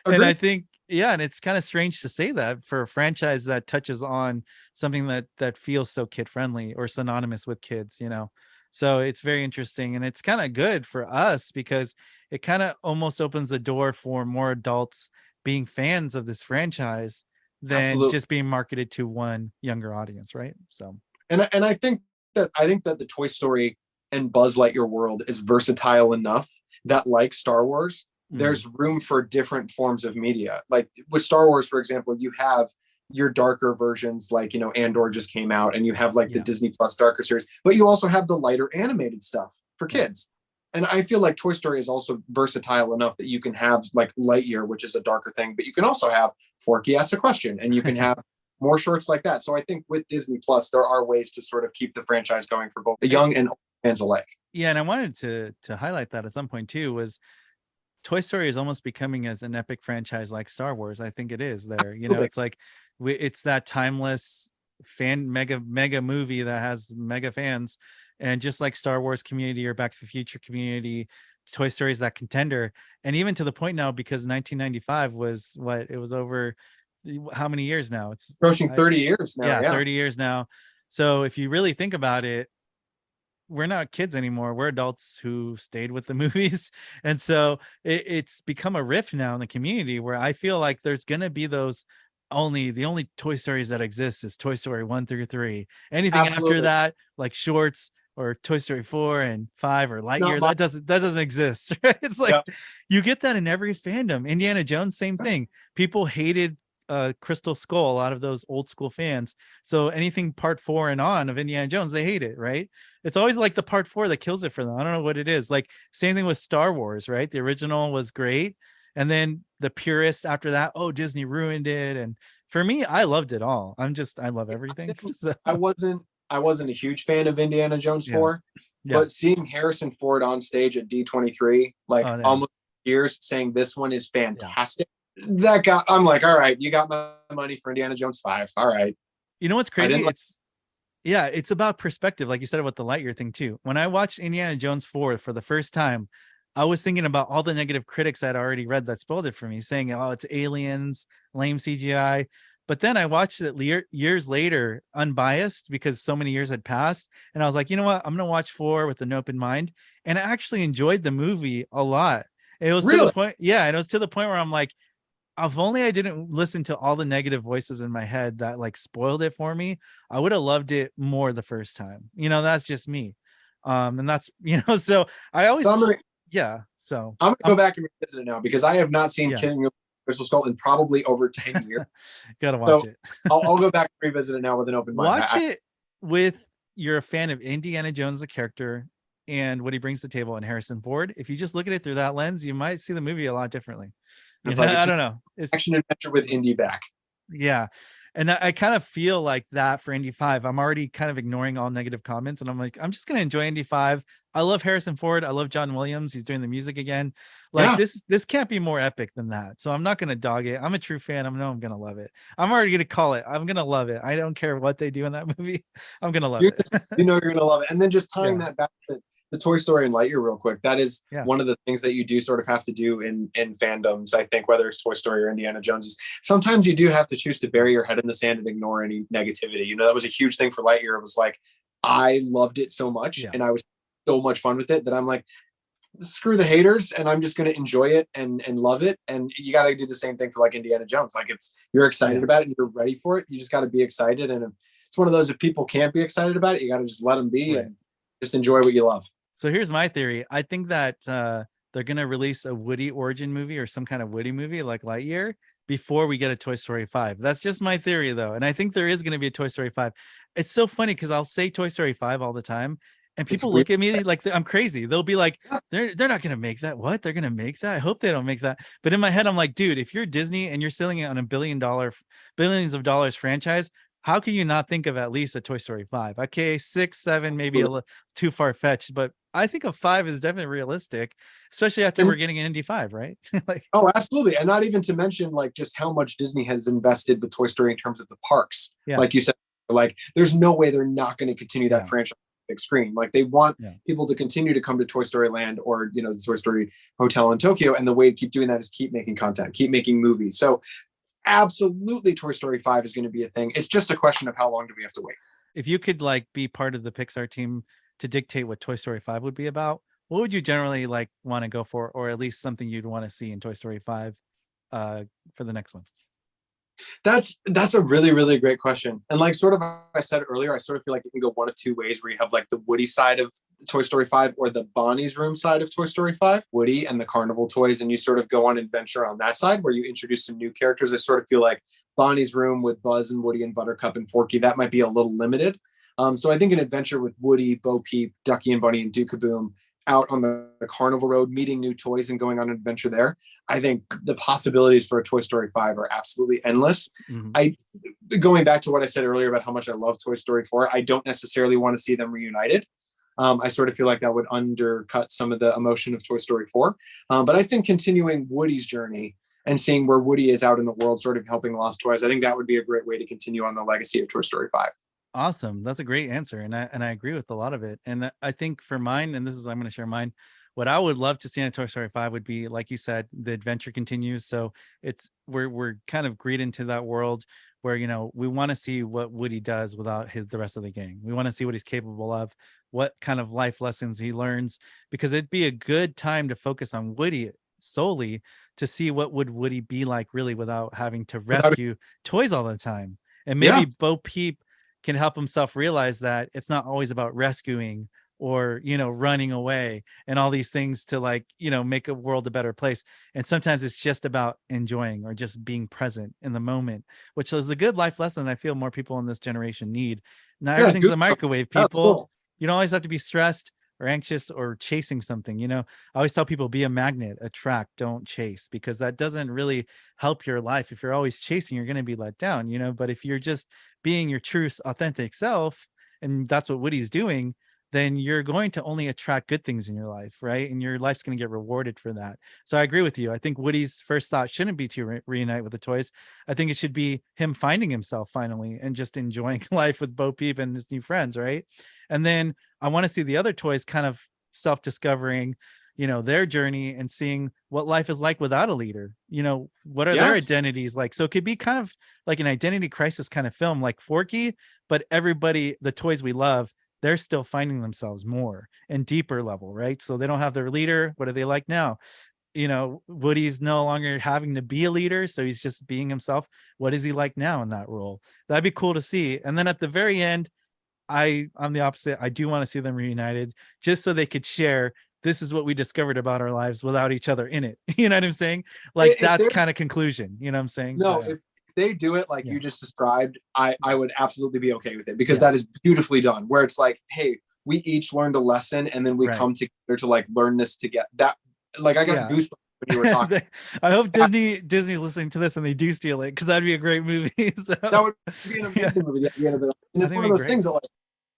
And I think, yeah, and it's kind of strange to say that for a franchise that touches on something that feels so kid friendly or synonymous with kids, you know. So it's very interesting, and it's kind of good for us because it kind of almost opens the door for more adults being fans of this franchise than just being marketed to one younger audience, right? So and I think that the Toy Story and Buzz Lightyear world is versatile enough that, like Star Wars, there's room for different forms of media. Like with Star Wars, for example, you have your darker versions, like, you know, Andor just came out, and you have like the Disney Plus darker series, but you also have the lighter animated stuff for kids. And I feel like Toy Story is also versatile enough that you can have like Lightyear, which is a darker thing, but you can also have Forky Asks a Question, and you can have more shorts like that. So I think with Disney Plus, there are ways to sort of keep the franchise going for both the young and old fans alike. Yeah, and I wanted to highlight that at some point too, was Toy Story is almost becoming as an epic franchise like Star Wars. I think it is there. You know, it's like it's that timeless mega movie that has mega fans, and just like Star Wars community or Back to the Future community, Toy Story is that contender. And even to the point now, because 1995 was it was over how many years now? It's approaching 30 years now. Yeah, 30 years now. So if you really think about it, we're not kids anymore. We're adults who stayed with the movies. And so it's become a rift now in the community where I feel like there's going to be the only Toy Stories that exist is Toy Story 1 through 3. Anything after that, like shorts or Toy Story 4 and 5 or Lightyear, that doesn't exist. Right? It's like you get that in every fandom. Indiana Jones, same thing. People hated Crystal Skull, a lot of those old school fans. So anything part 4 and on of Indiana Jones, they hate it, right? It's always like the part 4 that kills it for them. I don't know what it is. Like same thing with Star Wars, right? The original was great, and then the purist after that, oh, Disney ruined it. And for me, I loved it all. I love everything. So. I wasn't a huge fan of Indiana Jones 4, but seeing Harrison Ford on stage at D23, like almost years, saying this one is fantastic. That got, I'm like, all right, you got my money for Indiana Jones 5. All right. You know what's crazy? It's about perspective, like you said about the Lightyear thing too. When I watched Indiana Jones 4 for the first time, I was thinking about all the negative critics I'd already read that spoiled it for me, saying, oh, it's aliens, lame CGI. But then I watched it years later, unbiased, because so many years had passed. And I was like, you know what? I'm going to watch 4 with an open mind. And I actually enjoyed the movie a lot. It was to the point. Yeah. And it was to the point where I'm like, if only I didn't listen to all the negative voices in my head that like spoiled it for me, I would have loved it more the first time. You know, that's just me. And that's, you know, so I always, so I'm gonna go back and revisit it now, because I have not seen King of Crystal Skull in probably over 10 years. Gotta watch it. I'll go back and revisit it now with an open mind. Watch it with, you're a fan of Indiana Jones, the character, and what he brings to the table, and Harrison Ford. If you just look at it through that lens, you might see the movie a lot differently. I don't know. It's action adventure with Indy back. Yeah. And I kind of feel like that for Indy 5. I'm already kind of ignoring all negative comments, and I'm like, I'm just gonna enjoy Indy 5. I love Harrison Ford. I love John Williams. He's doing the music again. Like Yeah. this can't be more epic than that. So I'm not gonna dog it. I'm a true fan. I know I'm gonna love it. I'm already gonna call it. I'm gonna love it. I don't care what they do in that movie. I'm gonna love it. You know you're gonna love it. And then just tying Yeah. that back to the Toy Story and Lightyear real quick. That is Yeah. one of the things that you do sort of have to do in fandoms. I think whether it's Toy Story or Indiana Jones, is sometimes you do have to choose to bury your head in the sand and ignore any negativity. You know, that was a huge thing for Lightyear. It was like, I loved it so much, Yeah. and I was so much fun with it that I'm like, screw the haters, and I'm just going to enjoy it and love it. And you got to do the same thing for like Indiana Jones. Like, you're excited about it and you're ready for it. You just got to be excited. And if it's one of those, if people can't be excited about it, you got to just let them be and just enjoy what you love. So here's my theory. I think that they're going to release a Woody origin movie or some kind of Woody movie like Lightyear before we get a Toy Story 5. That's just my theory, though. And I think there is going to be a Toy Story 5. It's so funny because I'll say Toy Story 5 all the time, and people look at me like I'm crazy. They'll be like, they're not going to make that. What? They're going to make that? I hope they don't make that. But in my head, I'm like, dude, if you're Disney and you're selling it on billions of dollars franchise, how can you not think of at least a Toy Story 5? Okay, 6, 7, maybe a little too far-fetched, but I think a 5 is definitely realistic, especially after we're getting an Indy 5, right? Like, oh, absolutely. And not even to mention like just how much Disney has invested with Toy Story in terms of the parks. Yeah. Like you said, like there's no way they're not going to continue that franchise on the big screen. Like they want people to continue to come to Toy Story Land or, you know, the Toy Story Hotel in Tokyo. And the way to keep doing that is keep making content, keep making movies. So absolutely Toy Story 5 is going to be a thing. It's just a question of how long do we have to wait. If you could like be part of the Pixar team to dictate what Toy Story 5 would be about, what would you generally like want to go for, or at least something you'd want to see in Toy Story 5 for the next one? That's a really, really great question. And like sort of I said earlier, I sort of feel like it can go one of two ways, where you have like the Woody side of Toy Story 5 or the Bonnie's Room side of Toy Story 5, Woody and the carnival toys, and you sort of go on adventure on that side where you introduce some new characters. I sort of feel like Bonnie's Room with Buzz and Woody and Buttercup and Forky, that might be a little limited. So I think an adventure with Woody, Bo Peep, Ducky and Bunny, and Duke-a-Boom out on the carnival road, meeting new toys and going on an adventure there. I think the possibilities for a Toy Story 5 are absolutely endless. Going back to what I said earlier about how much I love Toy Story 4, I don't necessarily want to see them reunited. I sort of feel like that would undercut some of the emotion of Toy Story 4. But I think continuing Woody's journey and seeing where Woody is out in the world, sort of helping lost toys, I think that would be a great way to continue on the legacy of Toy Story 5. Awesome. That's a great answer. And I agree with a lot of it. And I think for mine, and I'm going to share mine, what I would love to see in a Toy Story 5 would be, like you said, the adventure continues. So we're kind of greeted into that world where, you know, we want to see what Woody does without the rest of the gang. We want to see what he's capable of, what kind of life lessons he learns, because it'd be a good time to focus on Woody solely to see what would Woody be like really without having to rescue toys all the time. And maybe Bo Peep can help himself realize that it's not always about rescuing or, you know, running away and all these things to, like, you know, make a world a better place. And sometimes it's just about enjoying or just being present in the moment, which is a good life lesson I feel more people in this generation need. Not everything's a microwave, people. Cool. You don't always have to be stressed or anxious or chasing something. You know, I always tell people, be a magnet, attract, don't chase, because that doesn't really help your life. If you're always chasing, you're going to be let down, you know. But if you're just being your true authentic self, and that's what Woody's doing, then you're going to only attract good things in your life, right? And your life's going to get rewarded for that. So I agree with you. I think Woody's first thought shouldn't be to reunite with the toys. I think it should be him finding himself finally and just enjoying life with Bo Peep and his new friends, right? And then I want to see the other toys kind of self-discovering, you know, their journey and seeing what life is like without a leader. You know, what are their identities like? So it could be kind of like an identity crisis kind of film, like Forky, but everybody, the toys we love, they're still finding themselves more and deeper level, right? So they don't have their leader. What are they like now? You know, Woody's no longer having to be a leader, so he's just being himself. What is he like now in that role? That'd be cool to see. And then at the very end, I'm the opposite. I do want to see them reunited just so they could share, this is what we discovered about our lives without each other in it. You know what I'm saying? Like that kind of conclusion, you know what I'm saying? No, so, if they do it like you just described, I would absolutely be okay with it, because that is beautifully done, where it's like, hey, we each learned a lesson and then we come together to like learn this together. That, like, I got goosebumps when you were talking. I hope Disney's listening to this and they do steal it, because that'd be a great movie. So, that would be an amazing movie. At the end of it, and it's one of those things that like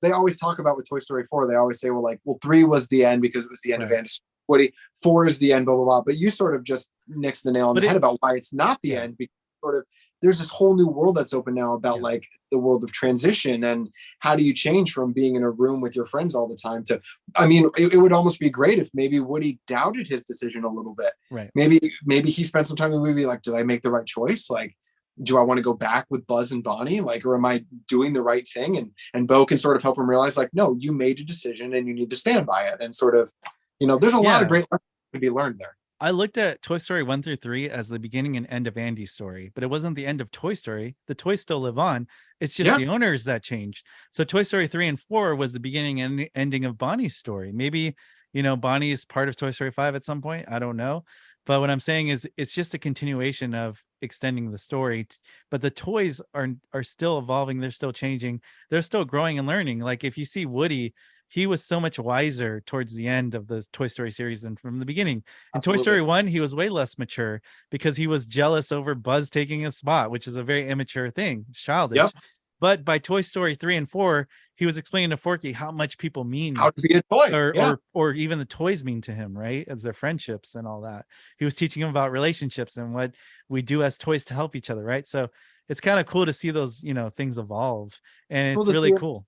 they always talk about with Toy Story 4. They always say, well, 3 was the end because it was the end of Andy Woody. 4 is the end, blah blah blah. But you sort of just nixed the nail on the head about why it's not the end, because sort of there's this whole new world that's open now about like the world of transition, and how do you change from being in a room with your friends all the time to, I mean, it would almost be great if maybe Woody doubted his decision a little bit. Right. Maybe he spent some time in the movie like, did I make the right choice? Like, do I want to go back with Buzz and Bonnie? Like, or am I doing the right thing? And Bo can sort of help him realize like, no, you made a decision and you need to stand by it. And sort of, there's a lot of great lessons to be learned there. I looked at Toy Story 1 through 3 as the beginning and end of Andy's story, but it wasn't the end of Toy Story. The toys still live on. It's just the owners that changed. So Toy Story 3 and 4 was the beginning and ending of Bonnie's story. Maybe, Bonnie is part of Toy Story 5 at some point. I don't know. But what I'm saying is it's just a continuation of extending the story. But the toys are still evolving. They're still changing. They're still growing and learning. Like if you see Woody, he was so much wiser towards the end of the Toy Story series than from the beginning. In Toy Story 1, he was way less mature because he was jealous over Buzz taking his spot, which is a very immature thing. It's childish. Yep. But by Toy Story 3 and 4, he was explaining to Forky how much people mean, how to be a toy, or even the toys mean to him, right? As their friendships and all that. He was teaching him about relationships and what we do as toys to help each other, right? So it's kind of cool to see those, things evolve, and it's really cool.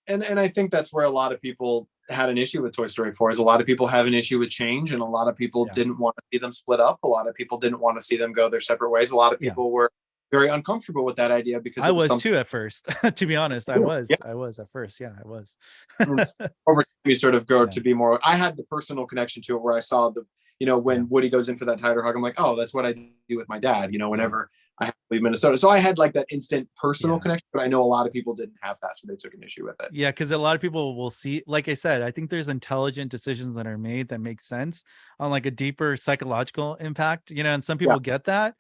And I think that's where a lot of people had an issue with Toy Story 4, is a lot of people have an issue with change, and a lot of people didn't want to see them split up. A lot of people didn't want to see them go their separate ways. A lot of people were very uncomfortable with that idea, because I was too at first. To be honest, I was at first. Yeah, I was. Over time, you sort of go to be more. I had the personal connection to it where I saw the, when Woody goes in for that tighter hug, I'm like, oh, that's what I do with my dad. Whenever I have to leave Minnesota. So I had like that instant personal connection, but I know a lot of people didn't have that, so they took an issue with it. Yeah, because a lot of people will see, like I said, I think there's intelligent decisions that are made that make sense on like a deeper psychological impact, and some people get that.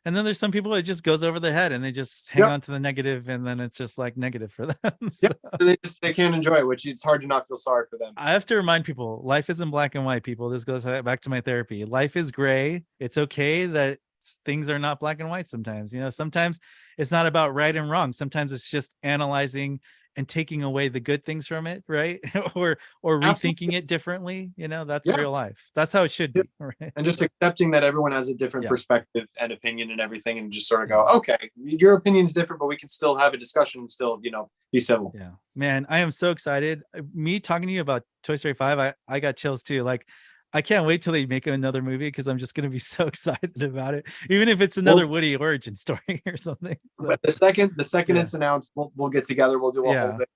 And then there's some people it just goes over their head and they just hang on to the negative, and then it's just like negative for them. So they can't enjoy it, which it's hard to not feel sorry for them. I have to remind people, life isn't black and white, people. This goes back to my therapy. Life is gray. It's okay that things are not black and white sometimes. Sometimes it's not about right and wrong. Sometimes it's just analyzing and taking away the good things from it, right? or rethinking it differently. That's real life. That's how it should be. Right? And just accepting that everyone has a different perspective and opinion and everything, and just sort of go, okay, your opinion's different, but we can still have a discussion and still, be civil. Yeah, man, I am so excited. Me talking to you about Toy Story 5, I got chills too. Like, I can't wait till they make another movie, because I'm just going to be so excited about it, even if it's another Woody origin story or something. So, but the second it's announced, we'll get together. We'll do a whole bit.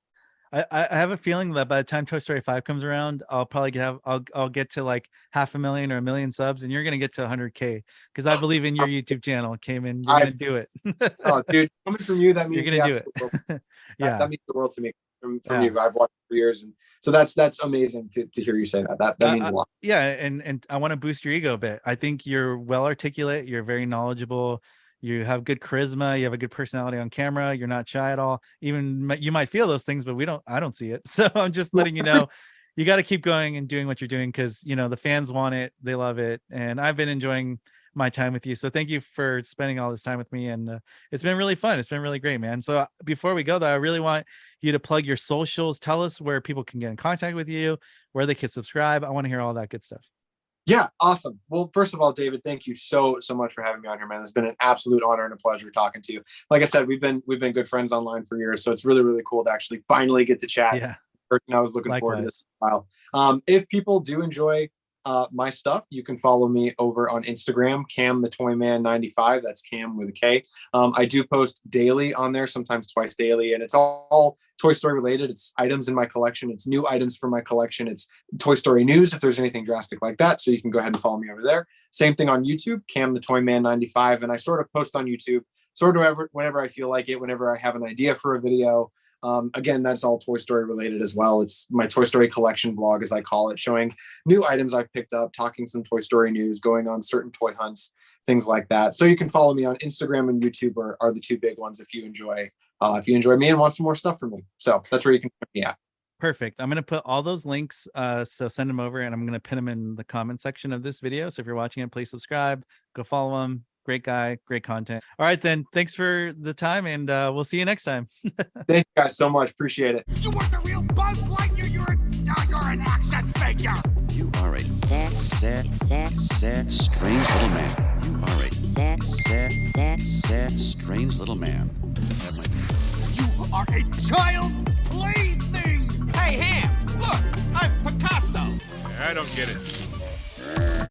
I have a feeling that by the time Toy Story 5 comes around, I'll probably I'll get to like 500,000 or 1 million subs, and you're going to get to 100K, because I believe in your YouTube channel, Kaman. You're going to do it. Oh, dude, coming from you, that means you're going to do it. That means the world to me. From you, I've watched for years, and so that's amazing to hear you say that means a lot. And I want to boost your ego a bit. I think you're well articulate, you're very knowledgeable, you have good charisma, you have a good personality on camera, you're not shy at all. Even you might feel those things, but I don't see it. So I'm just letting you know, you got to keep going and doing what you're doing, because the fans want it, they love it, and I've been enjoying my time with you. So thank you for spending all this time with me, and it's been really fun. It's been really great, man. So before we go though, I really want you to plug your socials. Tell us where people can get in contact with you, where they can subscribe. I want to hear all that good stuff. Yeah, awesome. Well, first of all, David, thank you so much for having me on here, man. It's been an absolute honor and a pleasure talking to you. Like I said, we've been good friends online for years, so it's really, really cool to actually finally get to chat. Yeah, I was looking forward to this while. If people do enjoy my stuff, you can follow me over on Instagram, Cam the Toy Man 95. That's Cam with a K. I do post daily on there, sometimes twice daily, and it's all Toy Story related. It's items in my collection. It's new items for my collection. It's Toy Story news if there's anything drastic like that. So you can go ahead and follow me over there. Same thing on YouTube, Cam the Toy Man 95. And I sort of post on YouTube whenever I feel like it, whenever I have an idea for a video. Again, that's all Toy Story related as well. It's my Toy Story collection vlog, as I call it, showing new items I've picked up, talking some Toy Story news, going on certain toy hunts, things like that. So you can follow me on Instagram and YouTube are the two big ones if you enjoy me and want some more stuff from me. So that's where you can find me at. Perfect. I'm going to put all those links. So send them over and I'm going to pin them in the comment section of this video. So if you're watching it, please subscribe, go follow him. Great guy, great content. All right, then. Thanks for the time and we'll see you next time. Thank you guys so much. Appreciate it. You want the real Buzz Lightyear? You're an action figure. You are a sad, strange little man. You are a sad, strange little man. That might be. You are a child's plaything. Hey, Ham, look, I'm Picasso. I don't get it.